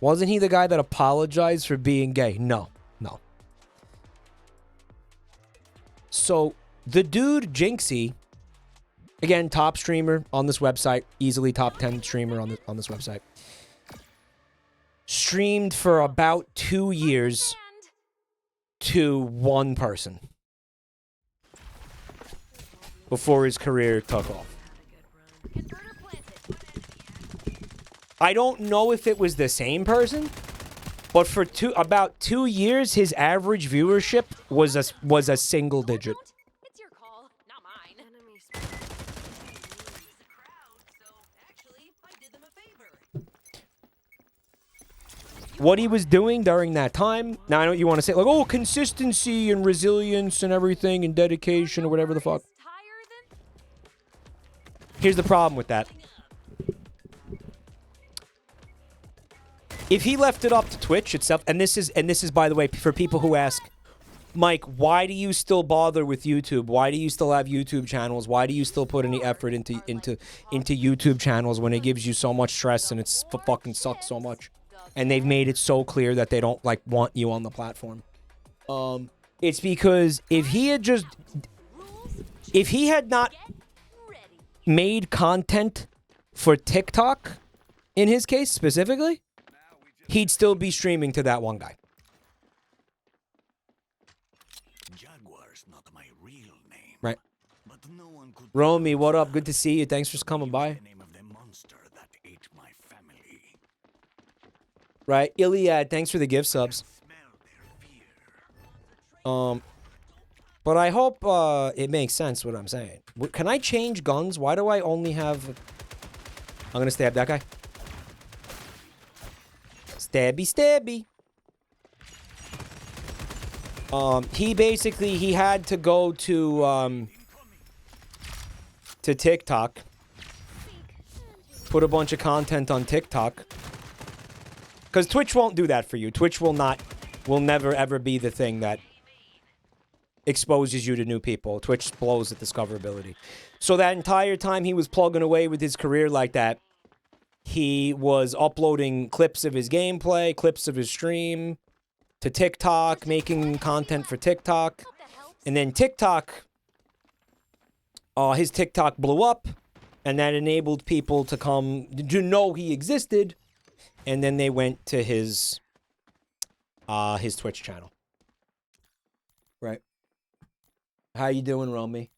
Wasn't he the guy that apologized for being gay? No. So the dude Jinxie, again, top streamer on this website, easily top 10 streamer on this website, streamed for about 2 years to one person before his career took off. I don't know if it was the same person, but for about 2 years, his average viewership was a single digit. It's your call, not mine. What he was doing during that time, now I know what you want to say, like, oh, consistency and resilience and everything and dedication or whatever the fuck. Here's the problem with that. If he left it up to Twitch itself, and this is by the way for people who ask, Mike, why do you still bother with YouTube? Why do you still have YouTube channels? Why do you still put any effort into YouTube channels when it gives you so much stress and it's fucking sucks so much? And they've made it so clear that they don't like want you on the platform. It's because if he had not made content for TikTok, in his case specifically, he'd still be streaming to that one guy. Jaguar's not my real name. Right. But no one could Romy, what up? Good to see you. Thanks for coming by. the name of the monster that ate my family. Right. Iliad, thanks for the gift subs. Smell their fear. But I hope it makes sense what I'm saying. Can I change guns? Why do I only have... I'm gonna stab that guy. Stabby, stabby. He had to go to TikTok. Put a bunch of content on TikTok. Because Twitch won't do that for you. Twitch will never ever be the thing that exposes you to new people. Twitch blows at discoverability. So that entire time he was plugging away with his career like that, he was uploading clips of his gameplay, clips of his stream to TikTok, making content for TikTok. And then TikTok his TikTok blew up, and that enabled people to come to know he existed, and then they went to his Twitch channel. Right. How you doing, Romy?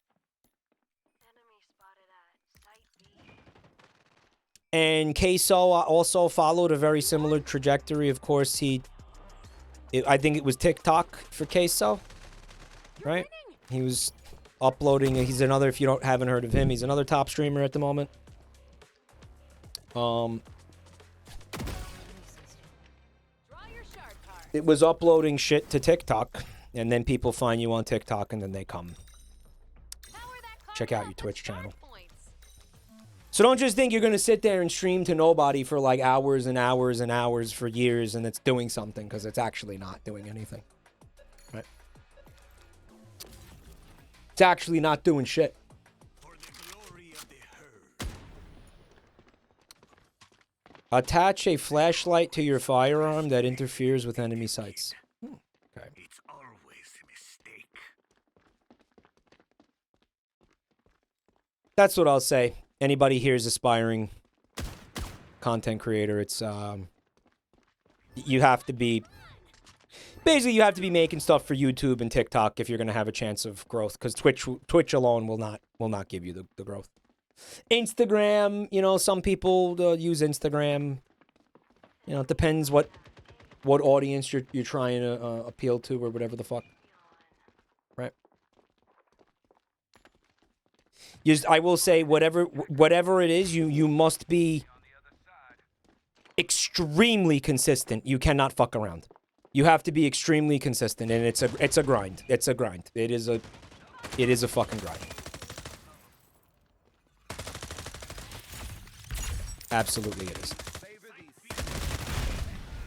And Queso also followed a very similar trajectory. Of course, I think it was TikTok for Queso, right? He was uploading. He's another, if you haven't heard of him, he's another top streamer at the moment. It was uploading shit to TikTok, and then people find you on TikTok, and then they come check out your Twitch channel. So don't just think you're going to sit there and stream to nobody for like hours and hours and hours for years and it's doing something, because it's actually not doing anything. Right? It's actually not doing shit. Attach a flashlight to your firearm that interferes with enemy sights. Okay. It's always a mistake. That's what I'll say. Anybody here is aspiring content creator. It's you have to be basically you have to be making stuff for YouTube and TikTok if you're gonna have a chance of growth, because Twitch alone will not give you the growth. Instagram, you know, some people use Instagram. You know, it depends what audience you're trying to appeal to or whatever the fuck. Right. I will say, whatever it is, you must be extremely consistent. You cannot fuck around. You have to be extremely consistent, and it's a grind. It's a grind. It is a fucking grind. Absolutely it is.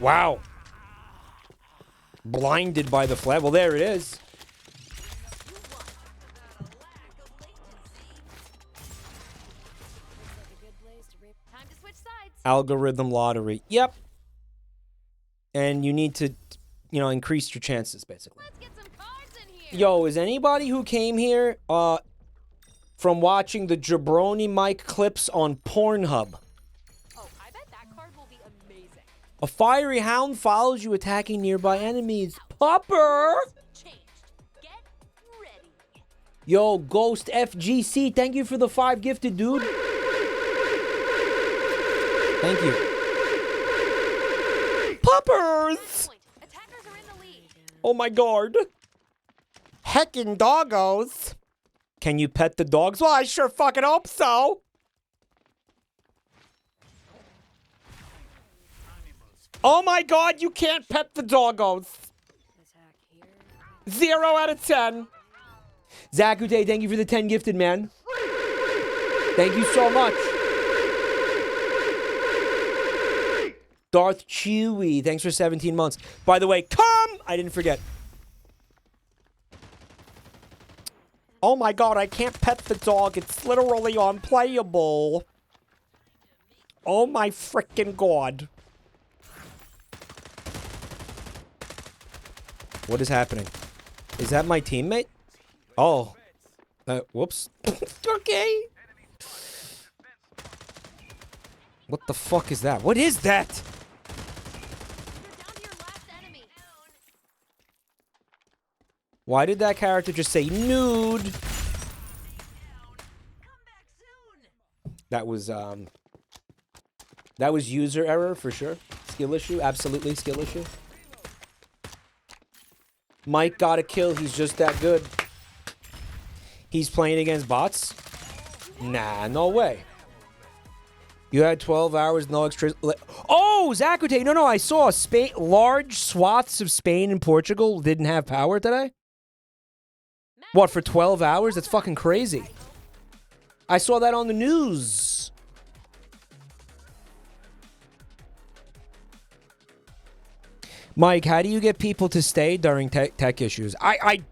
Wow. Blinded by the flag. Well, there it is. Algorithm lottery. Yep. And you need to, you know, increase your chances, basically. Let's get some cards in here. Yo, is anybody who came here from watching the JabroniMike clips on Pornhub? Oh, I bet that card will be amazing. A fiery hound follows you, attacking nearby enemies. Popper! Changed. Get ready. Yo, Ghost FGC, thank you for the 5 gifted, dude. Thank you. Poppers! Attackers are in the lead. Oh my god. Heckin' doggos. Can you pet the dogs? Well, I sure fucking hope so. Oh my god, you can't pet the doggos. 0 out of 10. Zakute, thank you for the 10 gifted, man. Thank you so much. Darth Chewy, thanks for 17 months. By the way, I didn't forget. Oh my god, I can't pet the dog. It's literally unplayable. Oh my frickin' god. What is happening? Is that my teammate? Oh. Whoops. Okay. What the fuck is that? What is that? Why did that character just say nude? That was user error for sure. Skill issue, absolutely skill issue. Mike got a kill, he's just that good. He's playing against bots? Nah, no way. You had 12 hours, no extra... Oh, Zakute, no, I saw Spain, large swaths of Spain and Portugal didn't have power today. What, for 12 hours? That's fucking crazy. I saw that on the news. Mike, how do you get people to stay during tech issues? I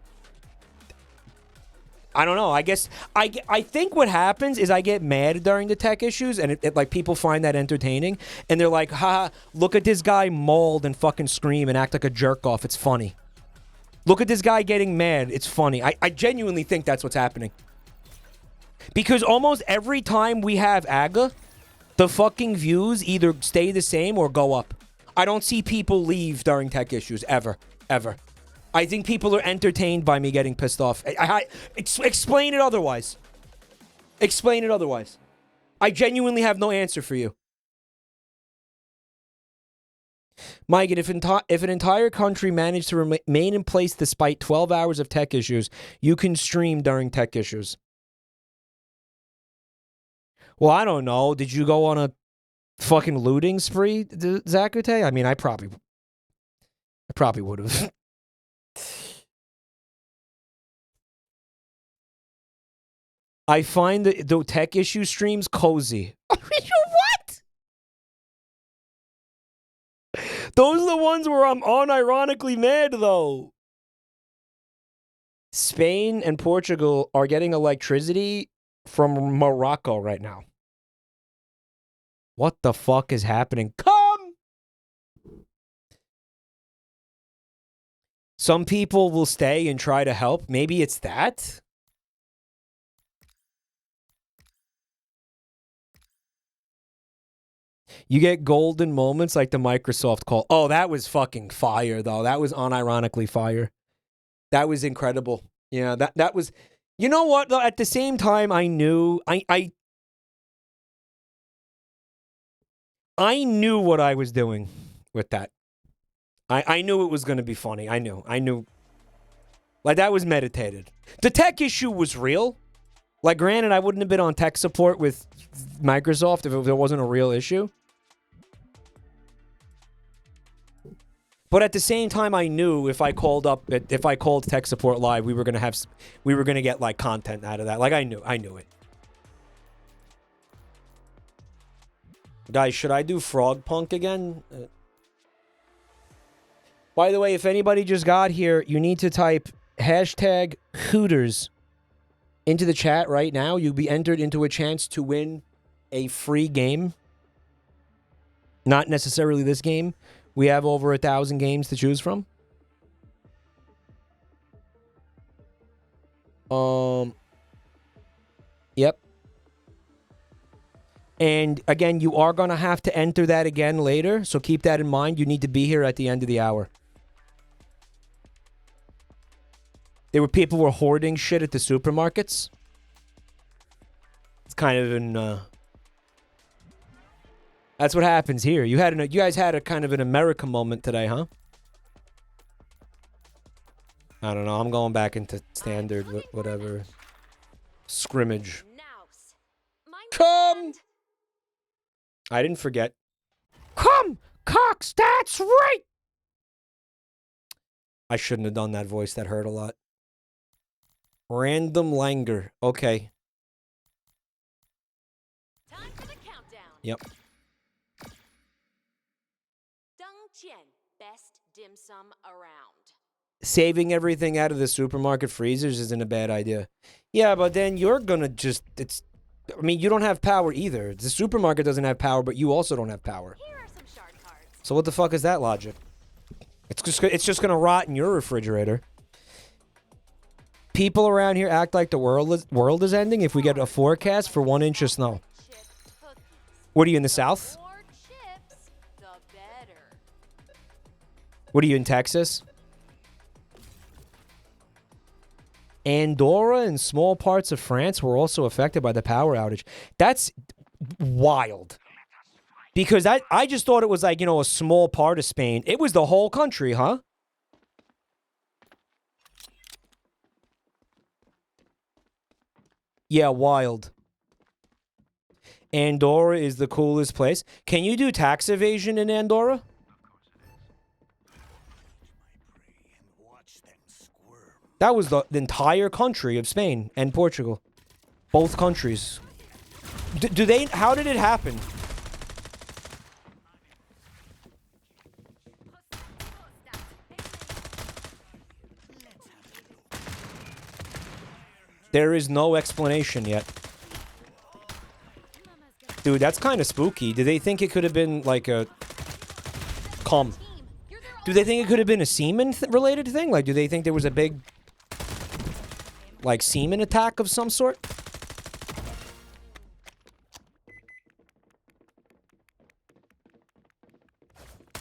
don't know. I guess I think what happens is I get mad during the tech issues, and it like people find that entertaining, and they're like, "Ha! Look at this guy mauled and fucking scream and act like a jerk off. It's funny. Look at this guy getting mad. It's funny." I genuinely think that's what's happening. Because almost every time we have AGA, the fucking views either stay the same or go up. I don't see people leave during tech issues, ever. Ever. I think people are entertained by me getting pissed off. Explain it otherwise. Explain it otherwise. I genuinely have no answer for you. Mike, if an entire country managed to remain in place despite 12 hours of tech issues, you can stream during tech issues. Well, I don't know. Did you go on a fucking looting spree, Zakute? I mean, I probably would have. I find the tech issue streams cozy. What? Those are the ones where I'm unironically mad, though. Spain and Portugal are getting electricity from Morocco right now. What the fuck is happening? Come! Some people will stay and try to help. Maybe it's that? You get golden moments like the Microsoft call. Oh, that was fucking fire, though. That was unironically fire. That was incredible. Yeah, that was... You know what, though? At the same time, I knew... I knew what I was doing with that. I knew it was going to be funny. I knew. Like, that was meditated. The tech issue was real. Like, granted, I wouldn't have been on tech support with Microsoft if there wasn't a real issue. But at the same time, I knew if I called tech support live, we were gonna get like content out of that. Like, I knew it. Guys, should I do FragPunk again? By the way, if anybody just got here, you need to type hashtag Hooters into the chat right now. You'll be entered into a chance to win a free game. Not necessarily this game. We have over 1,000 games to choose from. Yep. And again, you are going to have to enter that again later. So keep that in mind. You need to be here at the end of the hour. People were hoarding shit at the supermarkets. It's kind of an... That's what happens here. You guys had a kind of an America moment today, huh? I don't know. I'm going back into standard, whatever. Scrimmage. Come! I didn't forget. Come, Cox, that's right! I shouldn't have done that voice. That hurt a lot. Random Langer. Okay. Time for the countdown. Yep. Best dim sum around. Saving everything out of the supermarket freezers isn't a bad idea. Yeah, but then you're gonna just... I mean, you don't have power either. The supermarket doesn't have power, but you also don't have power. Here are some shard cards. So what the fuck is that logic? It's just gonna rot in your refrigerator. People around here act like the world is ending if we get a forecast for 1 inch of snow. What are you, in the south? What are you, in Texas? Andorra and small parts of France were also affected by the power outage. That's wild. Because I just thought it was like, a small part of Spain. It was the whole country, huh? Yeah, wild. Andorra is the coolest place. Can you do tax evasion in Andorra? That was the entire country of Spain and Portugal. Both countries. How did it happen? There is no explanation yet. Dude, that's kind of spooky. Do they think it could have been like a... Calm. Do they think it could have been a semen-related thing? Like, do they think there was a big... like, semen attack of some sort?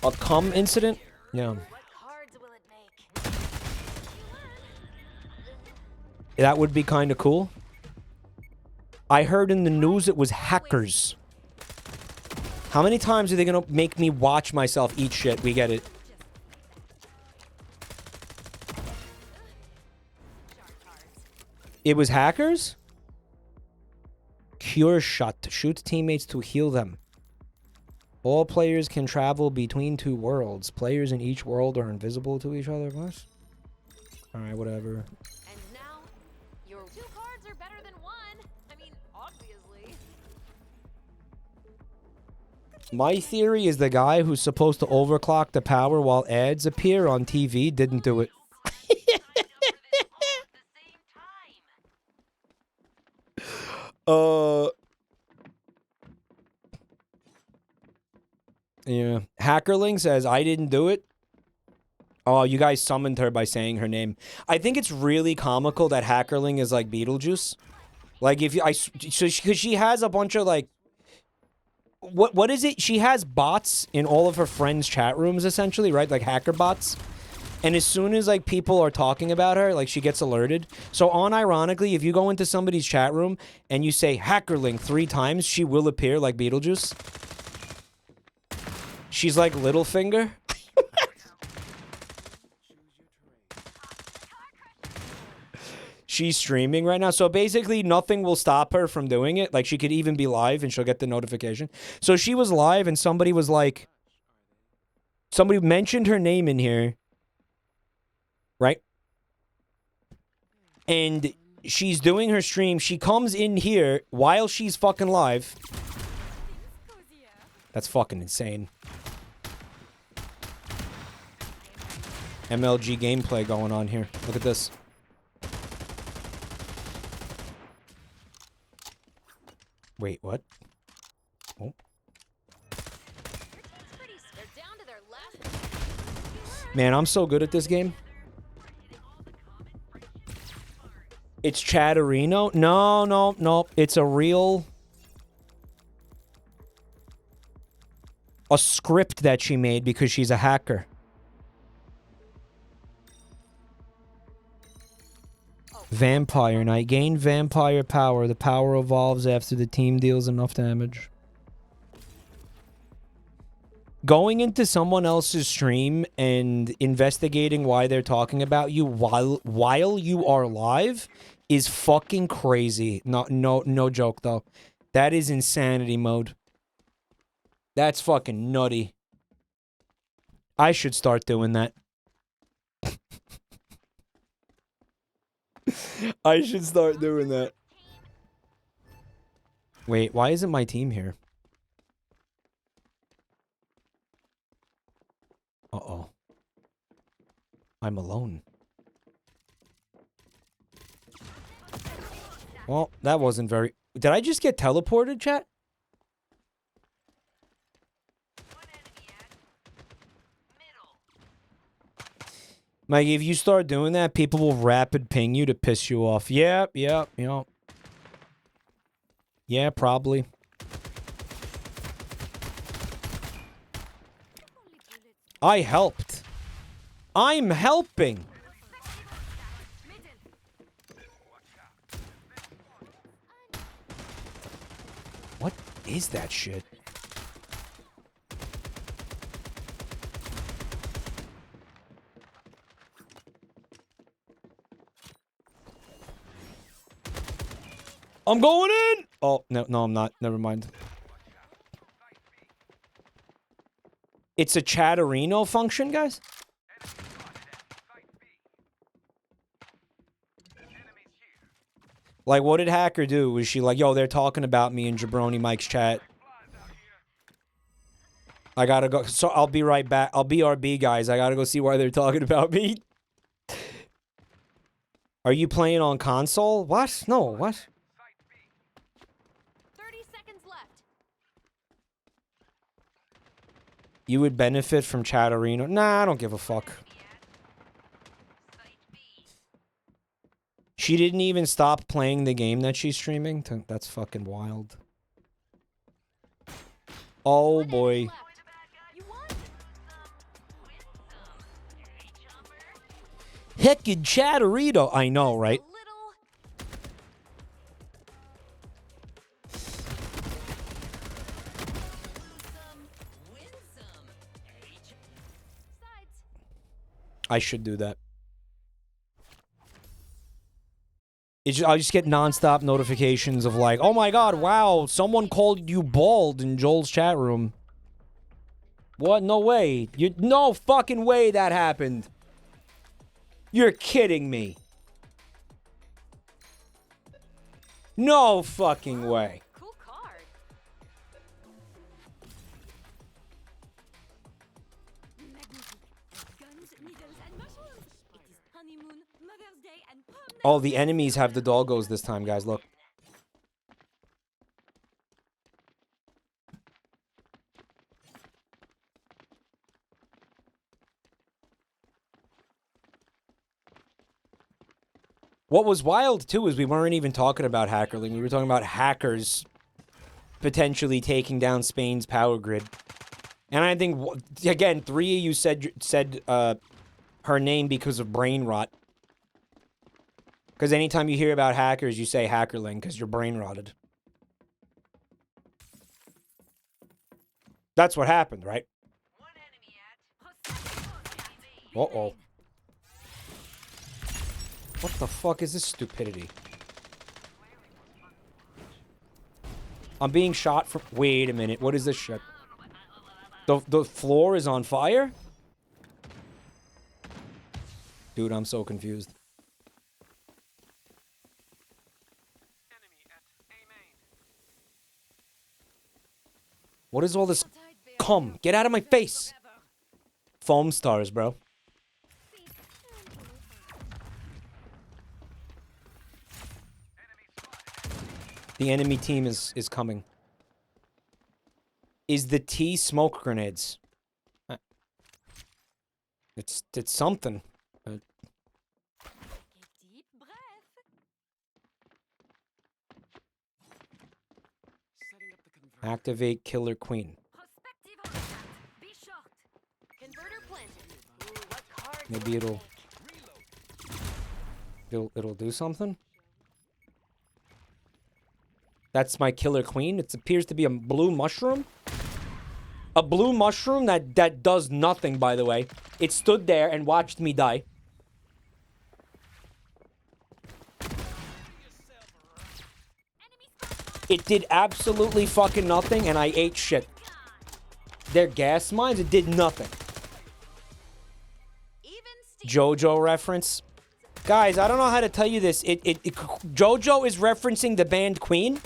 A cum incident? Yeah. What cards will it make? That would be kind of cool. I heard in the news it was hackers. How many times are they gonna make me watch myself eat shit? We get it. It was hackers? Cure shot. Shoot teammates to heal them. All players can travel between two worlds. Players in each world are invisible to each other. What? Alright, whatever. And now, your 2 cards are better than 1. I mean, obviously. My theory is the guy who's supposed to overclock the power while ads appear on TV didn't do it. Yeah. Hackerling says, I didn't do it. Oh, you guys summoned her by saying her name. I think it's really comical that Hackerling is like Beetlejuice. Like, if you, because she has a bunch of like, what is it? She has bots in all of her friends' chat rooms, essentially, right? Like hacker bots. And as soon as like people are talking about her, like she gets alerted. So unironically, if you go into somebody's chat room and you say Hackerling 3 times, she will appear like Beetlejuice. She's like Littlefinger. She's streaming right now. So basically nothing will stop her from doing it. Like she could even be live and she'll get the notification. So she was live and somebody was like, somebody mentioned her name in here. Right? And she's doing her stream. She comes in here while she's fucking live. That's fucking insane. MLG gameplay going on here. Look at this. Wait, what? Oh. Man, I'm so good at this game. It's Chatterino? No. It's a real... a script that she made because she's a hacker. Vampire Knight. Gain vampire power. The power evolves after the team deals enough damage. Going into someone else's stream and investigating why they're talking about you while you are live is fucking crazy. No joke though. That is insanity mode. That's fucking nutty. I should start doing that. I should start doing that. Wait, why isn't my team here? Uh-oh. I'm alone. Well, that wasn't very... Did I just get teleported, chat? Mike, if you start doing that, people will rapid ping you to piss you off. Yep. Yeah, probably. I helped. I'm helping. What is that shit? I'm going in! Oh, no, I'm not. Never mind. It's a Chatterino function, guys? Like, what did Hacker do? Was she like, yo, they're talking about me in JabroniMike's chat. I gotta go. So I'll be right back. I'll BRB, guys. I gotta go see why they're talking about me. Are you playing on console? What? No, what? 30 seconds left. You would benefit from Chatterino? Nah, I don't give a fuck. She didn't even stop playing the game that she's streaming? That's fucking wild. Oh, boy. Heckin' Chatterito. I know, right? A little. Sides. I should do that. I just get nonstop notifications of like, oh my god, wow, someone called you bald in Joel's chat room. What? No way. No fucking way that happened. You're kidding me. No fucking way. Cool card. Guns, needles, and mushrooms. It is honeymoon, Mother's Day, and prom night. Oh, the enemies have the doggos this time, guys. Look. What was wild, too, is we weren't even talking about hackerling. We were talking about hackers potentially taking down Spain's power grid. And I think, again, 3 of you said her name because of brain rot. Because anytime you hear about hackers, you say hackerling because you're brain rotted. That's what happened, right? Uh-oh. What the fuck is this stupidity? I'm being shot from... Wait a minute. What is this shit? The floor is on fire? Dude, I'm so confused. What is all this? Come, get out of my face! Foam stars, bro. The enemy team is coming. Is the T smoke grenades? It's something. Take deep breath. Activate Killer Queen. Prospective on that. Be short. Converter planted. Ooh, what card? Maybe it'll do something. That's my Killer Queen. It appears to be a blue mushroom. A blue mushroom that does nothing, by the way. It stood there and watched me die. It did absolutely fucking nothing, and I ate shit. Their gas mines, it did nothing. JoJo reference. Guys, I don't know how to tell you this. JoJo is referencing the band Queen.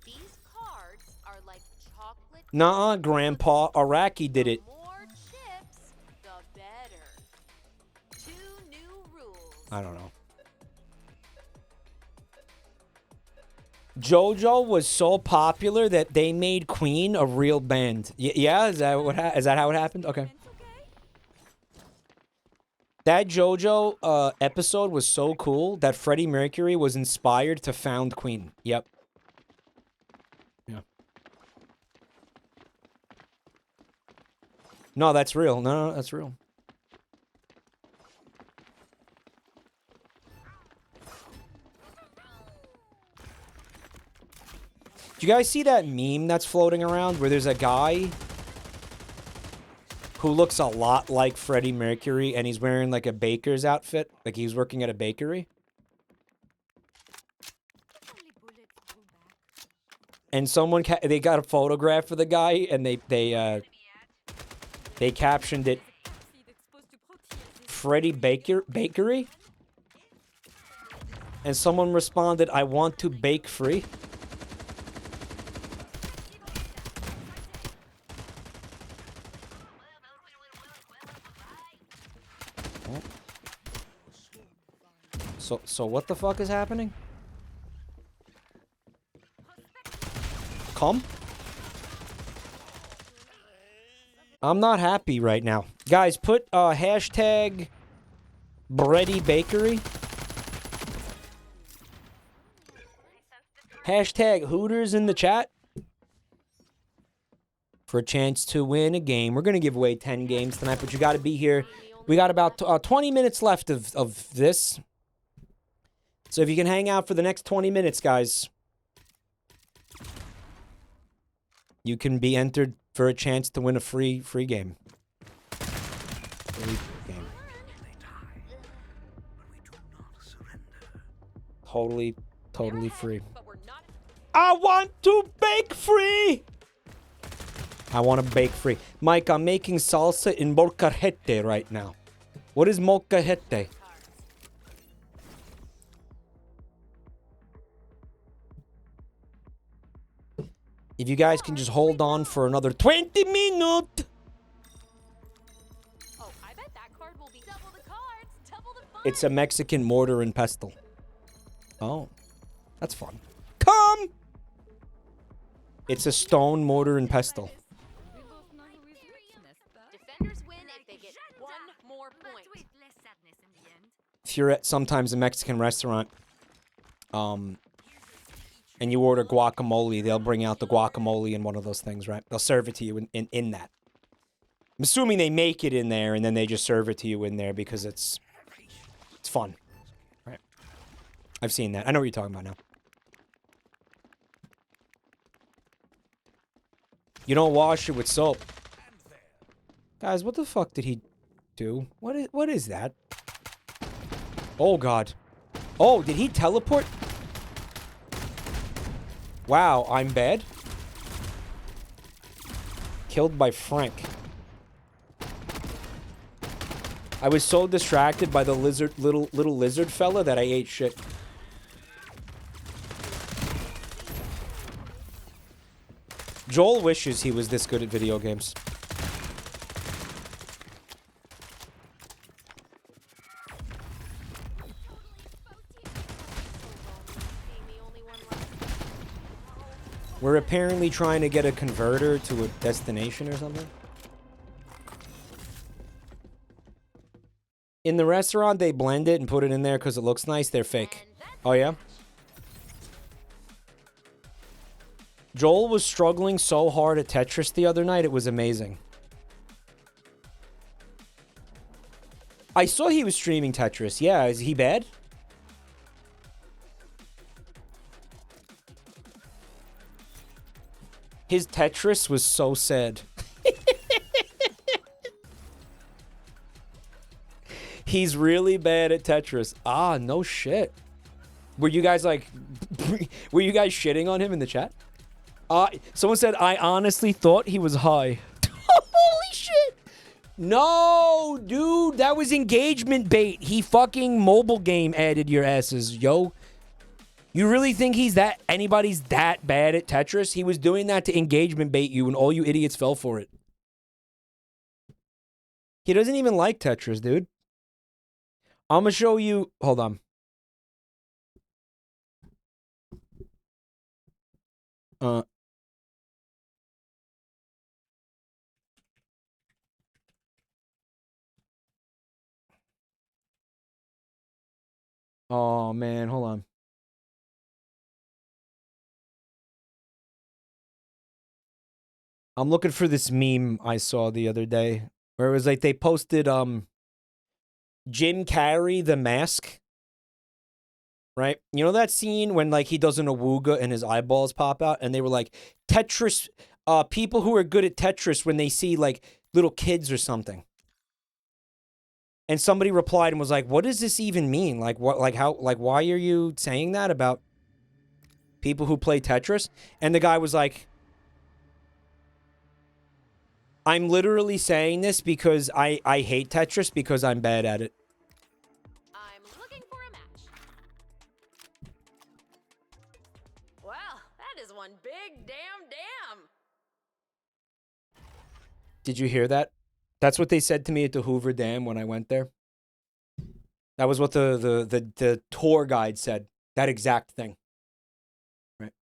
These cards are like chocolate. Nuh-uh, Grandpa. Araki did it. The more chips, the better. 2 new rules. I don't know. JoJo was so popular that they made Queen a real band. Yeah, is that how it happened? Okay. That JoJo episode was so cool that Freddie Mercury was inspired to found Queen. Yep. Yeah. No, that's real. No, that's real. Do you guys see that meme that's floating around where there's a guy who looks a lot like Freddie Mercury and he's wearing like a baker's outfit? Like he's working at a bakery? And they got a photograph of the guy and they captioned it Freddie Bakery? And someone responded, I want to bake free. So what the fuck is happening? Come? I'm not happy right now. Guys, put hashtag Bready Bakery. Hashtag Hooters in the chat. for a chance to win a game. We're going to give away 10 games tonight, but you got to be here. We got about 20 minutes left of this. So if you can hang out for the next 20 minutes, guys, you can be entered for a chance to win a free game. Free game. Totally free. I want to bake free! I want to bake free. Mike, I'm making salsa in molcajete right now. What is molcajete? If you guys can just hold on for another 20 minutes. Oh, I bet that card will be double the cards, double the fun. It's a Mexican mortar and pestle. Oh, that's fun. Come! It's a stone mortar and pestle. Defenders win if they get one more point. If you're at sometimes a Mexican restaurant, and you order guacamole, they'll bring out the guacamole in one of those things, right? They'll serve it to you in that. I'm assuming they make it in there, and then they just serve it to you in there because it's fun. Right. I've seen that. I know what you're talking about now. You don't wash it with soap. Guys, what the fuck did he do? What is that? Oh, God. Oh, did he teleport? Wow, I'm bad. Killed by Frank. I was so distracted by the little lizard fella that I ate shit. Joel wishes he was this good at video games. We're apparently trying to get a converter to a destination or something. In the restaurant, they blend it and put it in there because it looks nice. They're fake. Oh, yeah? Joel was struggling so hard at Tetris the other night. It was amazing. I saw he was streaming Tetris. Yeah, is he bad? His Tetris was so sad. He's really bad at Tetris. Ah, no shit. Were you guys like... were you guys shitting on him in the chat? Someone said, I honestly thought he was high. Holy shit! No, dude, that was engagement bait. He fucking mobile game added your asses, yo. You really think anybody's that bad at Tetris? He was doing that to engagement bait you and all you idiots fell for it. He doesn't even like Tetris, dude. I'm gonna show you... Hold on. Oh, man, hold on. I'm looking for this meme I saw the other day where it was like they posted Jim Carrey the mask. Right? You know that scene when like he does an awooga and his eyeballs pop out and they were like Tetris people who are good at Tetris when they see like little kids or something. And somebody replied and was like, "What does this even mean? Like what why are you saying that about people who play Tetris?" And the guy was like, I'm literally saying this because I hate Tetris because I'm bad at it. I'm looking for a match. Well, that is one big damn. Did you hear that? That's what they said to me at the Hoover Dam when I went there. That was what the tour guide said. That exact thing. Right.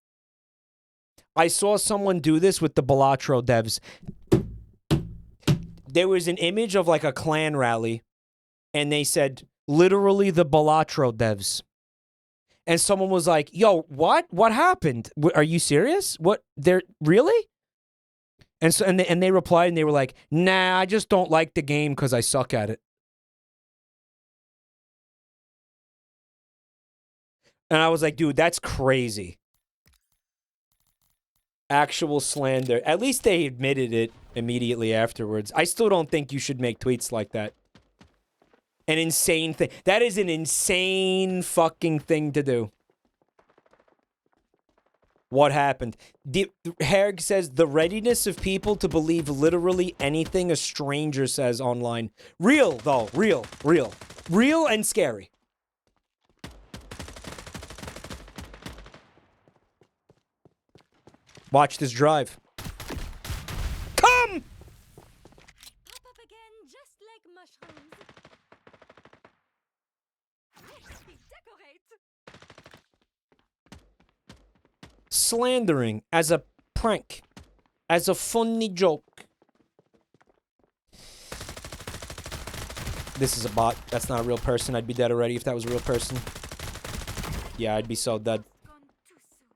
I saw someone do this with the Balatro devs. There was an image of like a clan rally, and they said, literally the Balatro devs. And someone was like, yo, what? What happened? Are you serious? What? They're really? And so and they replied and they were like, "Nah, I just don't like the game because I suck at it." And I was like, "Dude, that's crazy." Actual slander. At least they admitted it immediately afterwards. I still don't think you should make tweets like that. An insane thing. That is an insane fucking thing to do. What happened? Herg says the readiness of people to believe literally anything a stranger says online. Real, though. Real. Real. Real and scary. Watch this drive. Come! Pop up again, just like mushrooms. Let me decorate. Slandering as a prank. As a funny joke. This is a bot. That's not a real person. I'd be dead already if that was a real person. Yeah, I'd be so dead. Gone too soon.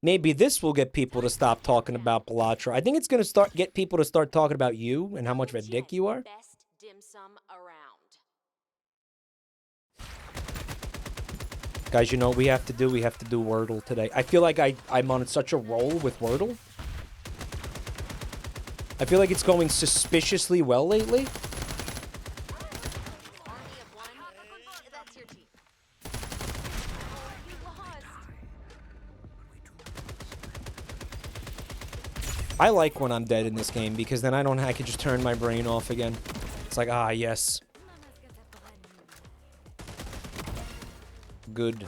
Maybe this will get people to stop talking about Palatra. I think it's going to get people to start talking about you and how much of a dick you are. Best dim sum around. Guys, you know what we have to do? We have to do Wordle today. I feel like I'm on such a roll with Wordle. I feel like it's going suspiciously well lately. Army of one. That's your team. You lost. I like when I'm dead in this game because then I can just turn my brain off again. It's like, ah, yes. Good.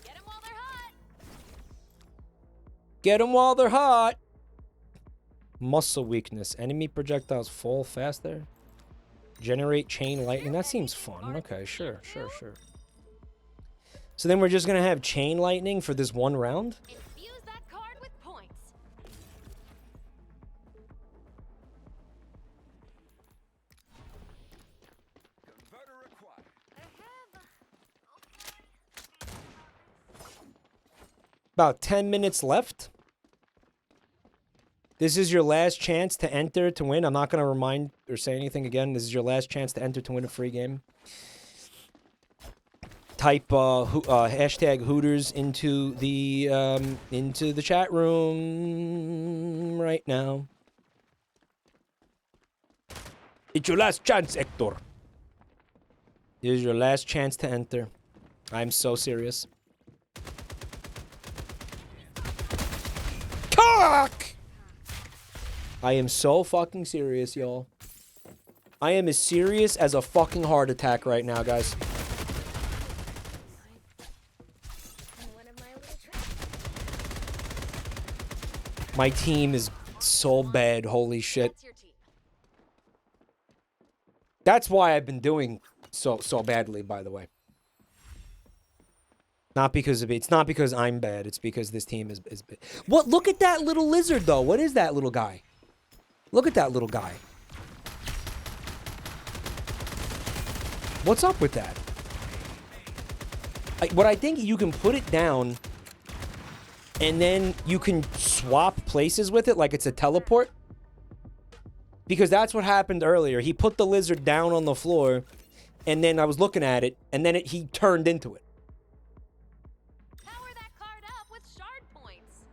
Get them while they're hot. Get them while they're hot. Muscle weakness. Enemy projectiles fall faster. Generate chain lightning. That seems fun. Okay, sure. So then we're just going to have chain lightning for this one round? Infuse that card with points. About 10 minutes left. This is your last chance to enter to win. I'm not going to remind or say anything again. This is your last chance to enter to win a free game. Type hashtag Hooters into the chat room right now. It's your last chance, Hector. This is your last chance to enter. I'm so serious. Cock! I am so fucking serious, y'all. I am as serious as a fucking heart attack right now, guys. My team is so bad, holy shit. That's your team. That's why I've been doing so badly, by the way. Not because of it. It's not because I'm bad. It's because this team is bad. What? Look at that little lizard, though. What is that little guy? Look at that little guy. What's up with that? What I think you can put it down, and then you can swap places with it like it's a teleport. Because that's what happened earlier. He put the lizard down on the floor, and then I was looking at it, and then he turned into it. Power that card up with shard points.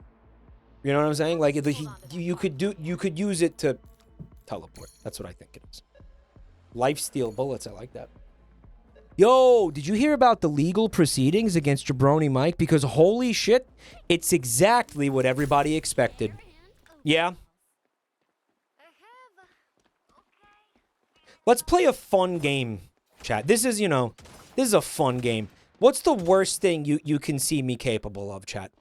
You know what I'm saying? Like you could use it to teleport. That's what I think it is. Lifesteal bullets. I like that. Yo, did you hear about the legal proceedings against JabroniMike? Because holy shit, it's exactly what everybody expected. Yeah. Let's play a fun game, chat. This is, this is a fun game. What's the worst thing you can see me capable of, chat?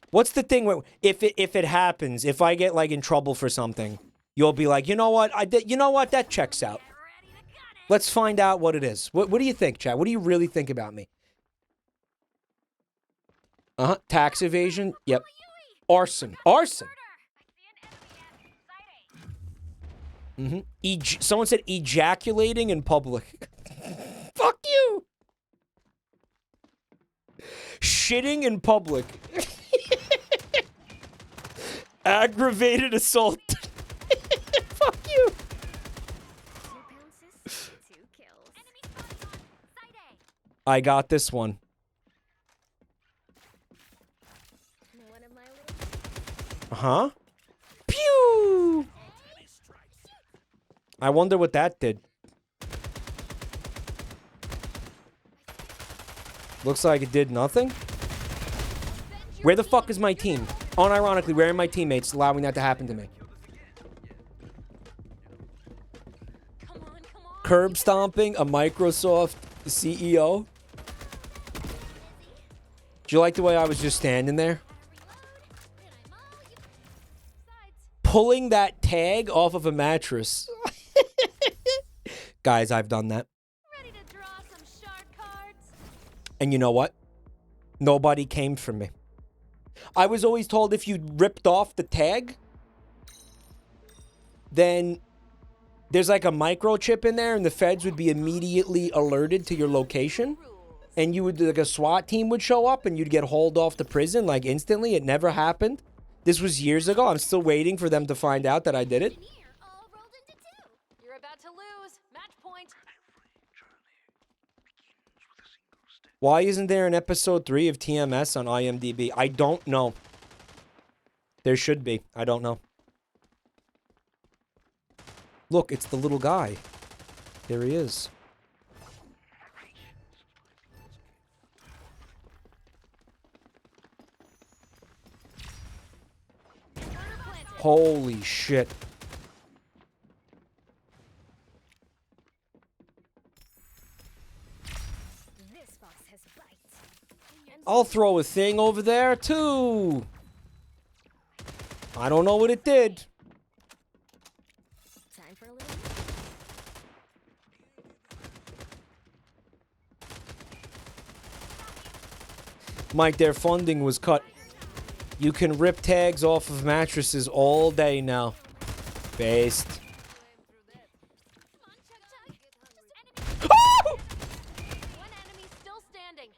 What's the thing where if it happens, if I get like in trouble for something, you'll be like, you know what? That checks out. Let's find out what it is. What do you think, chat? What do you really think about me? Tax evasion. Yep. Arson. Someone said ejaculating in public. Fuck you. Shitting in public. Aggravated assault. Fuck you. 2 bounces, 2 kills. Enemy spotted on side A. I got this one. One of my little Huh? Pew! I wonder what that did. Looks like it did nothing. Where the fuck is my team? Unironically, where are my teammates allowing that to happen to me? Come on, come on. Curb stomping a Microsoft CEO? Do you like the way I was just standing there? Pulling that tag off of a mattress. Guys, I've done that. Ready to draw some shard cards? And you know what? Nobody came for me. I was always told if you ripped off the tag, then there's like a microchip in there and the feds would be immediately alerted to your location. And you would, like a SWAT team would show up and you'd get hauled off to prison like instantly. It never happened. This was years ago. I'm still waiting for them to find out that I did it. All rolled into 2. You're about to lose. Match point. Why isn't there an episode 3 of TMS on IMDb? I don't know. There should be. I don't know. Look, it's the little guy. There he is. Holy shit. This box has bites. I'll throw a thing over there, too. I don't know what it did. Time for a little. Mike, their funding was cut. You can rip tags off of mattresses all day now. Based. One enemy still standing.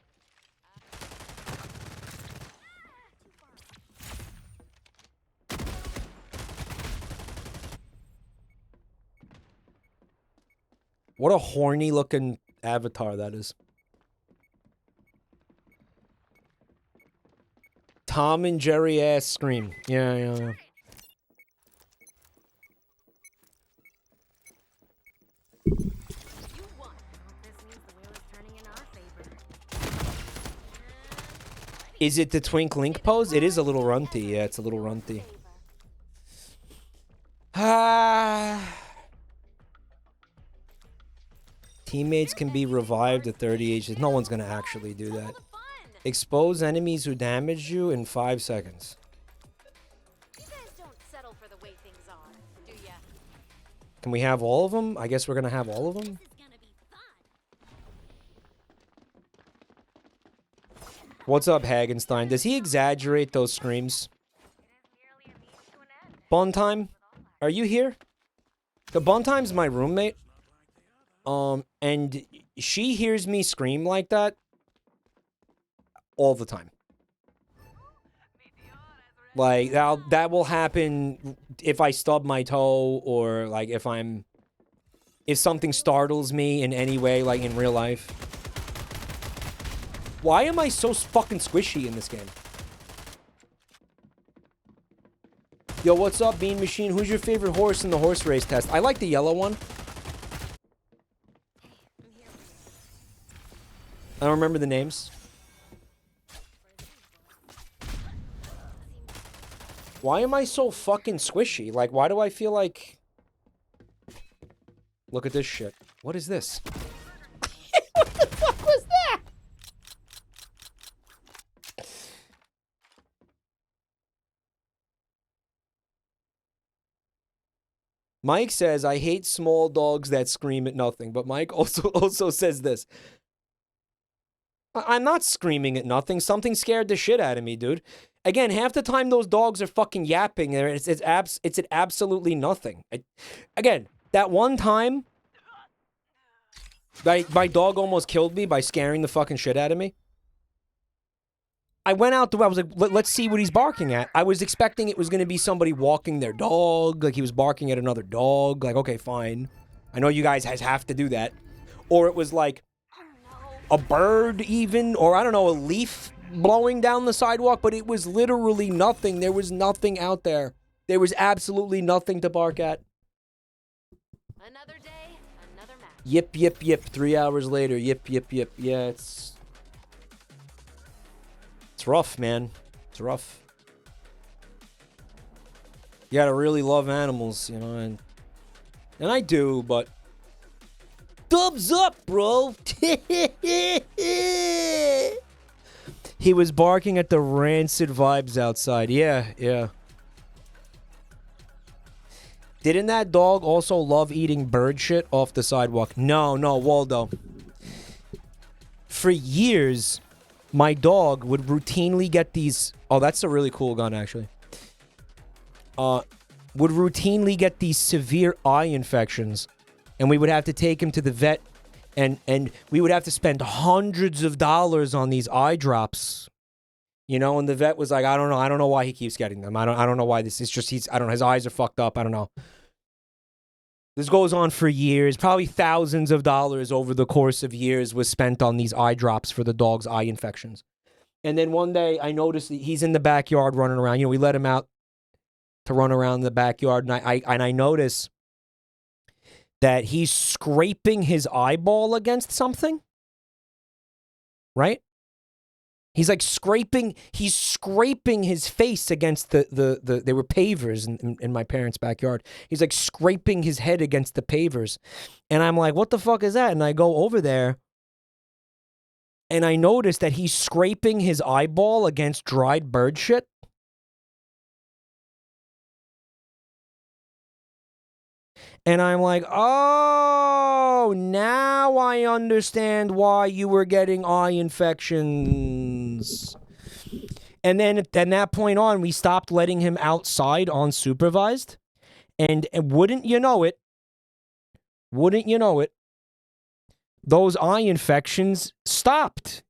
What a horny looking avatar that is. Tom and Jerry ass scream. Yeah. You won. This means the wheel is turning in our favor. Is it the Twink Link pose? It is a little runty. Yeah, it's a little runty. Ah. Teammates can be revived at 30 H's. No one's gonna actually do that. Expose enemies who damaged you in 5 seconds. You guys don't settle for the way things are, do ya? Can we have all of them? I guess we're gonna have all of them. This is gonna be fun. What's up, Hagenstein? Does he exaggerate those screams? Bun time? Are you here? The Bun time's my roommate. And she hears me scream like that all the time. Like, that will happen if I stub my toe or, like, if something startles me in any way, like, in real life. Why am I so fucking squishy in this game? Yo, what's up, Bean Machine? Who's your favorite horse in the horse race test? I like the yellow one. I don't remember the names. Why am I so fucking squishy? Like, why do I feel like... Look at this shit. What is this? What the fuck was that? Mike says, I hate small dogs that scream at nothing. But Mike also says this. I'm not screaming at nothing. Something scared the shit out of me, dude. Again, half the time those dogs are fucking yapping. It's at absolutely nothing. Again, that one time, my dog almost killed me by scaring the fucking shit out of me. I went out I was like, let's see what he's barking at. I was expecting it was going to be somebody walking their dog, like he was barking at another dog. Like, okay, fine. I know you guys have to do that. Or it was like a bird even, or I don't know, a leaf blowing down the sidewalk, but it was literally nothing. There was nothing out there. There was absolutely nothing to bark at. Another day, another match. Yip, yip, yip. 3 hours later, yip, yip, yip. Yeah, it's rough, man. It's rough. You gotta really love animals, you know, and I do, but thumbs up, bro. He was barking at the rancid vibes outside. Yeah, yeah. Didn't that dog also love eating bird shit off the sidewalk? No, Waldo. For years, my dog would routinely get these... Oh, that's a really cool gun, actually. Would routinely get these severe eye infections. And we would have to take him to the vet. And we would have to spend hundreds of dollars on these eye drops. You know, and the vet was like, I don't know why he keeps getting them. I don't know why this is just, I don't know, his eyes are fucked up. I don't know. This goes on for years. Probably thousands of dollars over the course of years was spent on these eye drops for the dog's eye infections. And then one day I noticed that he's in the backyard running around. You know, we let him out to run around the backyard, and I notice that he's scraping his eyeball against something. Right? He's like scraping his face against the they were pavers in my parents' backyard. He's like scraping his head against the pavers. And I'm like, what the fuck is that? And I go over there and I notice that he's scraping his eyeball against dried bird shit. And I'm like, oh, now I understand why you were getting eye infections. And then at that point on, we stopped letting him outside unsupervised. And wouldn't you know it, those eye infections stopped.